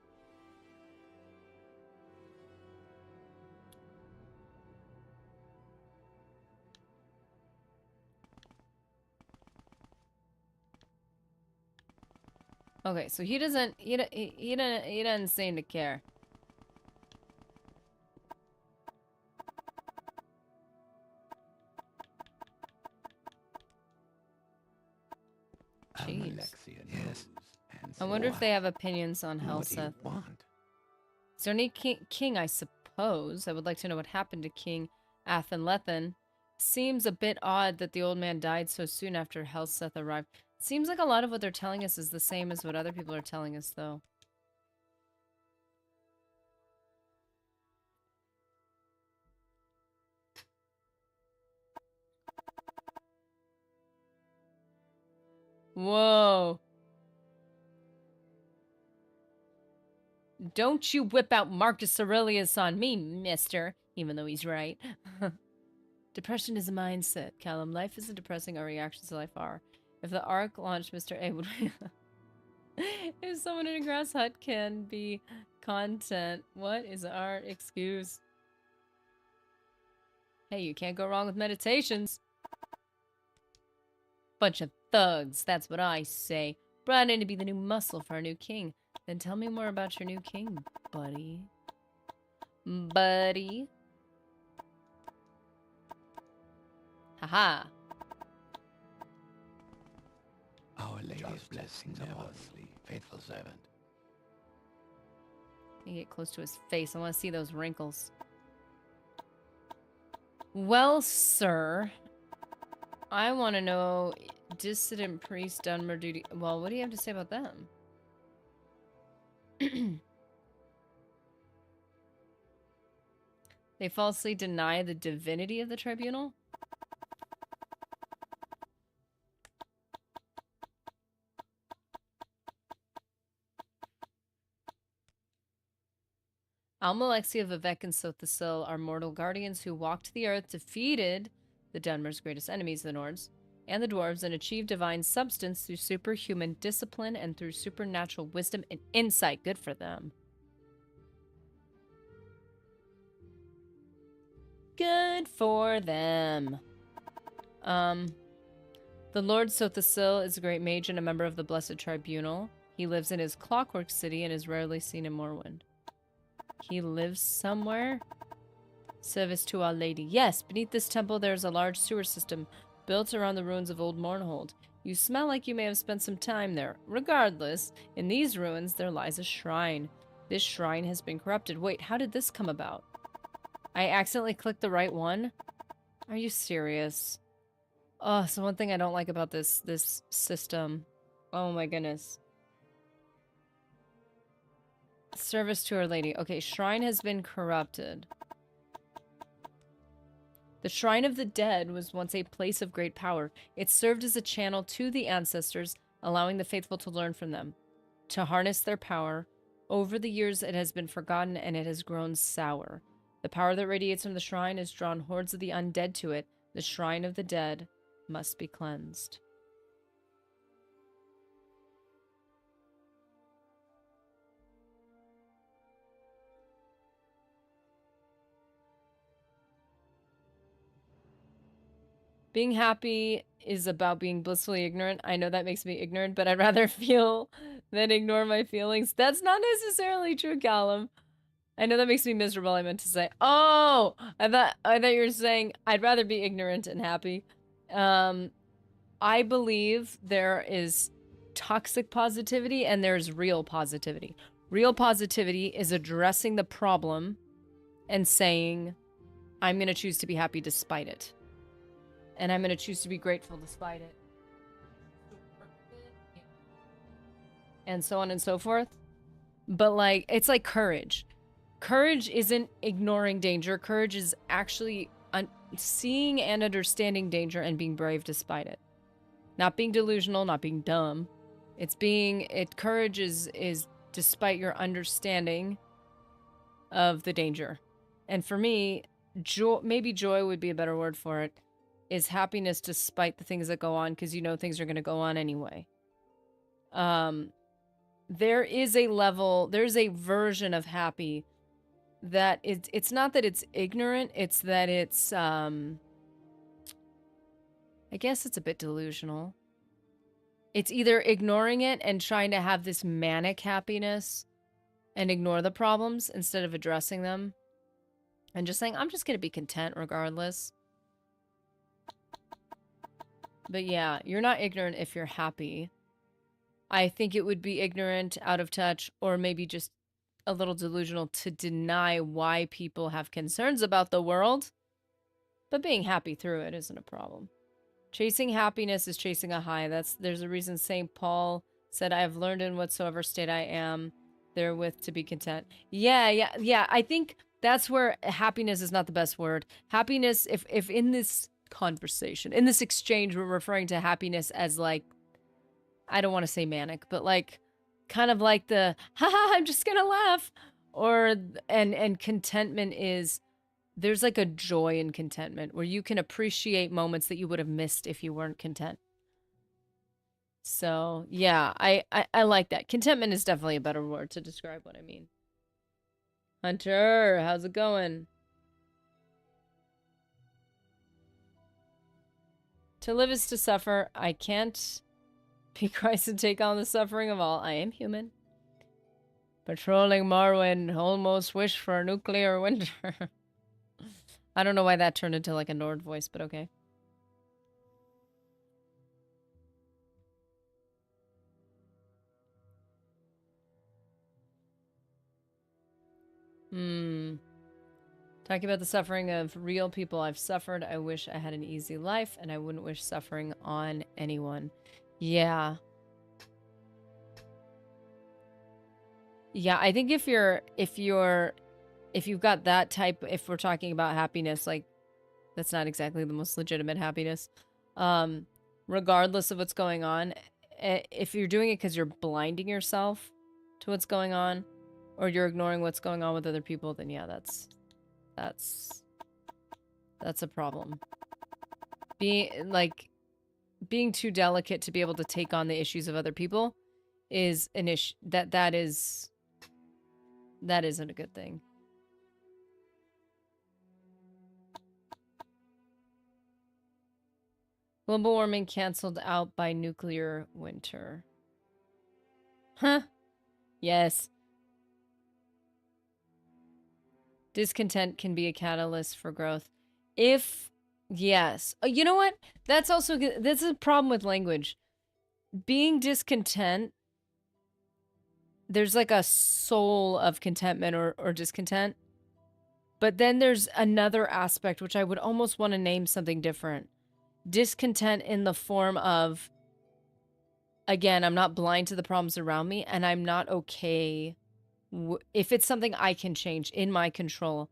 Okay, so he doesn't seem to care. Jeez. Almalexia knows. And I wonder if what? they have opinions on What do you Helseth. want? Is there any king, I suppose? I would like to know what happened to King Athenlethen. Seems a bit odd that the old man died so soon after Helseth arrived. Seems like a lot of what they're telling us is the same as what other people are telling us, though. Whoa. Don't you whip out Marcus Aurelius on me, mister, even though he's right. Depression is a mindset, Callum. Life isn't depressing, our reactions to life are. If the Ark launched Mr. A, would we... If someone in a grass hut can be content, what is our excuse? Hey, you can't go wrong with meditations. Bunch of thugs, that's what I say. Brought in to be the new muscle for our new king. Then tell me more about your new king, buddy. Buddy. Haha. Our Lady's blessings upon thee, faithful servant. You get close to his face. I want to see those wrinkles. Well, sir. I want to know dissident priest Dunmer duty. Well, what do you have to say about them? They falsely deny the divinity of the tribunal? Almalexia, Vivek, and Sothasil are mortal guardians who walked the earth, defeated the Dunmer's greatest enemies, the Nords, and the dwarves, and achieved divine substance through superhuman discipline and through supernatural wisdom and insight. Good for them. Good for them. The Lord Sothasil is a great mage and a member of the Blessed Tribunal. He lives in his clockwork city and is rarely seen in Morrowind. He lives somewhere? Service to Our Lady. Yes, beneath this temple there is a large sewer system built around the ruins of Old Mournhold. You smell like you may have spent some time there. Regardless, in these ruins there lies a shrine. This shrine has been corrupted. Wait, how did this come about? I accidentally clicked the right one? Are you serious? Oh, so one thing I don't like about this system. Oh my goodness. Service to Our Lady. Okay, shrine has been corrupted. The Shrine of the Dead was once a place of great power. It served as a channel to the ancestors, allowing the faithful to learn from them, to harness their power. Over the years, it has been forgotten and it has grown sour. The power that radiates from the shrine has drawn hordes of the undead to it. The Shrine of the Dead must be cleansed. Being happy is about being blissfully ignorant. I know that makes me ignorant, but I'd rather feel than ignore my feelings. That's not necessarily true, Callum. I know that makes me miserable, I meant to say. Oh! I thought you were saying I'd rather be ignorant and happy. I believe there is toxic positivity and there's real positivity. Real positivity is addressing the problem and saying, I'm going to choose to be happy despite it. And I'm going to choose to be grateful despite it. And so on and so forth. But, like, it's like courage. Courage isn't ignoring danger. Courage is actually seeing and understanding danger and being brave despite it. Not being delusional, not being dumb. Courage is despite your understanding of the danger. And for me, maybe joy would be a better word for it, is happiness despite the things that go on, because you know things are going to go on anyway. There is a level, there's a version of happy that it's not that it's ignorant, it's that it's, I guess it's a bit delusional. It's either ignoring it and trying to have this manic happiness and ignore the problems instead of addressing them. And just saying, I'm just going to be content regardless. But yeah, you're not ignorant if you're happy. I think it would be ignorant, out of touch, or maybe just a little delusional to deny why people have concerns about the world. But being happy through it isn't a problem. Chasing happiness is chasing a high. There's a reason St. Paul said, I have learned in whatsoever state I am therewith to be content. Yeah. I think that's where happiness is not the best word. Happiness, if in this conversation, in this exchange, we're referring to happiness as, like, I don't want to say manic, but like kind of like the haha, I'm just gonna laugh, or and contentment is, there's like a joy in contentment where you can appreciate moments that you would have missed if you weren't content. So yeah, I like that. Contentment is definitely a better word to describe what I mean. Hunter, how's it going? To live is to suffer. I can't be Christ and take on the suffering of all. I am human. Patrolling Morrowind, almost wish for a nuclear winter. I don't know why that turned into like a Nord voice, but okay. Talking about the suffering of real people I've suffered. I wish I had an easy life, and I wouldn't wish suffering on anyone. Yeah. Yeah, I think if you've got that type, if we're talking about happiness, like, that's not exactly the most legitimate happiness. Regardless of what's going on, if you're doing it because you're blinding yourself to what's going on, or you're ignoring what's going on with other people, then yeah, that's a problem. Being too delicate to be able to take on the issues of other people is an issue that isn't a good thing. Global warming canceled out by nuclear winter. Huh? Yes. Discontent can be a catalyst for growth. Yes. You know what? That's also, that's a problem with language. Being discontent, there's like a soul of contentment or discontent. But then there's another aspect, which I would almost want to name something different. Discontent in the form of, again, I'm not blind to the problems around me, and I'm not okay. If it's something I can change in my control,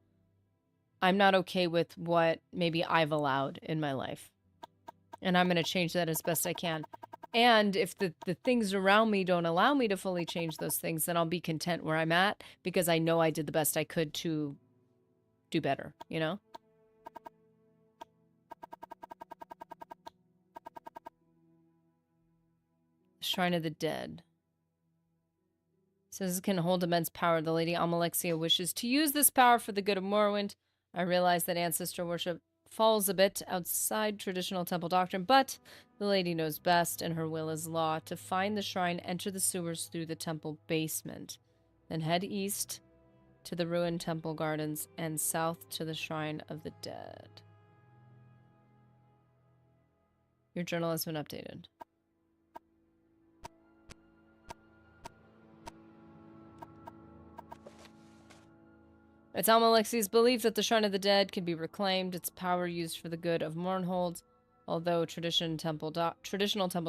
I'm not okay with what maybe I've allowed in my life. And I'm going to change that as best I can. And if the things around me don't allow me to fully change those things, then I'll be content where I'm at because I know I did the best I could to do better, you know? Shrine of the Dead. Says it can hold immense power. The Lady Almalexia wishes to use this power for the good of Morrowind. I realize that ancestor worship falls a bit outside traditional temple doctrine, but the lady knows best, and her will is law. To find the shrine, enter the sewers through the temple basement. Then head east to the ruined temple gardens and south to the Shrine of the Dead. Your journal has been updated. It's Almalexia's belief that the Shrine of the Dead can be reclaimed, its power used for the good of Mournhold. Although traditional temple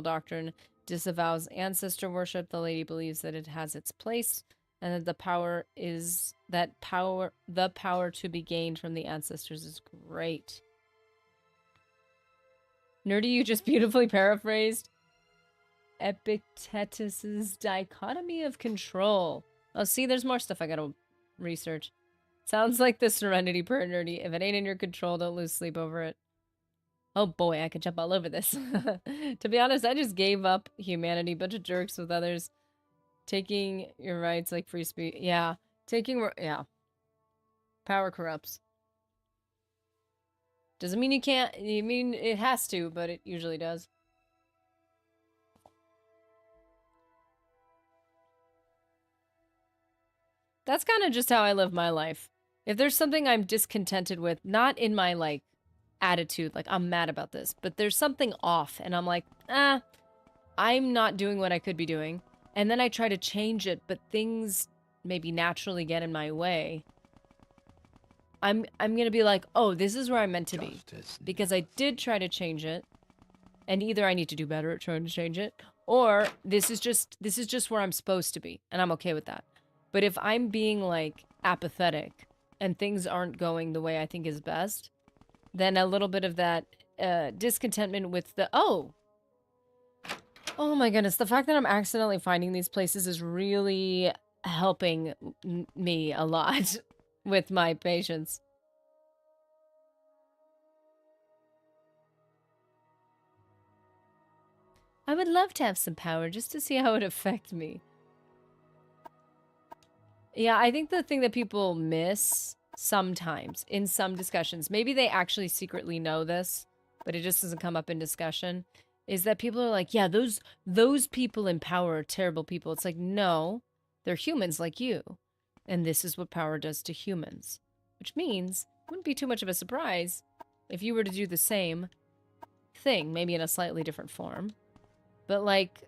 doctrine disavows ancestor worship, the lady believes that it has its place, and that the power to be gained from the ancestors is great. Nerdy, you just beautifully paraphrased Epictetus's dichotomy of control. Oh, see, there's more stuff I gotta research. Sounds like the Serenity per Nerdy. If it ain't in your control, don't lose sleep over it. Oh boy, I could jump all over this. To be honest, I just gave up humanity. Bunch of jerks with others. Taking your rights like free speech. Yeah. Yeah. Power corrupts. Doesn't mean you can't. You mean it has to, but it usually does. That's kind of just how I live my life. If there's something I'm discontented with, not in my, like, attitude, like, I'm mad about this, but there's something off, and I'm like, I'm not doing what I could be doing. And then I try to change it, but things maybe naturally get in my way. I'm gonna be like, oh, this is where I'm meant to be. Because I did try to change it, and either I need to do better at trying to change it, or this is just where I'm supposed to be, and I'm okay with that. But if I'm being, like, apathetic, and things aren't going the way I think is best, then a little bit of that discontentment with the, oh my goodness, the fact that I'm accidentally finding these places is really helping me a lot with my patience. I would love to have some power just to see how it would affect me. Yeah, I think the thing that people miss sometimes in some discussions, maybe they actually secretly know this, but it just doesn't come up in discussion, is that people are like, yeah, those people in power are terrible people. It's like, no, they're humans like you. And this is what power does to humans. Which means it wouldn't be too much of a surprise if you were to do the same thing, maybe in a slightly different form. But like,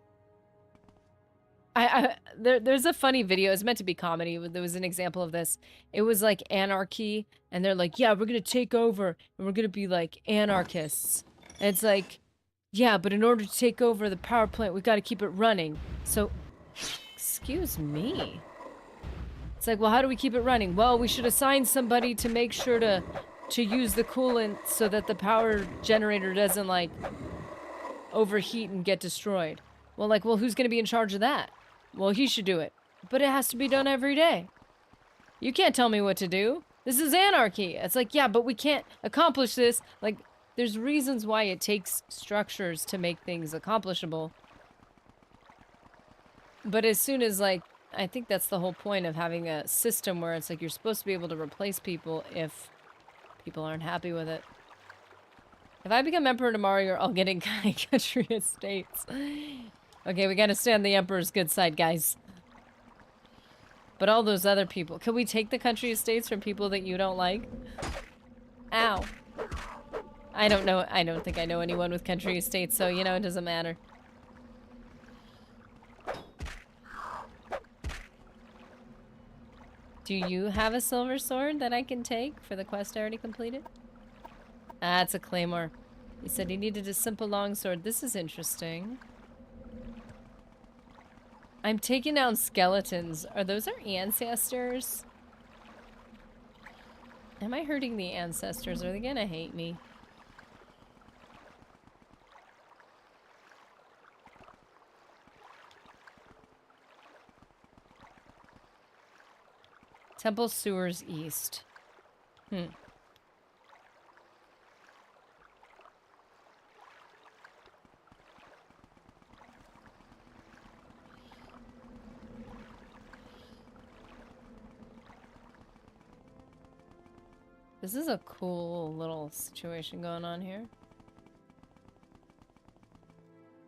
there's a funny video. It's meant to be comedy. There was an example of this. It was like anarchy, and they're like, yeah, we're gonna take over, and we're gonna be like anarchists. And it's like, yeah, but in order to take over the power plant, we gotta keep it running. So, excuse me. It's like, well, how do we keep it running? Well, we should assign somebody to make sure to use the coolant so that the power generator doesn't, like, overheat and get destroyed. Well, like, well, who's gonna be in charge of that? Well, he should do it. But it has to be done every day. You can't tell me what to do. This is anarchy. It's like, yeah, but we can't accomplish this. Like, there's reasons why it takes structures to make things accomplishable. But as soon as, like, I think that's the whole point of having a system where it's like you're supposed to be able to replace people if people aren't happy with it. If I become emperor tomorrow, you're all getting country estates. Okay, we gotta stay on the emperor's good side, guys. But all those other people, can we take the country estates from people that you don't like? Ow. I don't know. I don't think I know anyone with country estates, so you know, it doesn't matter. Do you have a silver sword that I can take for the quest I already completed? Ah, it's a claymore. He said he needed a simple longsword. This is interesting. I'm taking down skeletons. Are those our ancestors? Am I hurting the ancestors? Are they gonna hate me? Temple sewers east. This is a cool little situation going on here.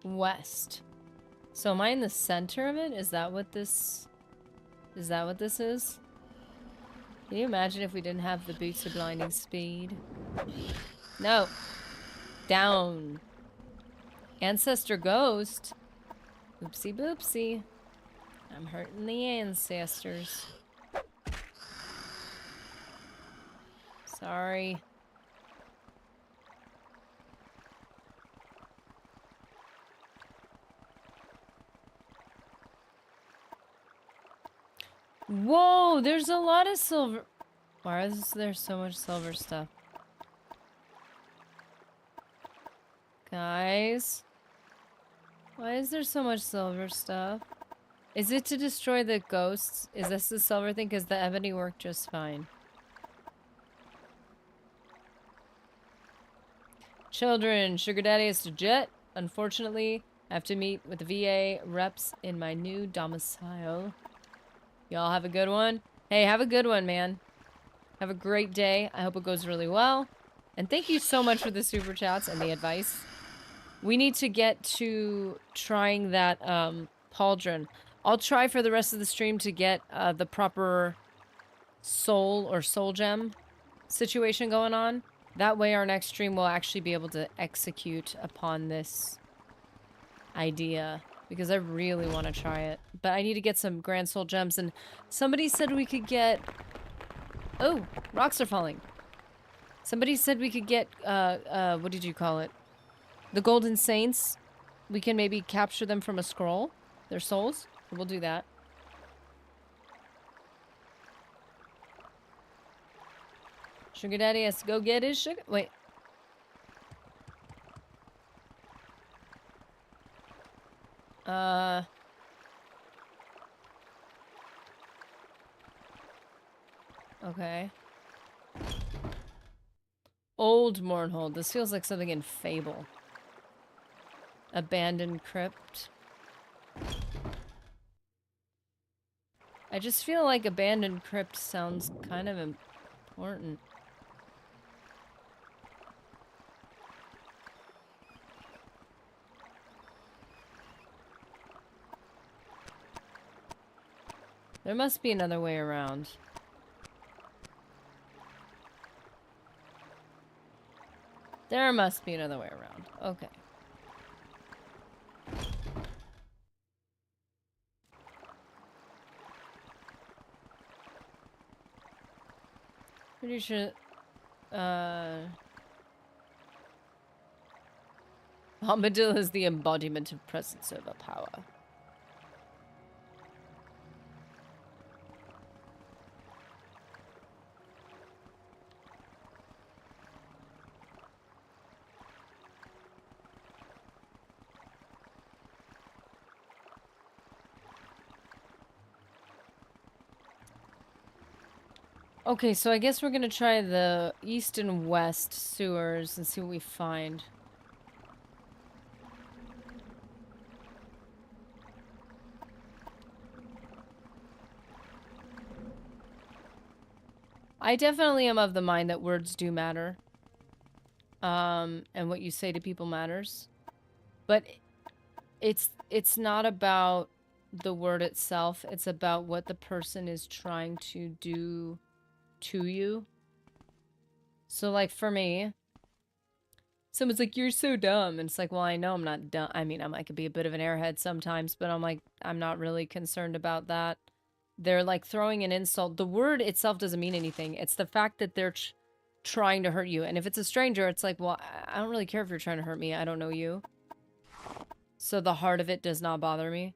West. So am I in the center of it? Is that what this... Is that what this is? Can you imagine if we didn't have the boots of blinding speed? No. Down. Ancestor ghost. Oopsie boopsie. I'm hurting the ancestors. Sorry. Whoa, there's a lot of silver. Why is there so much silver stuff? Guys. Why is there so much silver stuff? Is it to destroy the ghosts? Is this the silver thing? Because the ebony worked just fine. Children, Sugar Daddy has to jet. Unfortunately, I have to meet with the VA reps in my new domicile. Y'all have a good one. Hey, have a good one, man. Have a great day. I hope it goes really well. And thank you so much for the super chats and the advice. We need to get to trying that pauldron. I'll try for the rest of the stream to get the proper soul or soul gem situation going on. That way our next stream will actually be able to execute upon this idea. Because I really want to try it. But I need to get some grand soul gems. And somebody said we could get... Oh, rocks are falling. Somebody said we could get, what did you call it? The Golden Saints. We can maybe capture them from a scroll. Their souls. We'll do that. Sugar Daddy has to go get his sugar... Wait. Okay. Old Mournhold. This feels like something in Fable. Abandoned Crypt. I just feel like Abandoned Crypt sounds kind of important. There must be another way around. There must be another way around. Okay. Pretty sure... Armadillo is the embodiment of presence over power. Okay, so I guess we're gonna try the east and west sewers and see what we find. I definitely am of the mind that words do matter. And what you say to people matters. But it's not about the word itself. It's about what the person is trying to do to you. So, like, for me, someone's like, you're so dumb. And it's like, well, I know I'm not dumb. I mean, I could be a bit of an airhead sometimes, but I'm like, I'm not really concerned about that. They're like throwing an insult. The word itself doesn't mean anything. It's the fact that they're trying to hurt you. And if it's a stranger, it's like, well, I don't really care if you're trying to hurt me. I don't know you. So the heart of it does not bother me.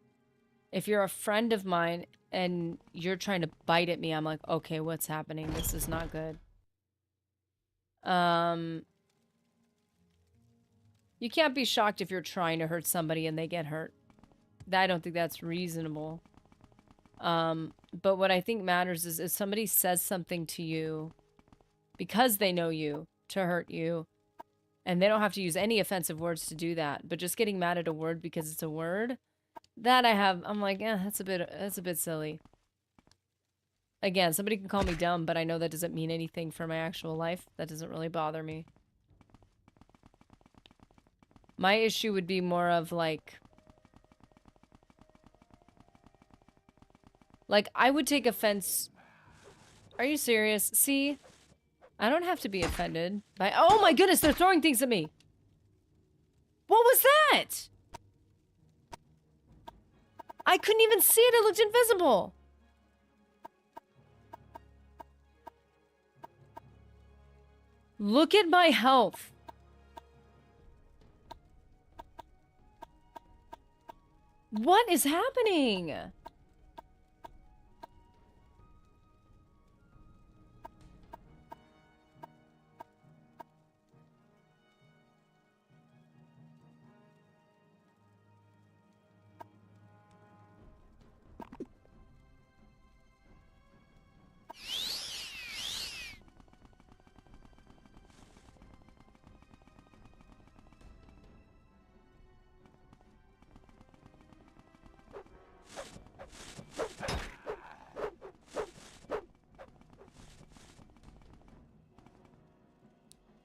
If you're a friend of mine and you're trying to bite at me, I'm like, okay, what's happening? This is not good. You can't be shocked if you're trying to hurt somebody and they get hurt. I don't think that's reasonable. But what I think matters is if somebody says something to you because they know you to hurt you, and they don't have to use any offensive words to do that, but just getting mad at a word because it's a word, that I'm like, that's a bit silly. Again, somebody can call me dumb, but I know that doesn't mean anything for my actual life. That doesn't really bother me. My issue would be more of like, I would take offense. Are you serious? See? I don't have to be offended by— oh my goodness, they're throwing things at me. What was that? I couldn't even see it. It looked invisible. Look at my health. What is happening?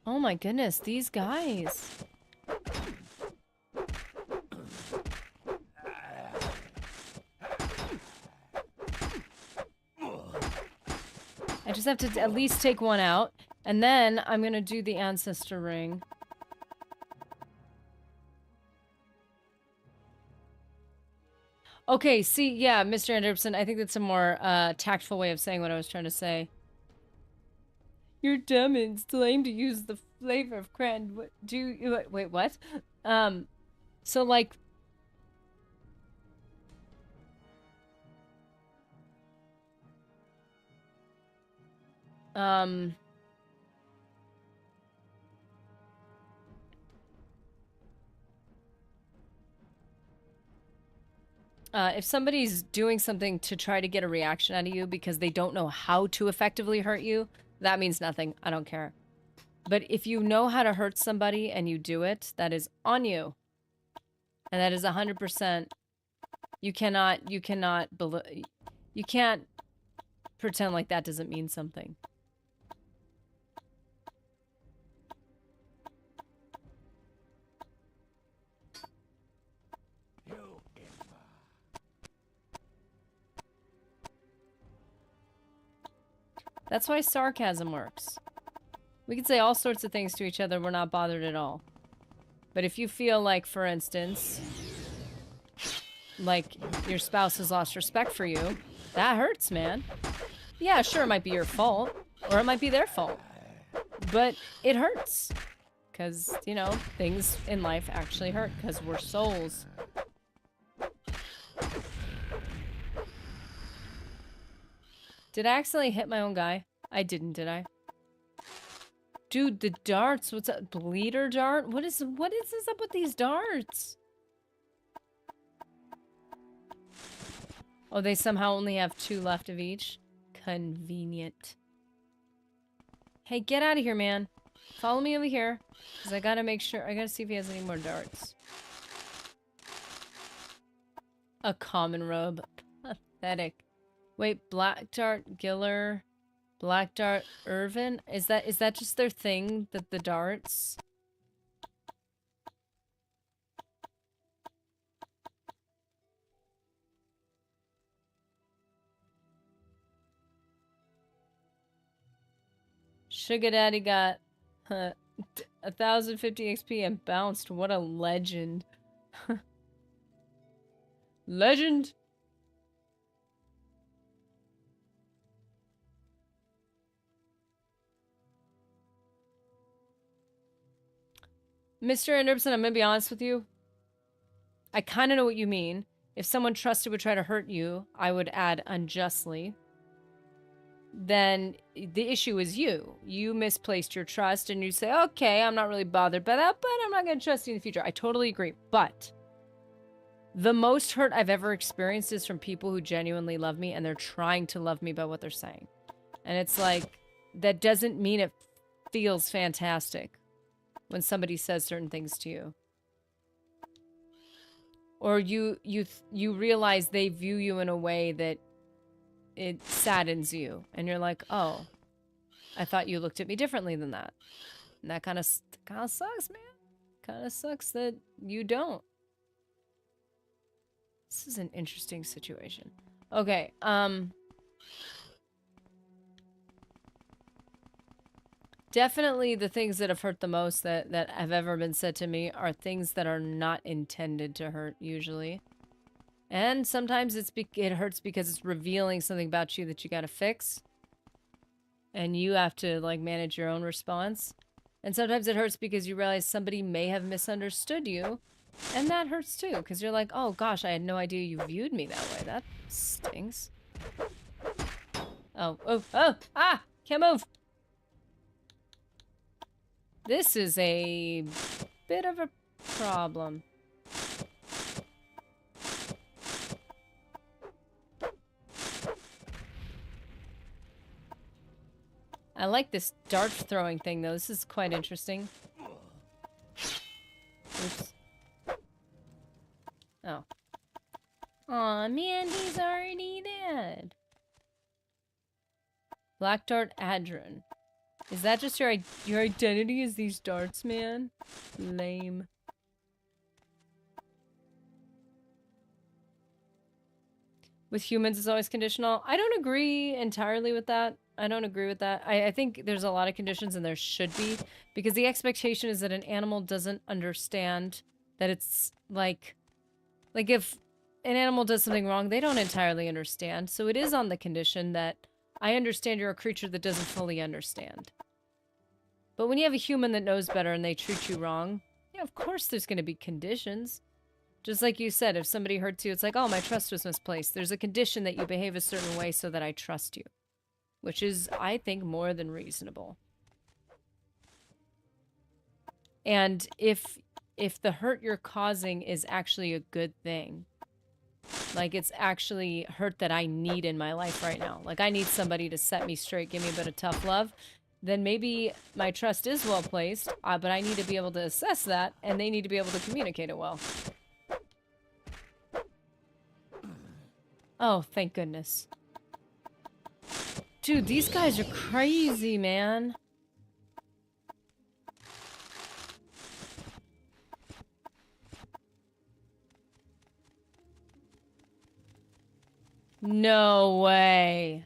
Oh my goodness, these guys. I just have to at least take one out, and then I'm gonna do the ancestor ring. Okay, see, yeah, Mr. Anderson, I think that's a more tactful way of saying what I was trying to say. You're dumb and still aim to use the flavor of cran. What do you— wait, what? So like— if somebody's doing something to try to get a reaction out of you because they don't know how to effectively hurt you, that means nothing. I don't care. But if you know how to hurt somebody and you do it, that is on you. And that is 100%. You can't pretend like that doesn't mean something. That's why sarcasm works. We can say all sorts of things to each other, we're not bothered at all. But if you feel like, for instance, like your spouse has lost respect for you, that hurts, man. Yeah, sure, it might be your fault, or it might be their fault. But it hurts. Because, you know, things in life actually hurt, because we're souls. Did I accidentally hit my own guy? I didn't, did I? Dude, the darts. What's up? Bleeder dart? What is this up with these darts? Oh, they somehow only have 2 left of each? Convenient. Hey, get out of here, man. Follow me over here. Because I gotta make sure. I gotta see if he has any more darts. A common robe. Pathetic. Wait, Black Dart, Giller, Black Dart, Irvin? Is that just their thing, the darts? Sugar Daddy got 1,050 XP and bounced. What a legend. Legend! Mr. Anderson, I'm gonna be honest with you. I kind of know what you mean. If someone trusted would try to hurt you, I would add unjustly. Then the issue is you. You misplaced your trust and you say, okay, I'm not really bothered by that, but I'm not going to trust you in the future. I totally agree. But the most hurt I've ever experienced is from people who genuinely love me and they're trying to love me by what they're saying. And it's like, that doesn't mean it feels fantastic when somebody says certain things to you. Or you realize they view you in a way that it saddens you. And you're like, oh, I thought you looked at me differently than that. And that kind of sucks, man. Kind of sucks that you don't. This is an interesting situation. Okay, definitely the things that have hurt the most that have ever been said to me are things that are not intended to hurt, usually. And sometimes it hurts because it's revealing something about you that you gotta fix. And you have to, like, manage your own response. And sometimes it hurts because you realize somebody may have misunderstood you. And that hurts too, because you're like, oh gosh, I had no idea you viewed me that way. That stings. Can't move! This is a bit of a problem. I like this dart throwing thing though. This is quite interesting. Oops. Oh. Aw, man, he's already dead. Black Dart Adron. Is that just your identity is these darts, man? Lame. With humans, it's always conditional. I don't agree entirely with that. I don't agree with that. I think there's a lot of conditions, and there should be, because the expectation is that an animal doesn't understand that it's like if an animal does something wrong, they don't entirely understand. So it is on the condition that I understand you're a creature that doesn't fully understand. But when you have a human that knows better and they treat you wrong, yeah, of course there's going to be conditions. Just like you said, if somebody hurts you, it's like, oh, my trust was misplaced. There's a condition that you behave a certain way so that I trust you. Which is, I think, more than reasonable. And if the hurt you're causing is actually a good thing, like it's actually hurt that I need in my life right now, like I need somebody to set me straight, give me a bit of tough love, then maybe my trust is well placed, but I need to be able to assess that, and they need to be able to communicate it well. Oh, thank goodness. Dude, these guys are crazy, man. No way.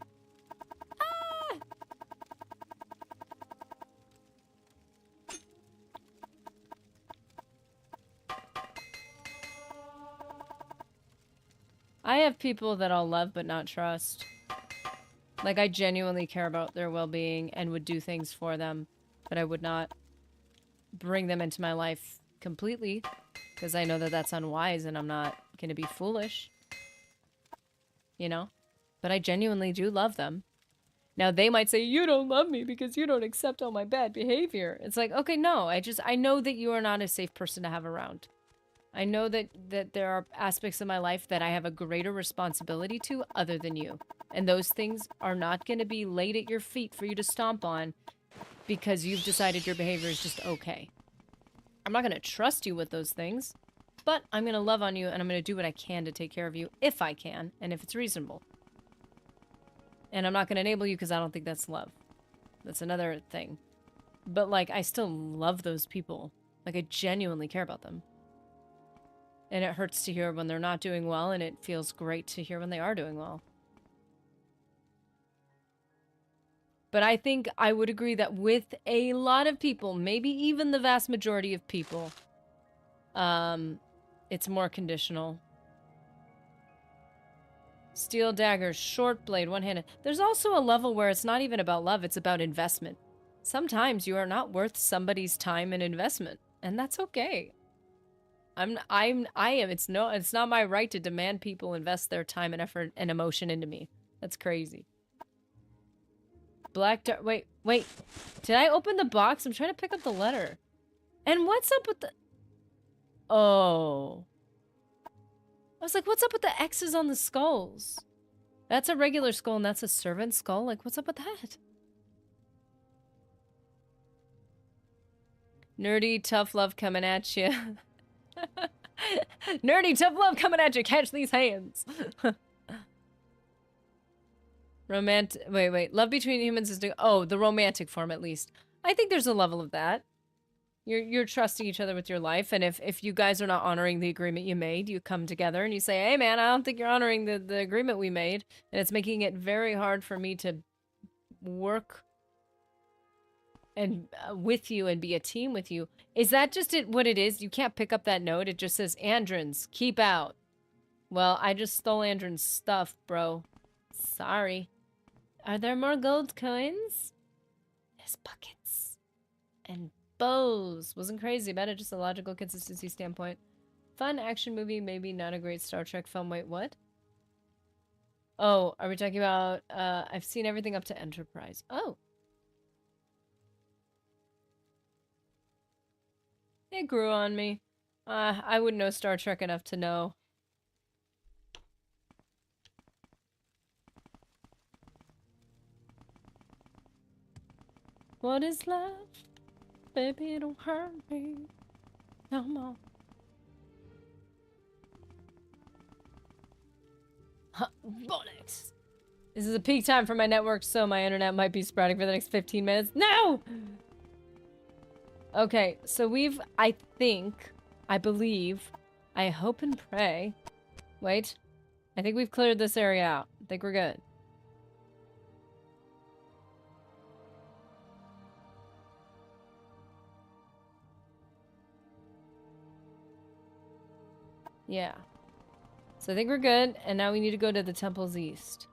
Ah! I have people that I'll love but not trust. Like, I genuinely care about their well-being and would do things for them, but I would not bring them into my life completely, because I know that that's unwise and I'm not going to be foolish. You know? But I genuinely do love them. Now, they might say, you don't love me because you don't accept all my bad behavior. It's like, okay, no, I know that you are not a safe person to have around. I know that there are aspects of my life that I have a greater responsibility to other than you. And those things are not going to be laid at your feet for you to stomp on because you've decided your behavior is just okay. I'm not going to trust you with those things, but I'm going to love on you and I'm going to do what I can to take care of you if I can and if it's reasonable. And I'm not going to enable you because I don't think that's love. That's another thing. But, like, I still love those people. Like, I genuinely care about them. And it hurts to hear when they're not doing well, and it feels great to hear when they are doing well. But I think I would agree that with a lot of people, maybe even the vast majority of people, it's more conditional. Steel dagger, short blade, one-handed. There's also a level where it's not even about love, it's about investment. Sometimes you are not worth somebody's time and investment, and that's okay. It's not my right to demand people invest their time and effort and emotion into me. That's crazy. Black dart, wait. Did I open the box? I'm trying to pick up the letter. And what's up with the... Oh. I was like, what's up with the X's on the skulls? That's a regular skull and that's a servant skull? Like, what's up with that? Nerdy, tough love coming at you. Nerdy, tough love coming at you. Catch these hands. Romantic. Wait. Love between humans is... Oh, the romantic form, at least. I think there's a level of that. You're trusting each other with your life, and if you guys are not honoring the agreement you made, you come together and you say, hey man, I don't think you're honoring the agreement we made, and it's making it very hard for me to work and with you and be a team with you. Is that just what it is? You can't pick up that note. It just says, Andrins, keep out. Well, I just stole Andrin's stuff, bro. Sorry. Are there more gold coins? There's buckets. And bows. Wasn't crazy about it, just a logical consistency standpoint. Fun action movie, maybe not a great Star Trek film. Wait, what? Oh, are we talking about, I've seen everything up to Enterprise. Oh. It grew on me. I wouldn't know Star Trek enough to know. What is love? Baby, don't hurt me. No more. Huh, bollocks. This is a peak time for my network, so my internet might be sprouting for the next 15 minutes. No! Okay, so I believe, I hope and pray. Wait. I think we've cleared this area out. I think we're good. Yeah. So I think we're good, and now we need to go to the temples east.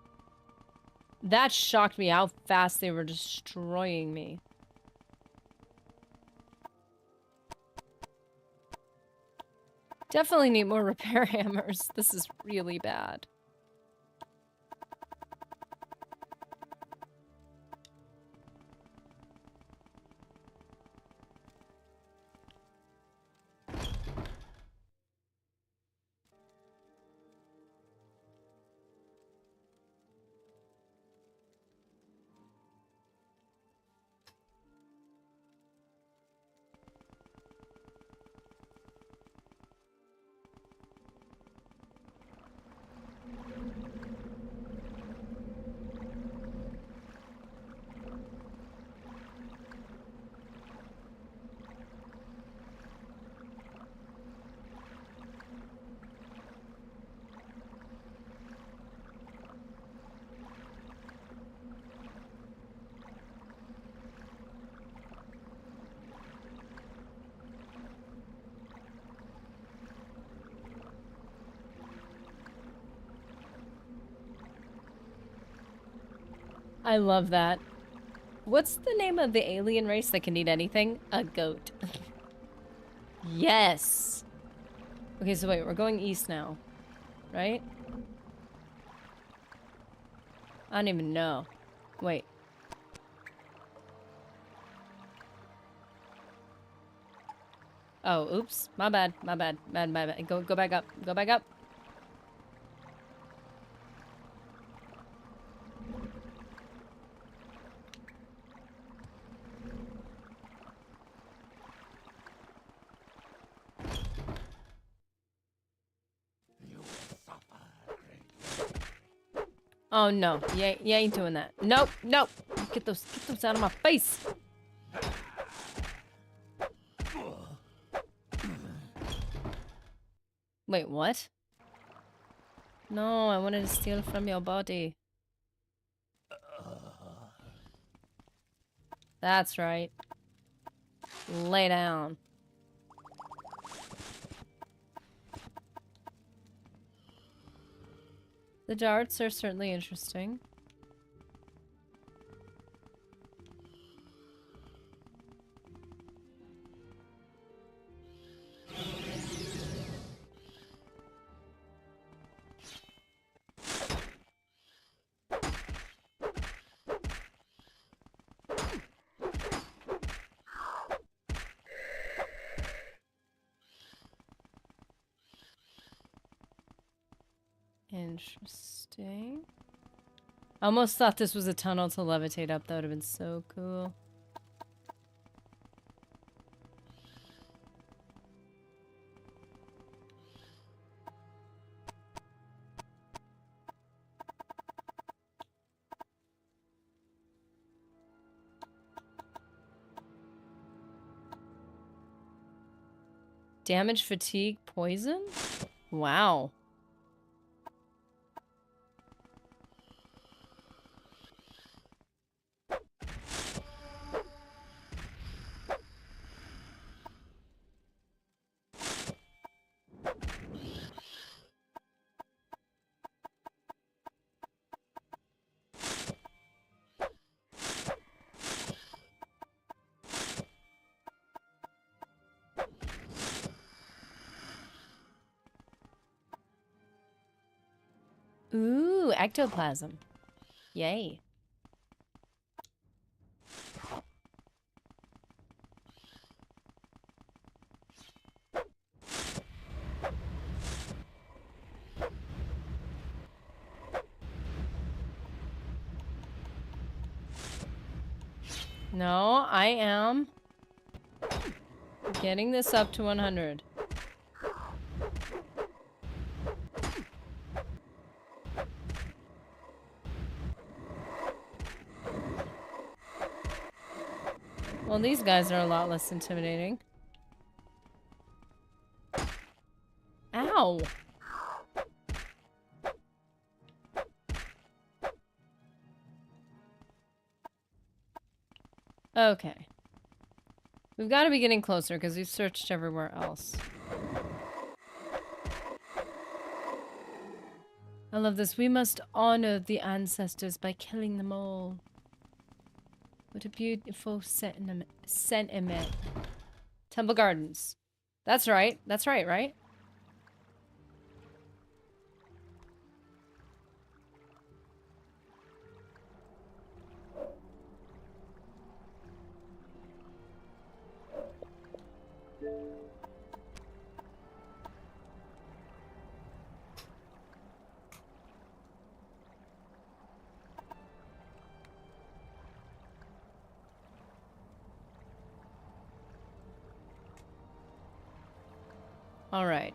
That shocked me how fast they were destroying me. Definitely need more repair hammers. This is really bad. I love that. What's the name of the alien race that can eat anything? A goat. Yes! Okay, so wait, we're going east now. Right? I don't even know. Wait. Oh, oops. My bad. My bad. My bad. Go back up. Go back up. Oh no, you ain't doing that. Nope, nope. Get those out of my face. Wait, what? No, I wanted to steal from your body. That's right. Lay down. The darts are certainly interesting. Interesting. I almost thought this was a tunnel to levitate up. That would have been so cool. Damage, fatigue, poison? Wow. Ooh, ectoplasm. Yay. No, I am getting this up to 100. Well, these guys are a lot less intimidating. Ow! Okay. We've got to be getting closer because we've searched everywhere else. I love this. We must honor the ancestors by killing them all. What a beautiful sentiment. Temple Gardens. That's right. That's right, right? All right.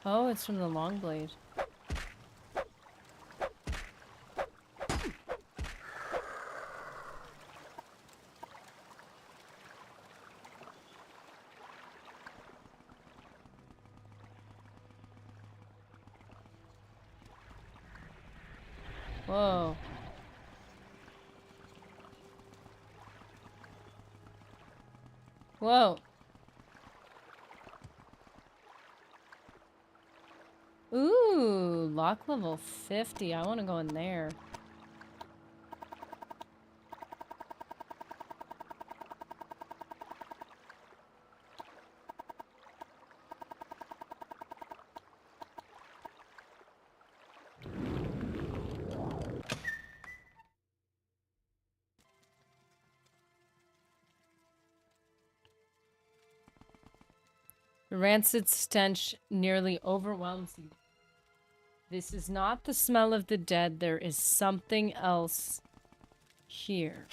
Oh, it's from the long blade. Whoa. Whoa. Ooh, lock level 50. I want to go in there. The rancid stench nearly overwhelms you. This is not the smell of the dead. There is something else here.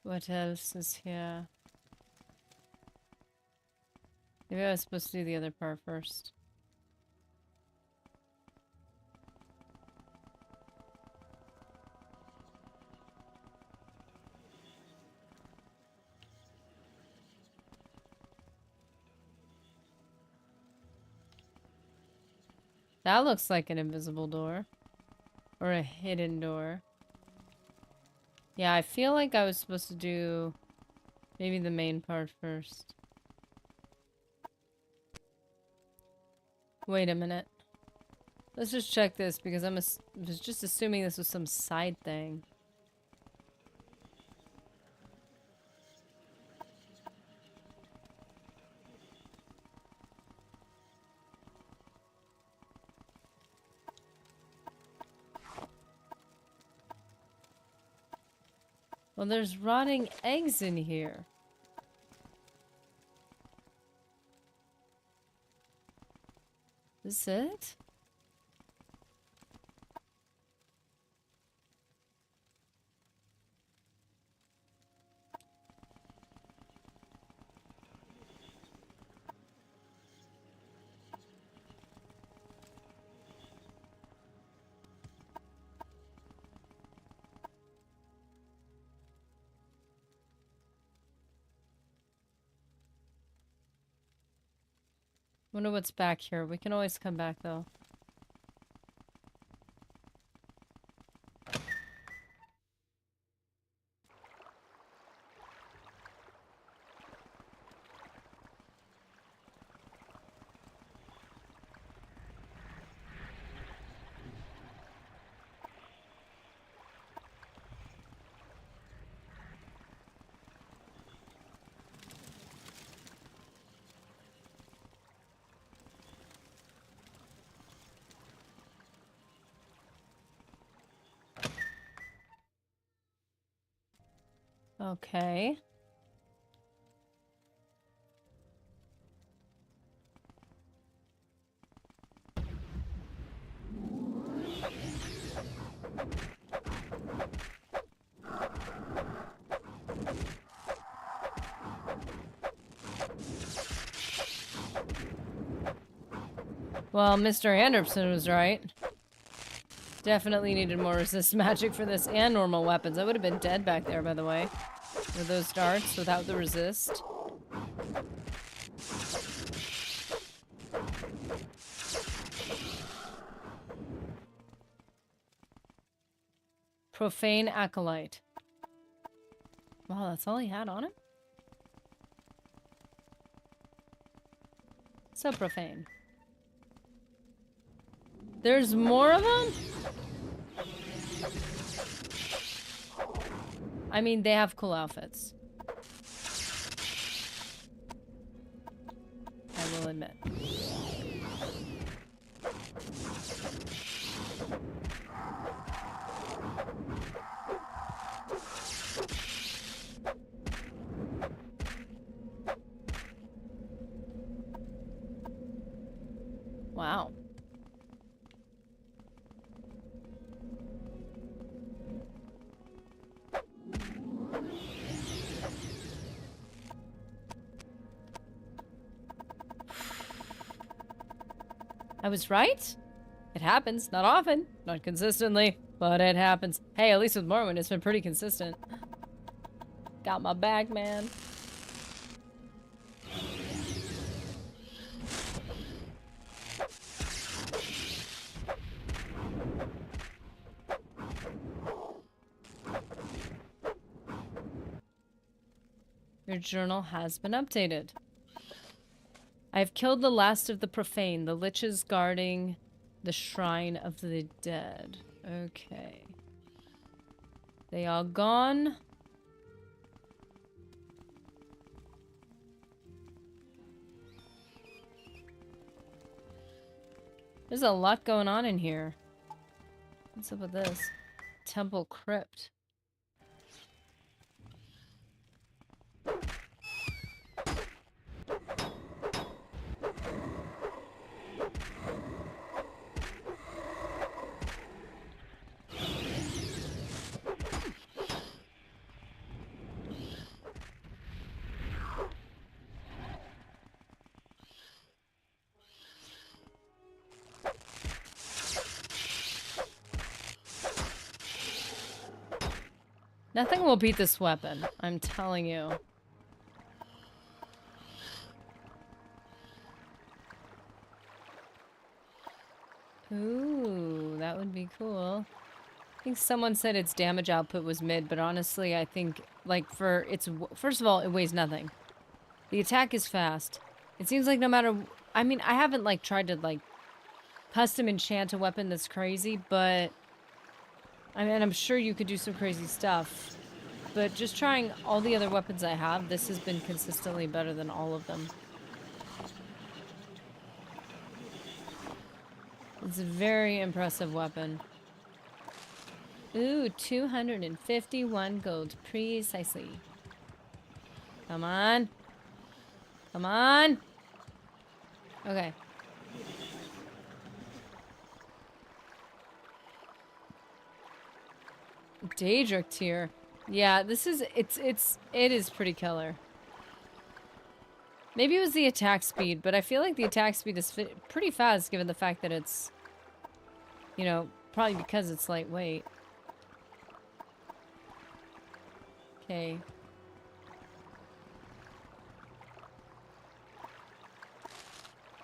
What else is here? Maybe I was supposed to do the other part first. That looks like an invisible door. Or a hidden door. Yeah, I feel like I was supposed to do maybe the main part first. Wait a minute. Let's just check this because was just assuming this was some side thing. Well, there's rotting eggs in here. Is this it? Wonder what's back here. We can always come back though. Okay. Well, Mr. Anderson was right. Definitely needed more resist magic for this and normal weapons. I would have been dead back there, by the way. With those darts without the resist. Profane Acolyte. Wow, that's all he had on him? So profane. There's more of them? I mean, they have cool outfits. I will admit. Wow. I was right? It happens. Not often. Not consistently. But it happens. Hey, at least with Morrowind, it's been pretty consistent. Got my back, man. Your journal has been updated. I have killed the last of the profane, the liches guarding the shrine of the dead. Okay. They are gone. There's a lot going on in here. What's up with this? Temple crypt. Nothing will beat this weapon, I'm telling you. Ooh, that would be cool. I think someone said its damage output was mid, but honestly, I think, like, for its... First of all, it weighs nothing. The attack is fast. It seems like no matter... I mean, I haven't, like, tried to, like, custom enchant a weapon that's crazy, but... I mean, I'm sure you could do some crazy stuff. But just trying all the other weapons I have, this has been consistently better than all of them. It's a very impressive weapon. Ooh, 251 gold, precisely. Come on. Come on. Okay. Daedric tier. Yeah, this is, it is pretty killer. Maybe it was the attack speed, but I feel like the attack speed is pretty fast given the fact that it's, you know, probably because it's lightweight. Okay.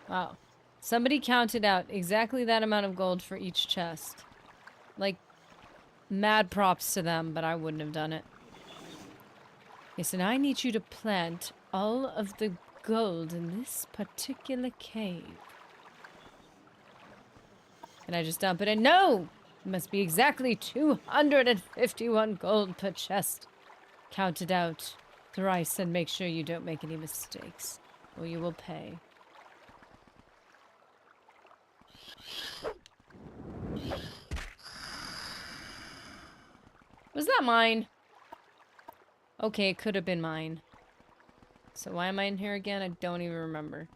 Wow. Somebody counted out exactly that amount of gold for each chest. Like, mad props to them, but I wouldn't have done it. Okay, so now I need you to plant all of the gold in this particular cave. Can I just dump it in? No! It must be exactly 251 gold per chest. Count it out thrice and make sure you don't make any mistakes, or you will pay. Was that mine? Okay, it could have been mine. So why am I in here again? I don't even remember.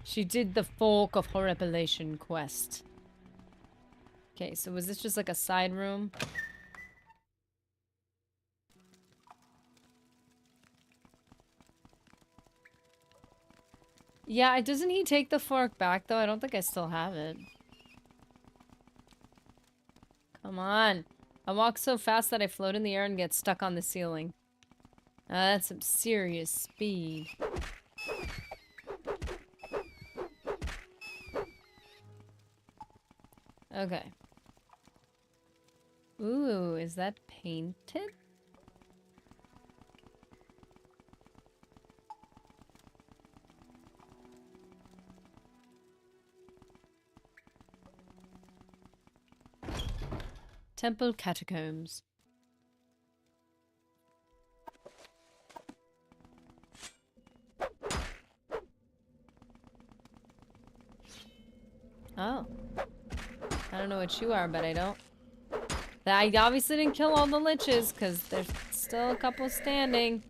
She did the Folk of Horripilation quest. Okay, so was this just like a side room? Yeah, doesn't he take the fork back though? I don't think I still have it. Come on. I walk so fast that I float in the air and get stuck on the ceiling. That's some serious speed. Okay. Ooh, is that painted? Temple catacombs. Oh. I don't know what you are, but I don't. I obviously didn't kill all the liches, because there's still a couple standing.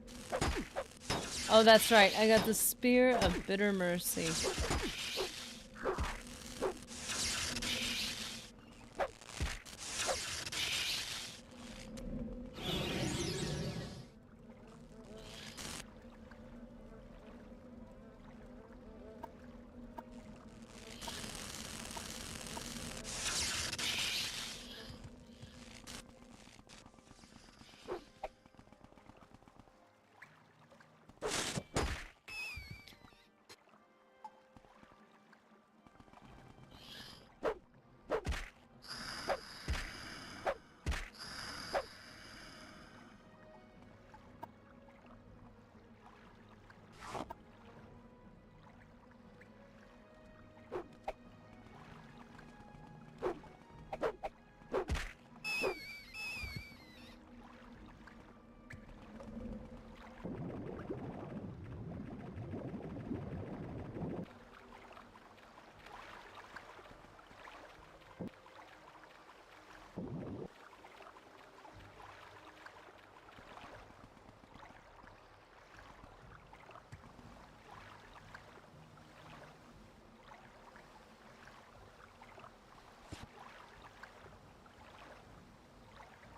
Oh, that's right. I got the Spear of Bitter Mercy.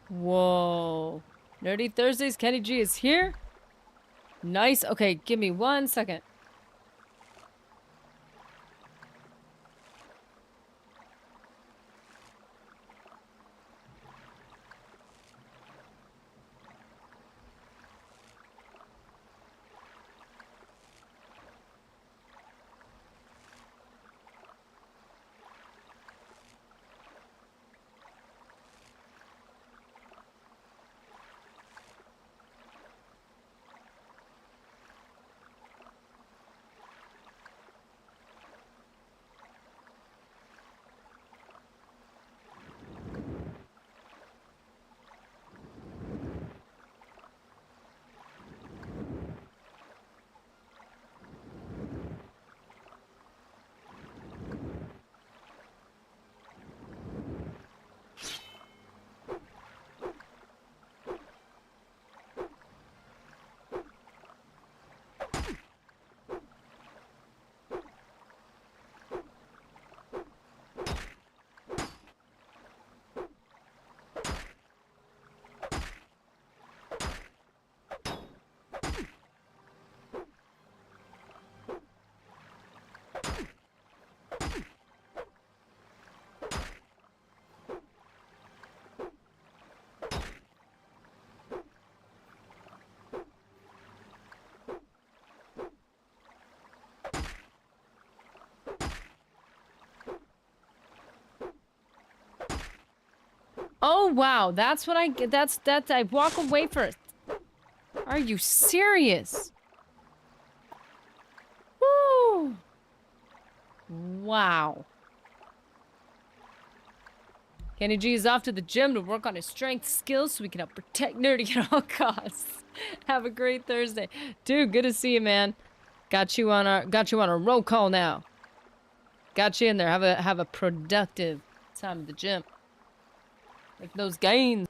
Whoa. Nerdy Thursdays, Kenny G is here? Nice. Okay, give me 1 second. Oh, wow. That's what I get. That's I walk away first. Are you serious? Woo! Wow. Kenny G is off to the gym to work on his strength skills so we can help protect Nerdy at all costs. Have a great Thursday. Dude, good to see you, man. Got you on a roll call now. Got you in there. Have a productive time at the gym. Make those gains.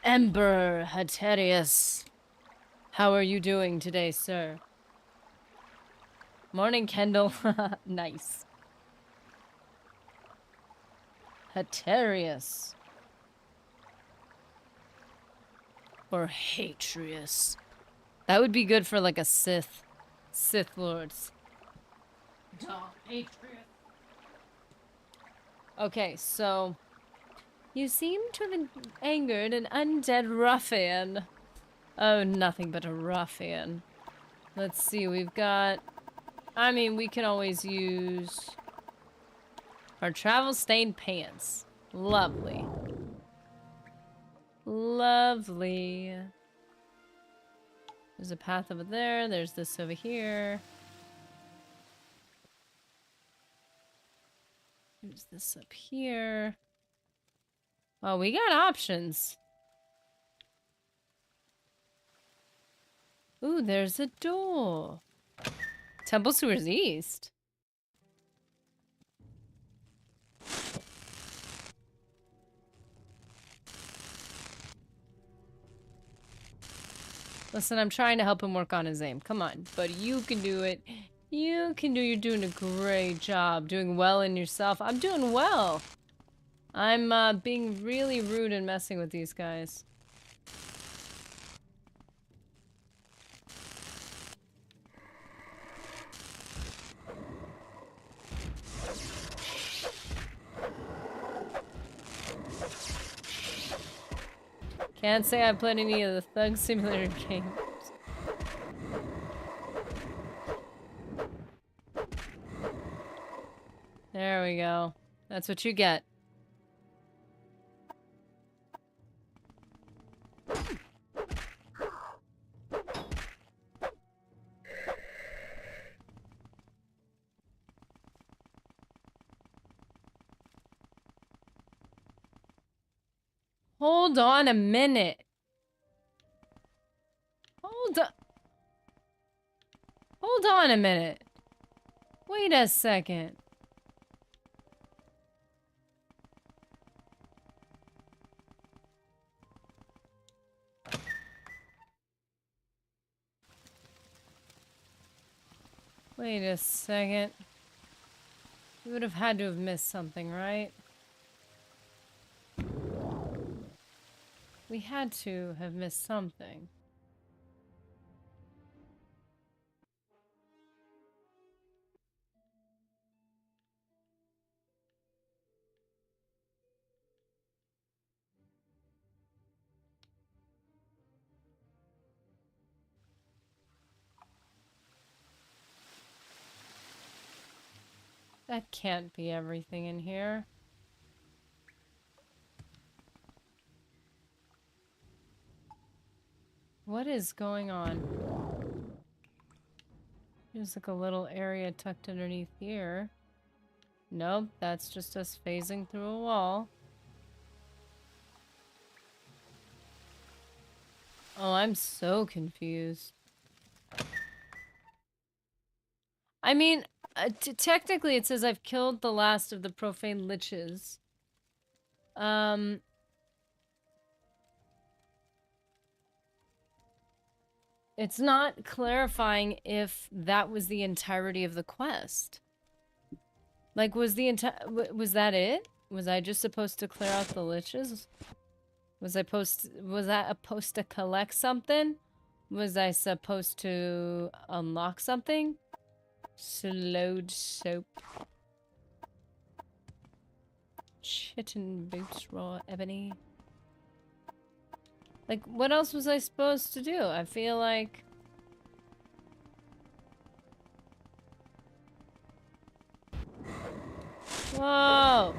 Ember Haterius. How are you doing today, sir? Morning, Kendall. Nice. Haterius. Or Hatrius. That would be good for like a Sith Lords. Hatrius. Okay, so you seem to have angered an undead ruffian. Oh, nothing but a ruffian. Let's see, we've got... I mean, we can always use our travel-stained pants. Lovely. Lovely. There's a path over there. There's this over here. There's this up here. Oh, we got options. Ooh, there's a door. Temple Sewers East. Listen, I'm trying to help him work on his aim. Come on, buddy, you can do it. You can do. You're doing a great job. Doing well in yourself. I'm doing well. I'm being really rude and messing with these guys. Can't say I've played any of the Thug Simulator games. There we go. That's what you get. Hold on a minute. Hold on a minute. Wait a second. Wait a second. You would have had to have missed something, right? We had to have missed something. That can't be everything in here. What is going on? There's like a little area tucked underneath here. Nope, that's just us phasing through a wall. Oh, I'm so confused. I mean, technically it says I've killed the last of the profane liches. It's not clarifying if that was the entirety of the quest. Like, was that it? Was I just supposed to clear out the liches? Was I supposed to collect something? Was I supposed to unlock something? Slowed soap. Chitin boots, raw ebony. Like, what else was I supposed to do? I feel like... Whoa!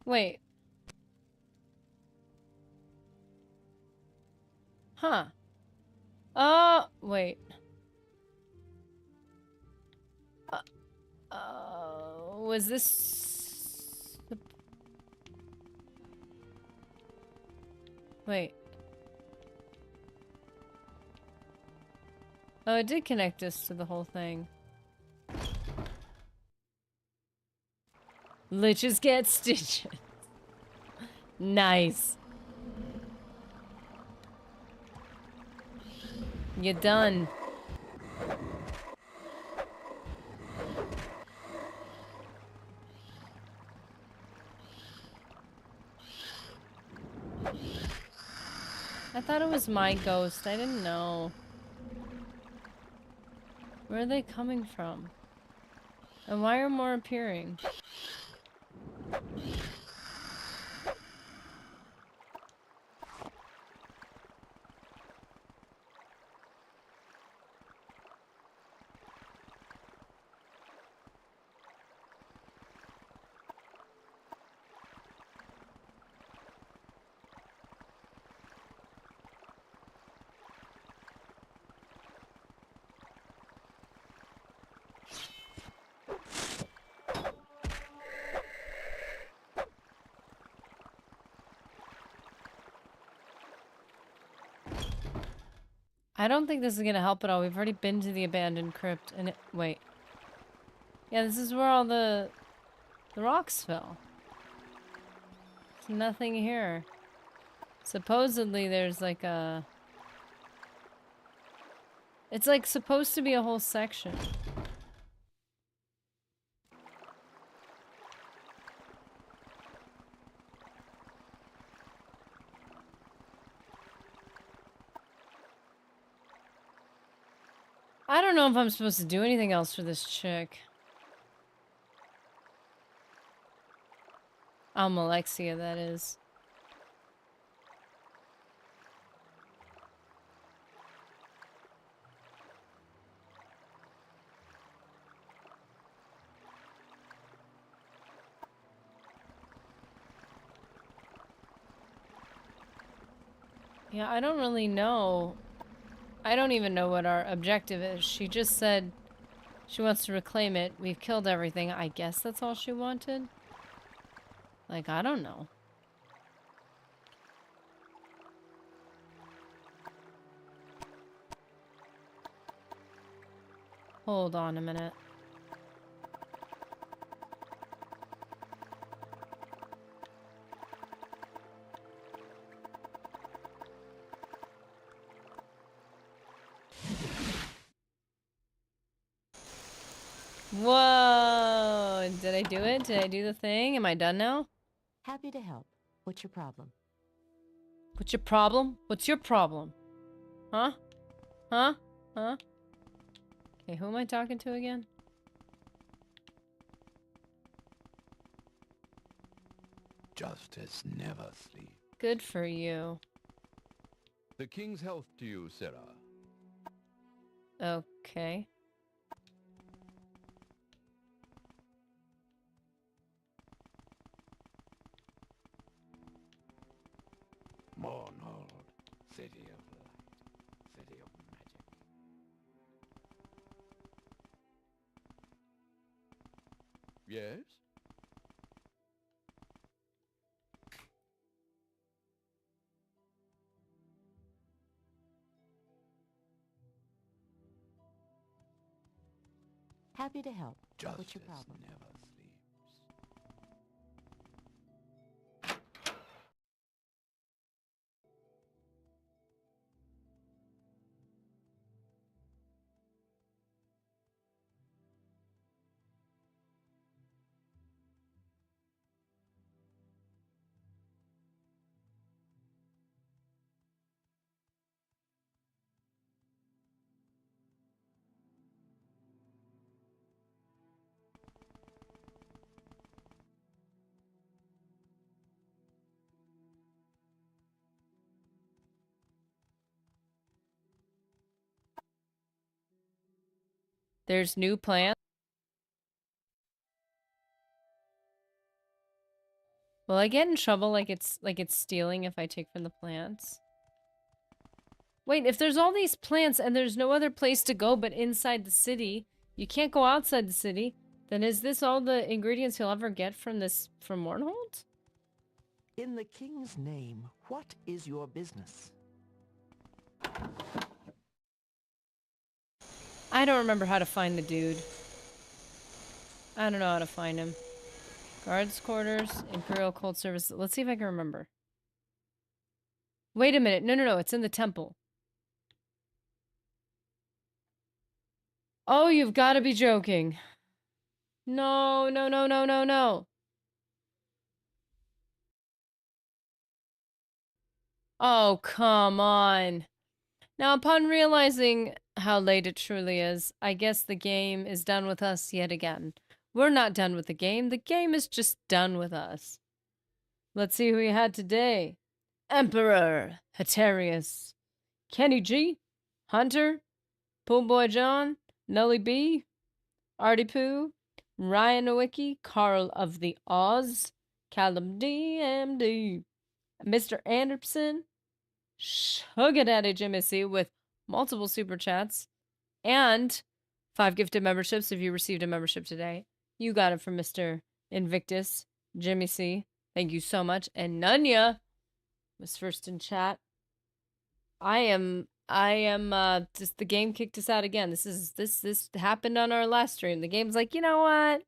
Wait. Huh. Oh, wait. Was this... Wait. Oh, it did connect us to the whole thing. Liches get stitches. Nice. You're done. I thought it was my ghost. I didn't know. Where are they coming from? And why are more appearing? I don't think this is gonna help at all. We've already been to the abandoned crypt and wait. Yeah, this is where all the rocks fell. There's nothing here. Supposedly there's like a... It's like supposed to be a whole section. I don't know if I'm supposed to do anything else for this chick. Almalexia, that is. Yeah, I don't really know. I don't even know what our objective is. She just said she wants to reclaim it. We've killed everything. I guess that's all she wanted. Like, I don't know. Hold on a minute. Whoa! Did I do it? Did I do the thing? Am I done now? Happy to help. What's your problem? What's your problem? What's your problem? Huh? Huh? Huh? Okay, who am I talking to again? Justice never sleeps. Good for you. The king's health to you, Sarah. Okay. Morrowind, city of light, city of magic. Yes? Happy to help. What's Justice your problem? never sleeps. There's new plants. Will I get in trouble like it's stealing if I take from the plants? Wait, if there's all these plants and there's no other place to go but inside the city, you can't go outside the city, then is this all the ingredients you'll ever get from Mournhold? In the king's name, what is your business? I don't remember how to find the dude. I don't know how to find him. Guards quarters, Imperial Cold Service. Let's see if I can remember. Wait a minute. No, it's in the temple. Oh, you've got to be joking. No. Oh, come on. Now, upon realizing how late it truly is, I guess the game is done with us yet again. We're not done with the game. The game is just done with us. Let's see who we had today. Emperor Hatarius, Kenny G, Hunter, Poolboy John, Nelly B, Artie Poo, Ryan Nowicki, Carl of the Oz, Callum DMD, Mr. Anderson, Sugar Daddy Jimmy C with multiple super chats, and 5 gifted memberships if you received a membership today. You got it from Mr. Invictus, Jimmy C. Thank you so much. And Nunya was first in chat. I am just the game kicked us out again. This happened on our last stream. The game's like, you know what?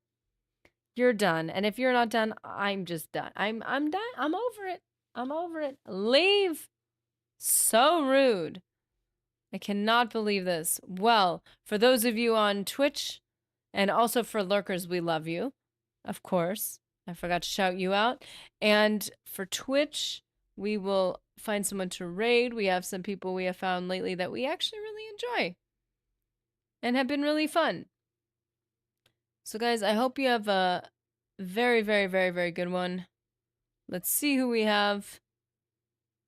You're done. And if you're not done, I'm just done. I'm done. I'm over it. I'm over it. Leave. So rude. I cannot believe this. Well, for those of you on Twitch, and also for lurkers, we love you. Of course. I forgot to shout you out. And for Twitch, we will find someone to raid. We have some people we have found lately that we actually really enjoy and have been really fun. So guys, I hope you have a very, very, very, very good one. Let's see who we have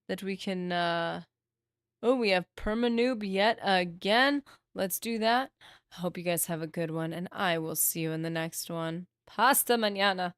that we can, oh, we have Permanoob yet again. Let's do that. I hope you guys have a good one, and I will see you in the next one. Pasta mañana.